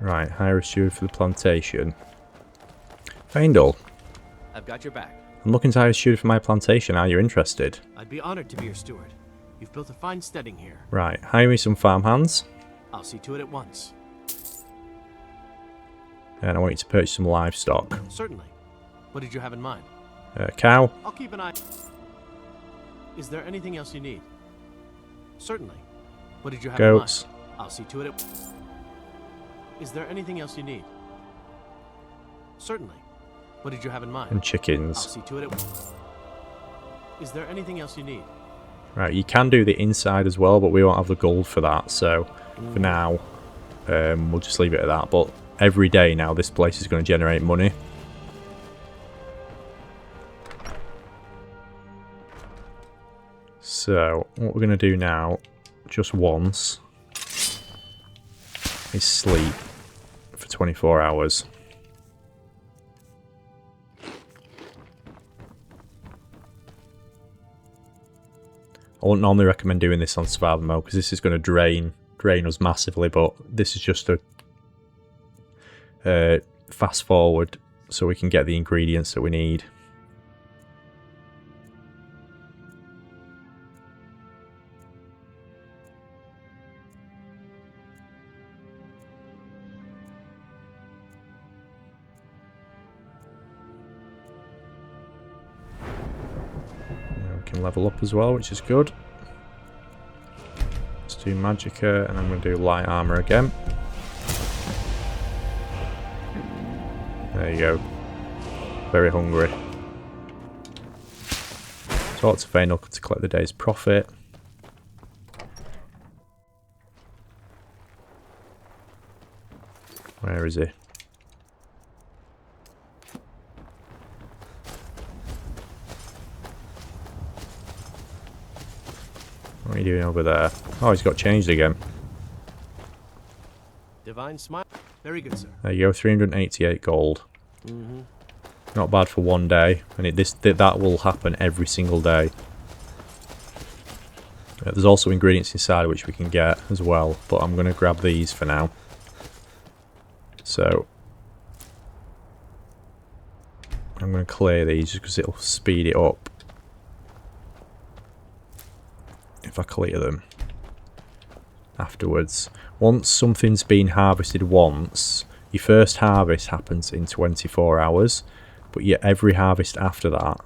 Right, hire a steward for the plantation. Faendal. I've got your back. I'm looking to hire a steward for my plantation. Are you interested? I'd be honored to be your steward. You've built a fine steading here. Right, hire me some farmhands. I'll see to it at once. And I want you to purchase some livestock. Certainly. What did you have in mind? Cow. I'll keep an eye. Is there anything else you need? Certainly. What did you have Goats. in mind? I'll see to it at... Is there anything else you need? Certainly. What did you have in mind? And chickens. I'll see to it at... Is there anything else you need? Right, you can do the inside as well, but we won't have the gold for that. So for now, we'll just leave it at that. But every day now, this place is going to generate money. So what we're going to do now, just once, is sleep for 24 hours. I wouldn't normally recommend doing this on survival mode because this is going to drain us massively, but this is just a fast forward so we can get the ingredients that we need. Level up as well, which is good. Let's do Magicka, and I'm going to do Light Armor again. There you go. Very hungry. Talk to Faendal to collect the day's profit. Where is he? What are you doing over there? Oh, he's got changed again. Divine Smile. Very good, sir. There you go, 388 gold. Not bad for one day, and that will happen every single day. There's also ingredients inside which we can get as well, but I'm going to grab these for now. So I'm going to clear these just because it'll speed it up if I clear them afterwards. Once something's been harvested once, your first harvest happens in 24 hours, but yet every harvest after that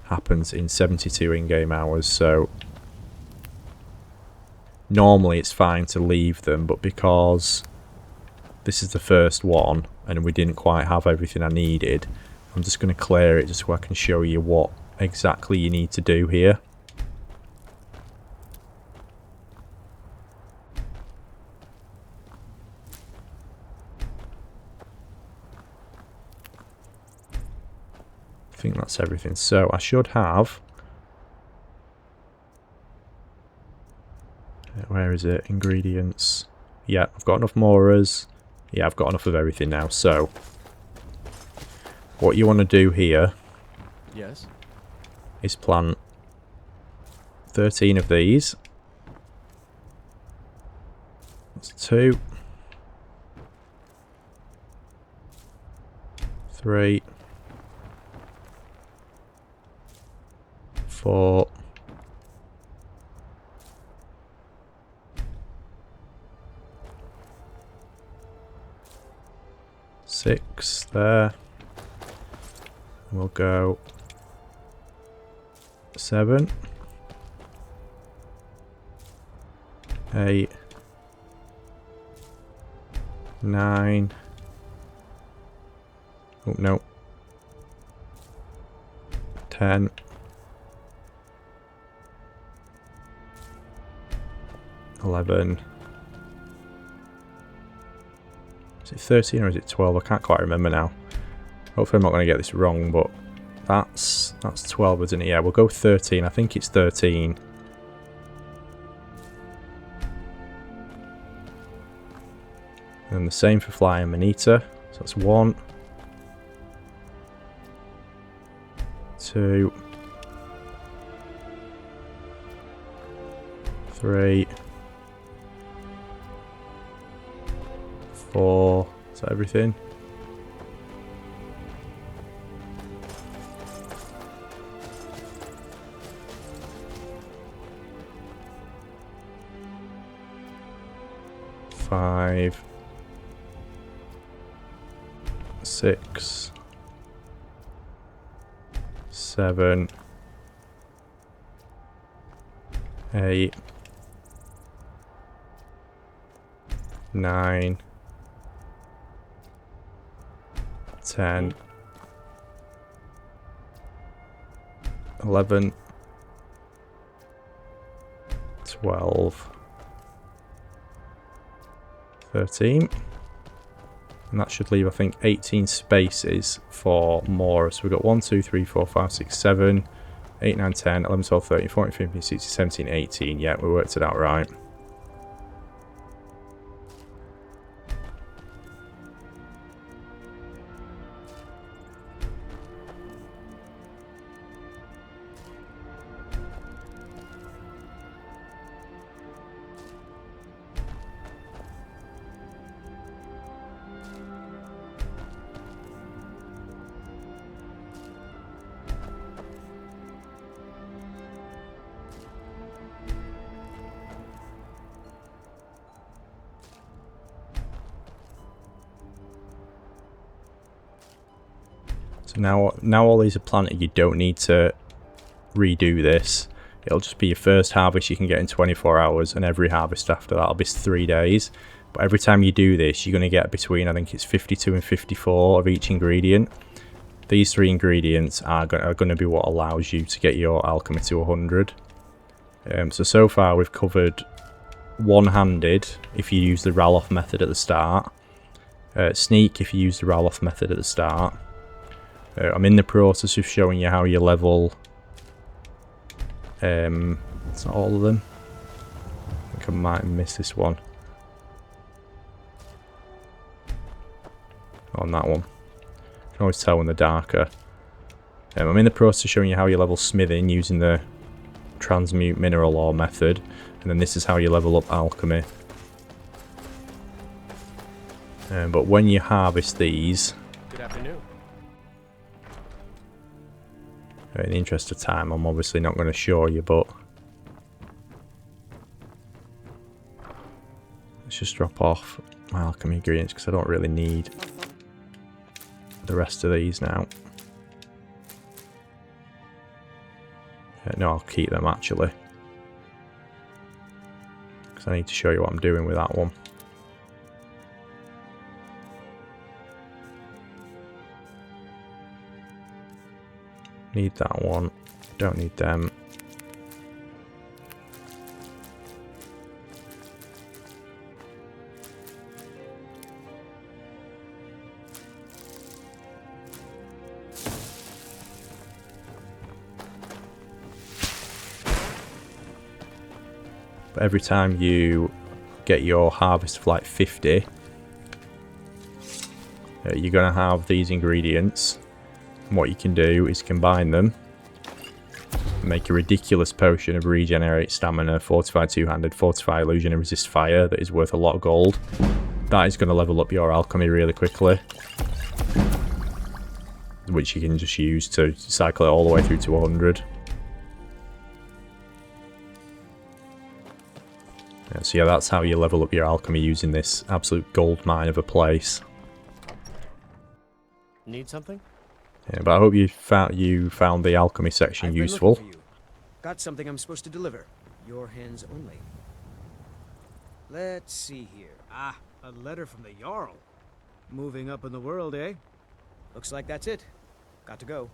happens in 72 in-game hours. So normally it's fine to leave them, but because this is the first one and we didn't quite have everything I needed, I'm just going to clear it just so I can show you what exactly you need to do here. I think that's everything. So I should have... Where is it? Ingredients. Yeah, I've got enough morars. Yeah, I've got enough of everything now. So what you want to do here is plant 13 of these. That's 2, 3, 4, 6 there. We'll go 7, 8, 9. Oh no. 10. 11. Is it 13 or is it 12? I can't quite remember now. Hopefully I'm not going to get this wrong, but that's 12, isn't it? Yeah, we'll go 13. I think it's 13. And the same for flying Manita. So that's 1, 2, 3, 4. Is that everything? Five, 6, 7, 8, 9, 10, 11, 12, 13, and that should leave, I think, 18 spaces for more. So we've got 1, 2, 3, 4, 5, 6, 7, 8, 9, 10, 11, 12, 13, 14, 15, 16, 17, 18. Yeah, we worked it out right. So now all these are planted, you don't need to redo this. It'll just be your first harvest you can get in 24 hours, and every harvest after that will be 3 days. But every time you do this, you're going to get between, I think it's 52 and 54 of each ingredient. These 3 ingredients are going to be what allows you to get your alchemy to 100. So far we've covered one-handed if you use the Ralof method at the start. Sneak if you use the Ralof method at the start. I'm in the process of showing you how you level. It's not all of them. I think I might miss this one. On that one. You can always tell when they're darker. I'm in the process of showing you how you level smithing using the Transmute Mineral Ore method. And then this is how you level up alchemy. But when you harvest these... Good afternoon. In the interest of time, I'm obviously not going to show you, but let's just drop off my alchemy ingredients because I don't really need the rest of these now. No, I'll keep them actually, because I need to show you what I'm doing with that one. Need that one, don't need them. But every time you get your harvest of like 50, you're going to have these ingredients. And what you can do is combine them, make a ridiculous potion of regenerate stamina, fortify two-handed, fortify illusion, and resist fire that is worth a lot of gold. That is going to level up your alchemy really quickly, which you can just use to cycle it all the way through to 100. So yeah, that's how you level up your alchemy, using this absolute gold mine of a place. Need something? Yeah, but I hope you found the alchemy section useful. Got something I'm supposed to deliver. Your hands only. Let's see here. Ah, a letter from the Jarl. Moving up in the world, eh? Looks like that's it. Got to go.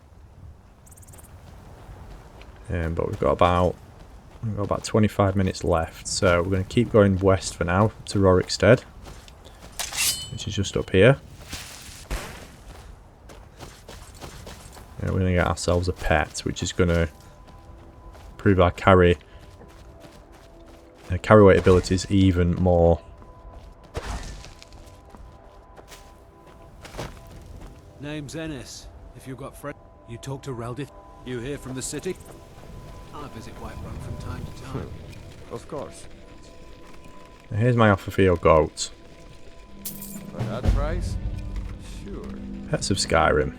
But we've got about 25 minutes left, so we're going to keep going west for now to Rorikstead, which is just up here. And we're going to get ourselves a pet, which is going to improve our carry weight abilities even more. Name's Ennis. If you've got friends, you talk to Ralof. You hear from the city? I visit Whiterun from time to time. Of course. Now here's my offer for your goat. For that price? Sure. Pets of Skyrim.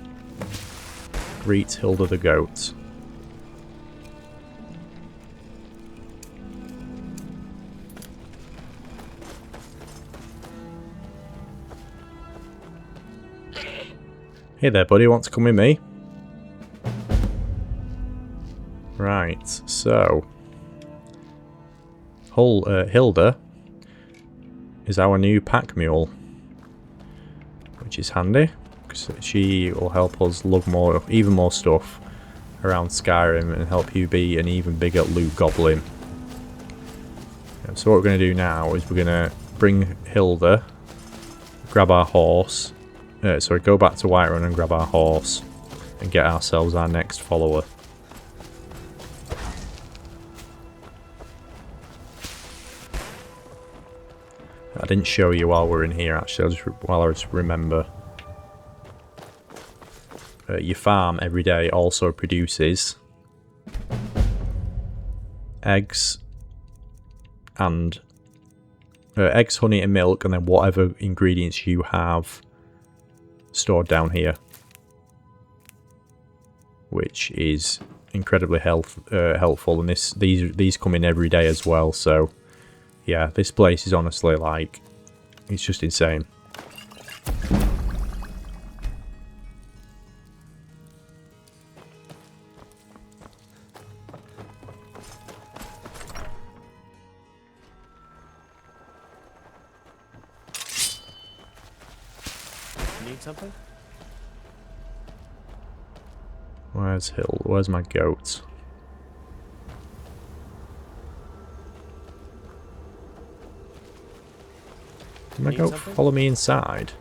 Greet Hilda the goat. Hey there, buddy. Want to come with me? Right, so Hilda is our new pack mule, which is handy because she will help us lug even more stuff around Skyrim and help you be an even bigger loot goblin. So what we're going to do now is we're going to bring Hilda, grab our horse, go back to Whiterun and grab our horse and get ourselves our next follower. I didn't show you while we're in here actually, while I just remember. Your farm every day also produces eggs and eggs, honey and milk, and then whatever ingredients you have stored down here, which is incredibly helpful. And these come in every day as well, so yeah, this place is honestly like, it's just insane. Need something? Where's my goat? Did my goat follow me inside?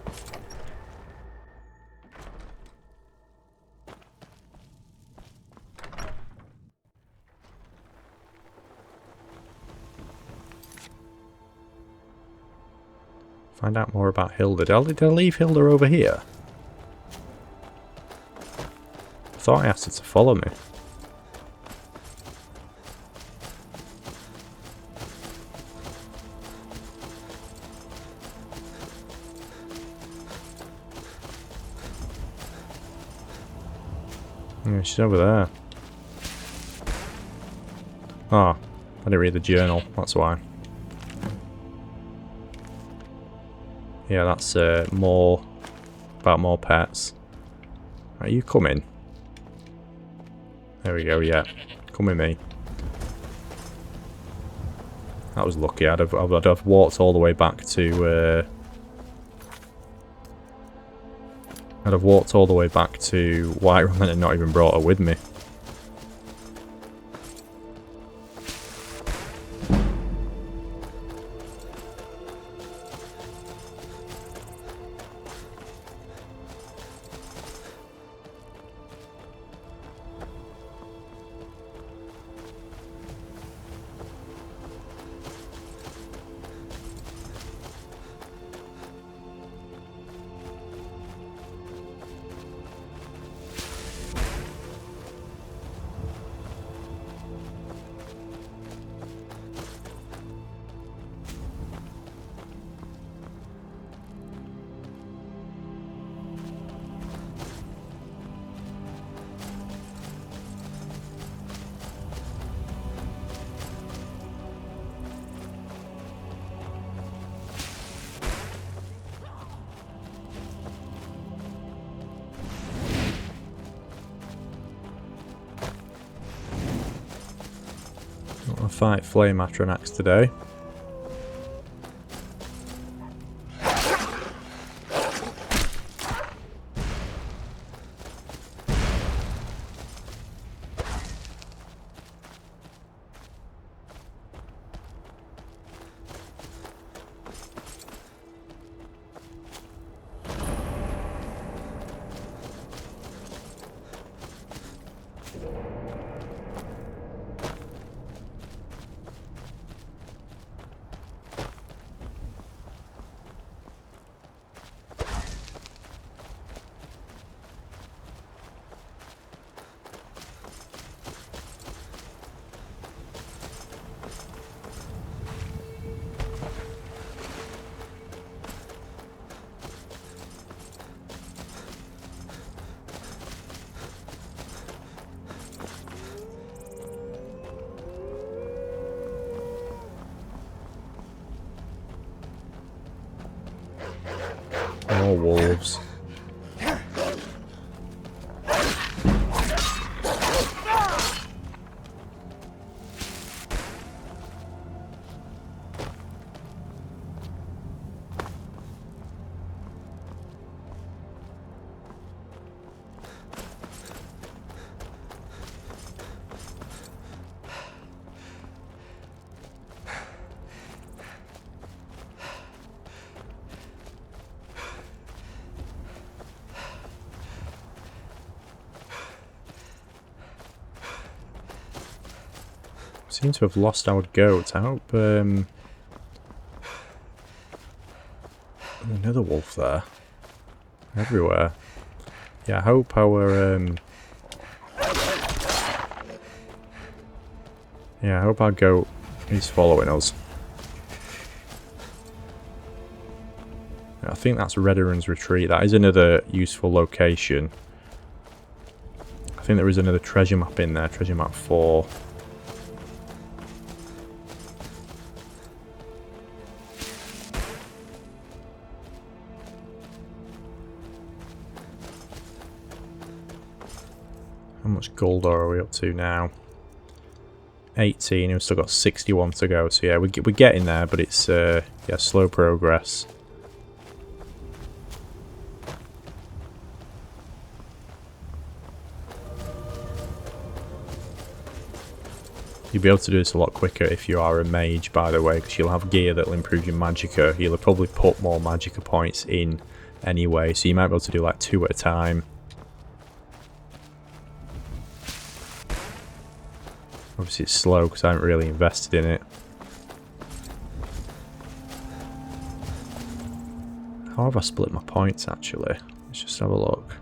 Find out more about Hilda. Did I leave Hilda over here? I thought I asked her to follow me. Yeah, she's over there. Oh, I didn't read the journal, that's why. Yeah, that's more about more pets. Are you coming? There we go, yeah. Come with me. That was lucky. I'd have walked all the way back to I'd have walked all the way back to Whiterun and not even brought her with me. I'll fight Flame after an axe today. More wolves. Seem to have lost our goat. I hope another wolf there. Everywhere. Yeah, I hope our yeah, I hope our goat is following us. I think that's Redderun's retreat. That is another useful location. I think there is another treasure map in there, treasure map 4. How much gold are we up to now? 18, we've still got 61 to go, so yeah, we're getting there, but it's yeah, slow progress. You'll be able to do this a lot quicker if you are a mage, by the way, because you'll have gear that will improve your magicka. You'll probably put more magicka points in anyway, so you might be able to do like 2 at a time. Obviously it's slow because I haven't really invested in it. How have I split my points actually? Let's just have a look.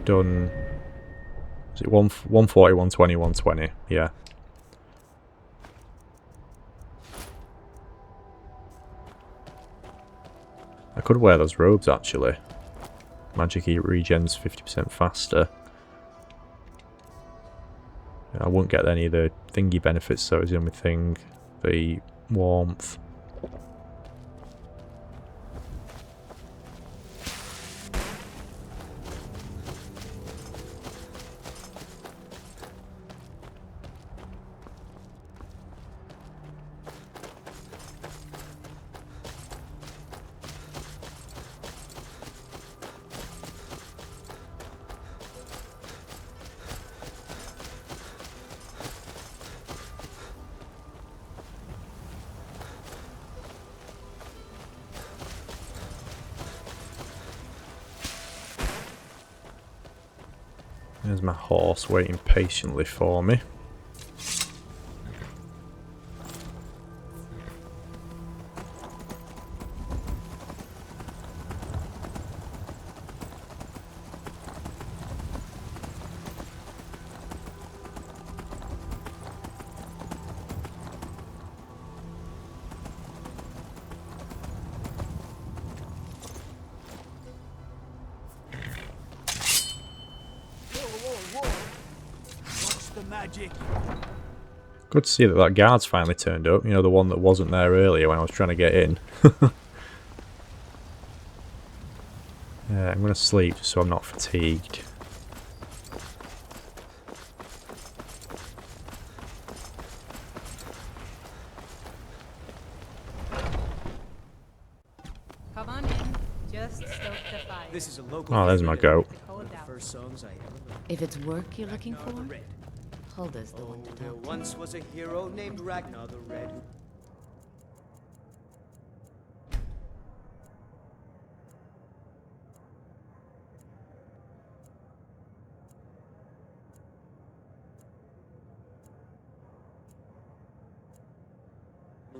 Done... Is it 140, 120, 120? Yeah. I could wear those robes actually. Magic regens 50% faster. I won't get any of the thingy benefits, so it's the only thing. The warmth. There's my horse waiting patiently for me. Good to see that that guard's finally turned up, you know, the one that wasn't there earlier when I was trying to get in. Yeah, I'm going to sleep so I'm not fatigued. Come on in. Just stoke the fire. This is a local. Oh, there's my goat. First songs I ever learned. If it's work you're looking for, Hulda's the one to There talk to. once was a hero named Ragnar the Red.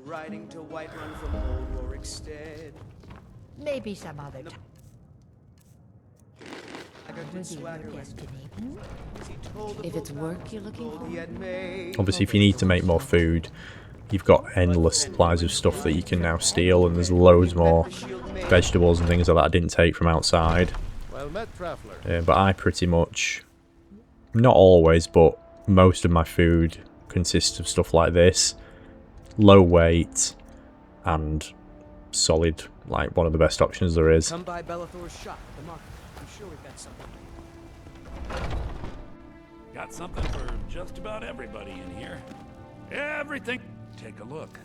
Riding to Whiterun from old Rorikstead. Maybe some other time. If it's work you're looking for, Obviously, if you need to make more food, you've got endless supplies of stuff that you can now steal, and there's loads more vegetables and things like that I didn't take from outside. Well met, traveler. But I pretty much, not always, but most of my food consists of stuff like this. Low weight and solid, like one of the best options there is. Come by Bellathor's shop at the market. I'm sure we've got something. Got something for just about everybody in here. Everything. Take a look.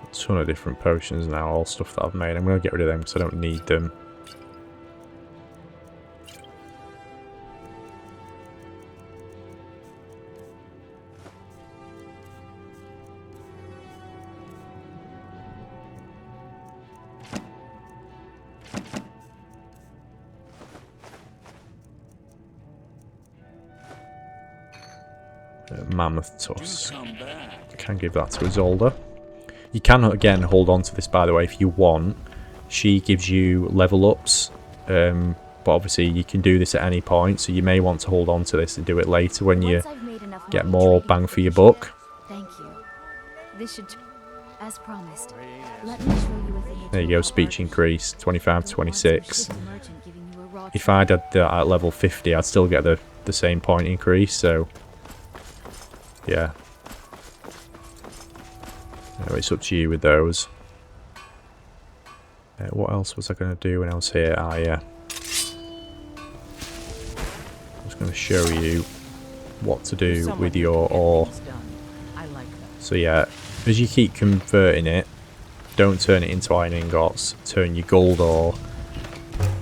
A ton of different potions now, all stuff that I've made. I'm going to get rid of them because I don't need them. Mammoth tusk. I can give that to Isolde. You can again hold on to this, by the way, if you want. She gives you level ups, but obviously you can do this at any point, so you may want to hold on to this and do it later when you get more bang for your buck. Thank you. This should, as promised. Let me show you a thing. There you go, speech increase, 25 to 26. If I'd had that at level 50, I'd still get the same point increase, so yeah. It's up to you with those. What else was I going to do when I was here? Ah, yeah. I was going to show you what to do with your ore. So yeah, as you keep converting it, don't turn it into iron ingots. Turn your gold ore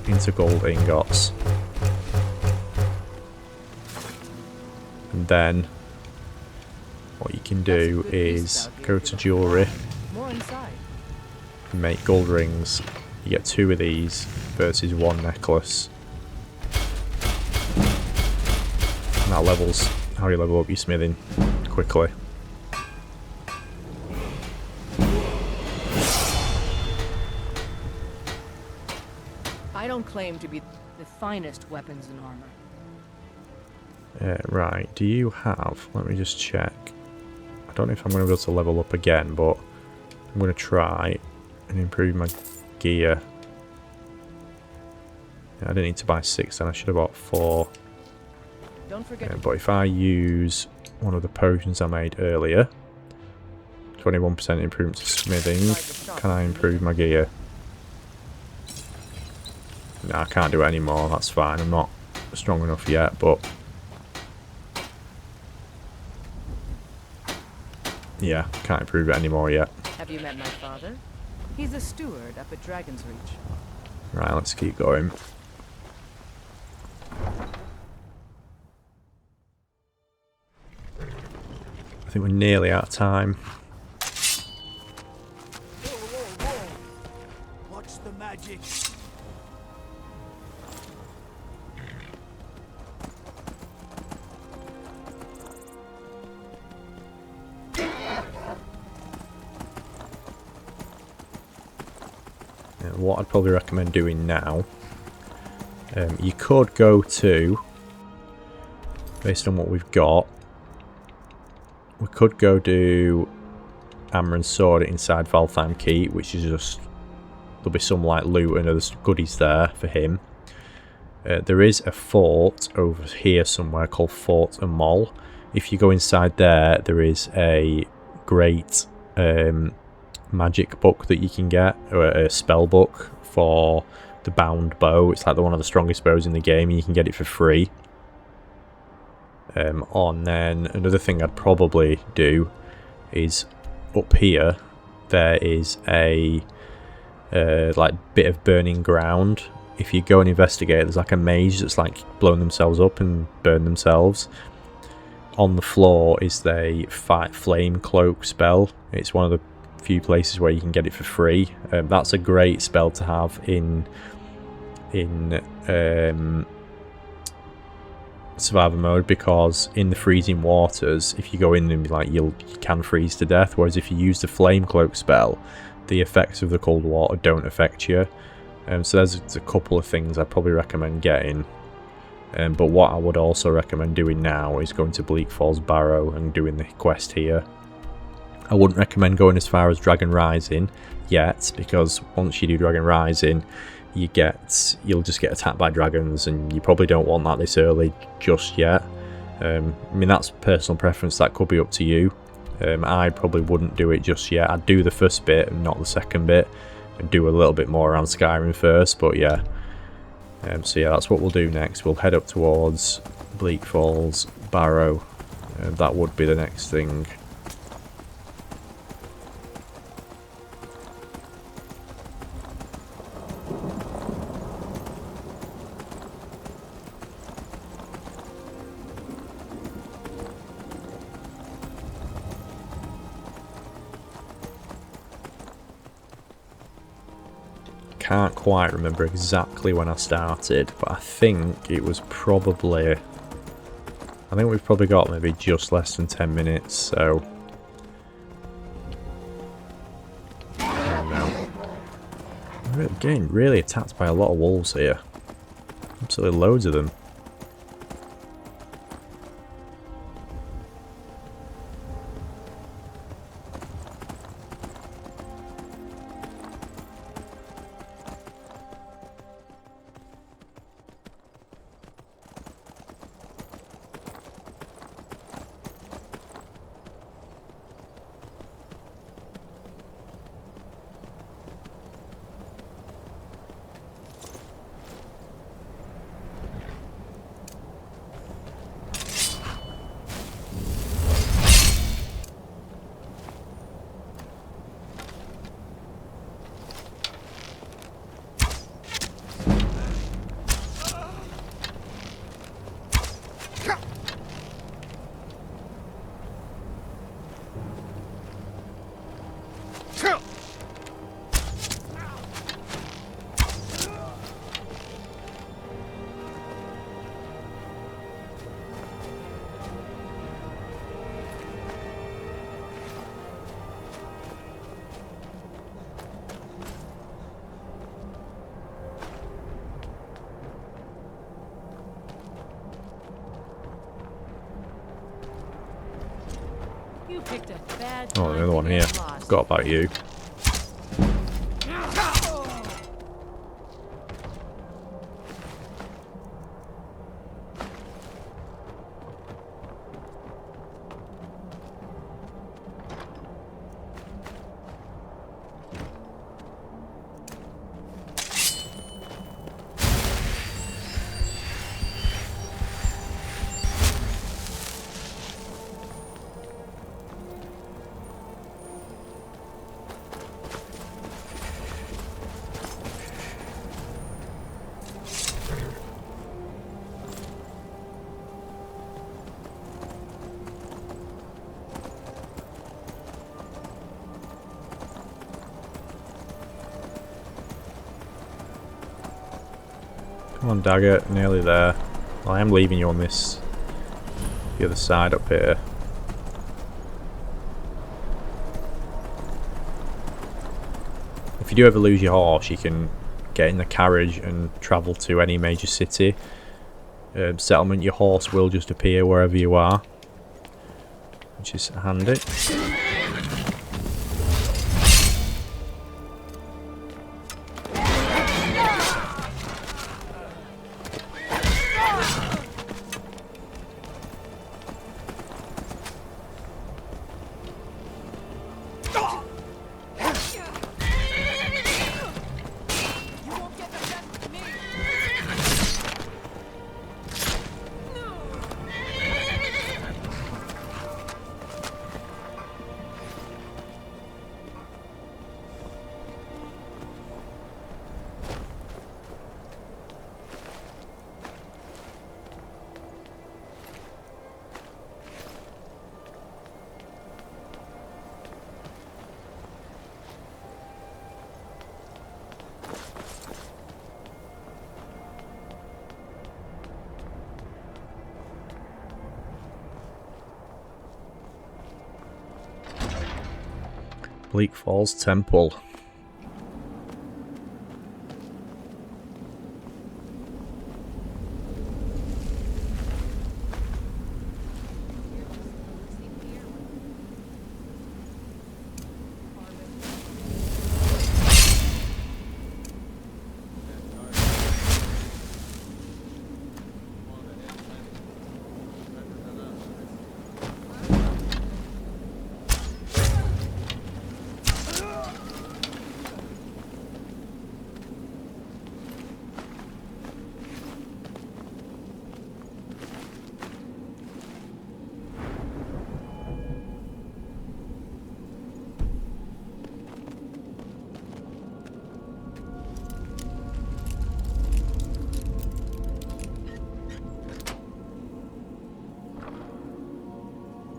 into gold ingots. And then what you can do is go to jewellery and make gold rings. You get 2 of these versus 1 necklace. And that levels how you level up your smithing quickly. I don't claim to be the finest weapons and armor. Right, do you have... Let me just check. I don't know if I'm going to be able to level up again, but I'm going to try and improve my gear. Yeah, I didn't need to buy 6 then, I should have bought 4. Don't forget But if I use one of the potions I made earlier, 21% improvement to smithing, can I improve my gear? No, I can't do it anymore, that's fine, I'm not strong enough yet, but yeah, can't improve it anymore yet. Have you met my father? He's a steward up at Dragon's Reach. Right, let's keep going. I think we're nearly out of time. What's the magic? What I'd probably recommend doing now, you could go to, based on what we've got, we could go do Hammer and Sword inside Valtheim Keep, which is just, there'll be some like loot and other goodies there for him. There is a fort over here somewhere called Fort Amol. If you go inside there, there is a great magic book that you can get, or a spell book for the bound bow. It's like one of the strongest bows in the game, and you can get it for free. And then another thing I'd probably do is up here there is a like bit of burning ground. If you go and investigate, there's like a mage that's like blown themselves up and burned themselves. On the floor is the flame cloak spell. It's one of the few places where you can get it for free. That's a great spell to have in survivor mode, because in the freezing waters, if you go in and like you can freeze to death, whereas if you use the flame cloak spell, the effects of the cold water don't affect you. So there's a couple of things I'd probably recommend getting. But what I would also recommend doing now is going to Bleak Falls Barrow and doing the quest here. I wouldn't recommend going as far as Dragon Rising yet, because once you do Dragon Rising, you'll just get attacked by dragons, and you probably don't want that this early just yet. I mean, that's personal preference, that could be up to you. I probably wouldn't do it just yet. I'd do the first bit and not the second bit, and do a little bit more around Skyrim first, but yeah. So yeah, that's what we'll do next. We'll head up towards Bleak Falls Barrow. That would be the next thing. Can't quite remember exactly when I started, but I think it was probably, I think we've probably got maybe just less than 10 minutes, so I don't know. We're getting really attacked by a lot of wolves here. Absolutely loads of them. Oh, the other one here. Forgot about you. Come on, Dagger, nearly there. Well, I am leaving you on this, the other side up here. If you do ever lose your horse, you can get in the carriage and travel to any major city. Settlement, your horse will just appear wherever you are, which is handy. Bleak Falls Temple.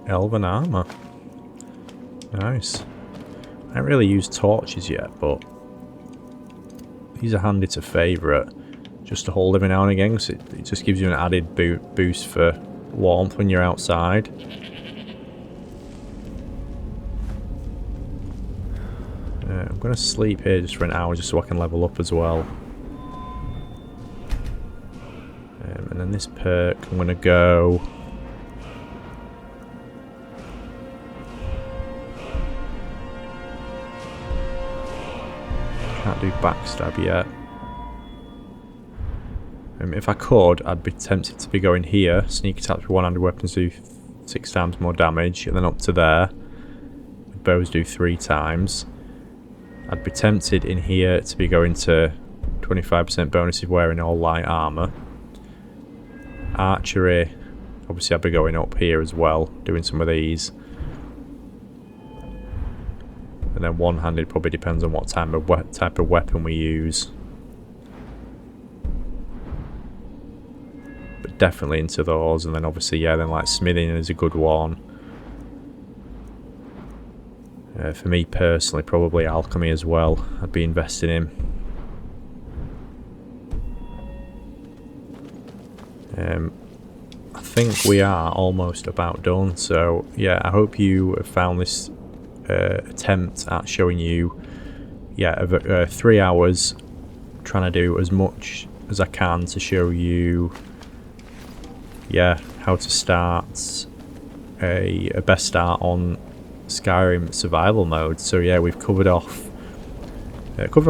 Elven armor. Nice. I haven't really used torches yet, but these are handy to favourite just to hold every now and again, because it just gives you an added boost for warmth when you're outside. I'm going to sleep here just for an hour just so I can level up as well. And then this perk, I'm going to go... Can't do backstab yet. If I could, I'd be tempted to be going here. Sneak attacks with one-handed weapons do 6 times more damage, and then up to there. Bows do 3 times. I'd be tempted in here to be going to 25% bonus if wearing all light armor. Archery, obviously I'd be going up here as well, doing some of these. And then one-handed probably depends on what type of weapon we use. But definitely into those, and then obviously, yeah, then like smithing is a good one. For me personally, probably alchemy as well, I'd be investing in. I think we are almost about done, so yeah, I hope you have found this attempt at showing you 3 hours, trying to do as much as I can to show you how to start a best start on Skyrim survival mode. So yeah, we've covered off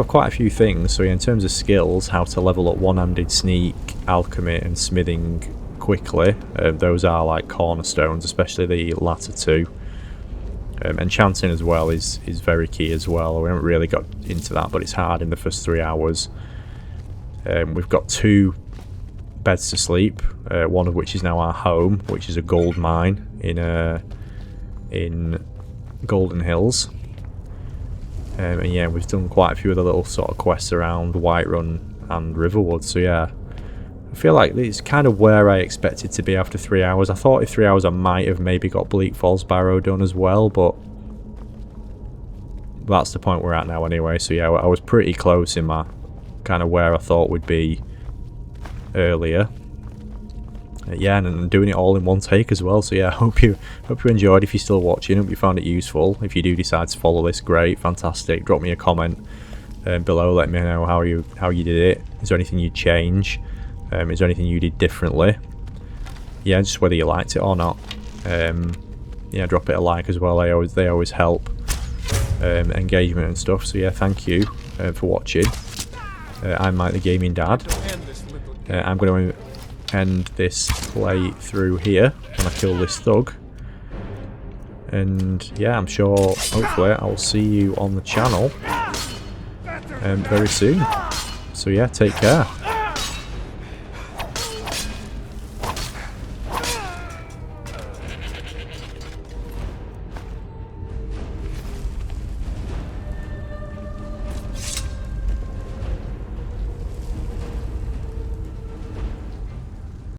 quite a few things. So yeah, in terms of skills, how to level up one-handed, sneak, alchemy and smithing quickly, those are like cornerstones, especially the latter two. Enchanting as well is very key as well. We haven't really got into that, but it's hard in the first 3 hours. We've got 2 beds to sleep, one of which is now our home, which is a gold mine in Goldenhills. And yeah, we've done quite a few of the little sort of quests around Whiterun and Riverwood. So yeah, I feel like it's kind of where I expected to be after 3 hours. I thought in 3 hours I might have maybe got Bleak Falls Barrow done as well, but that's the point we're at now anyway. So yeah, I was pretty close in my kind of where I thought would be earlier. Yeah, and doing it all in one take as well. So yeah, hope you enjoyed. If you're still watching, hope you found it useful. If you do decide to follow this, great, fantastic. Drop me a comment below. Let me know how you did it. Is there anything you'd change? Is there anything you did differently? Yeah, just whether you liked it or not. Yeah, drop it a like as well. They always help engagement and stuff. So yeah, thank you for watching. I'm Mike the Gaming Dad. I'm going to end this playthrough here when I kill this thug. And yeah, I'm sure, hopefully, I'll see you on the channel very soon. So yeah, take care.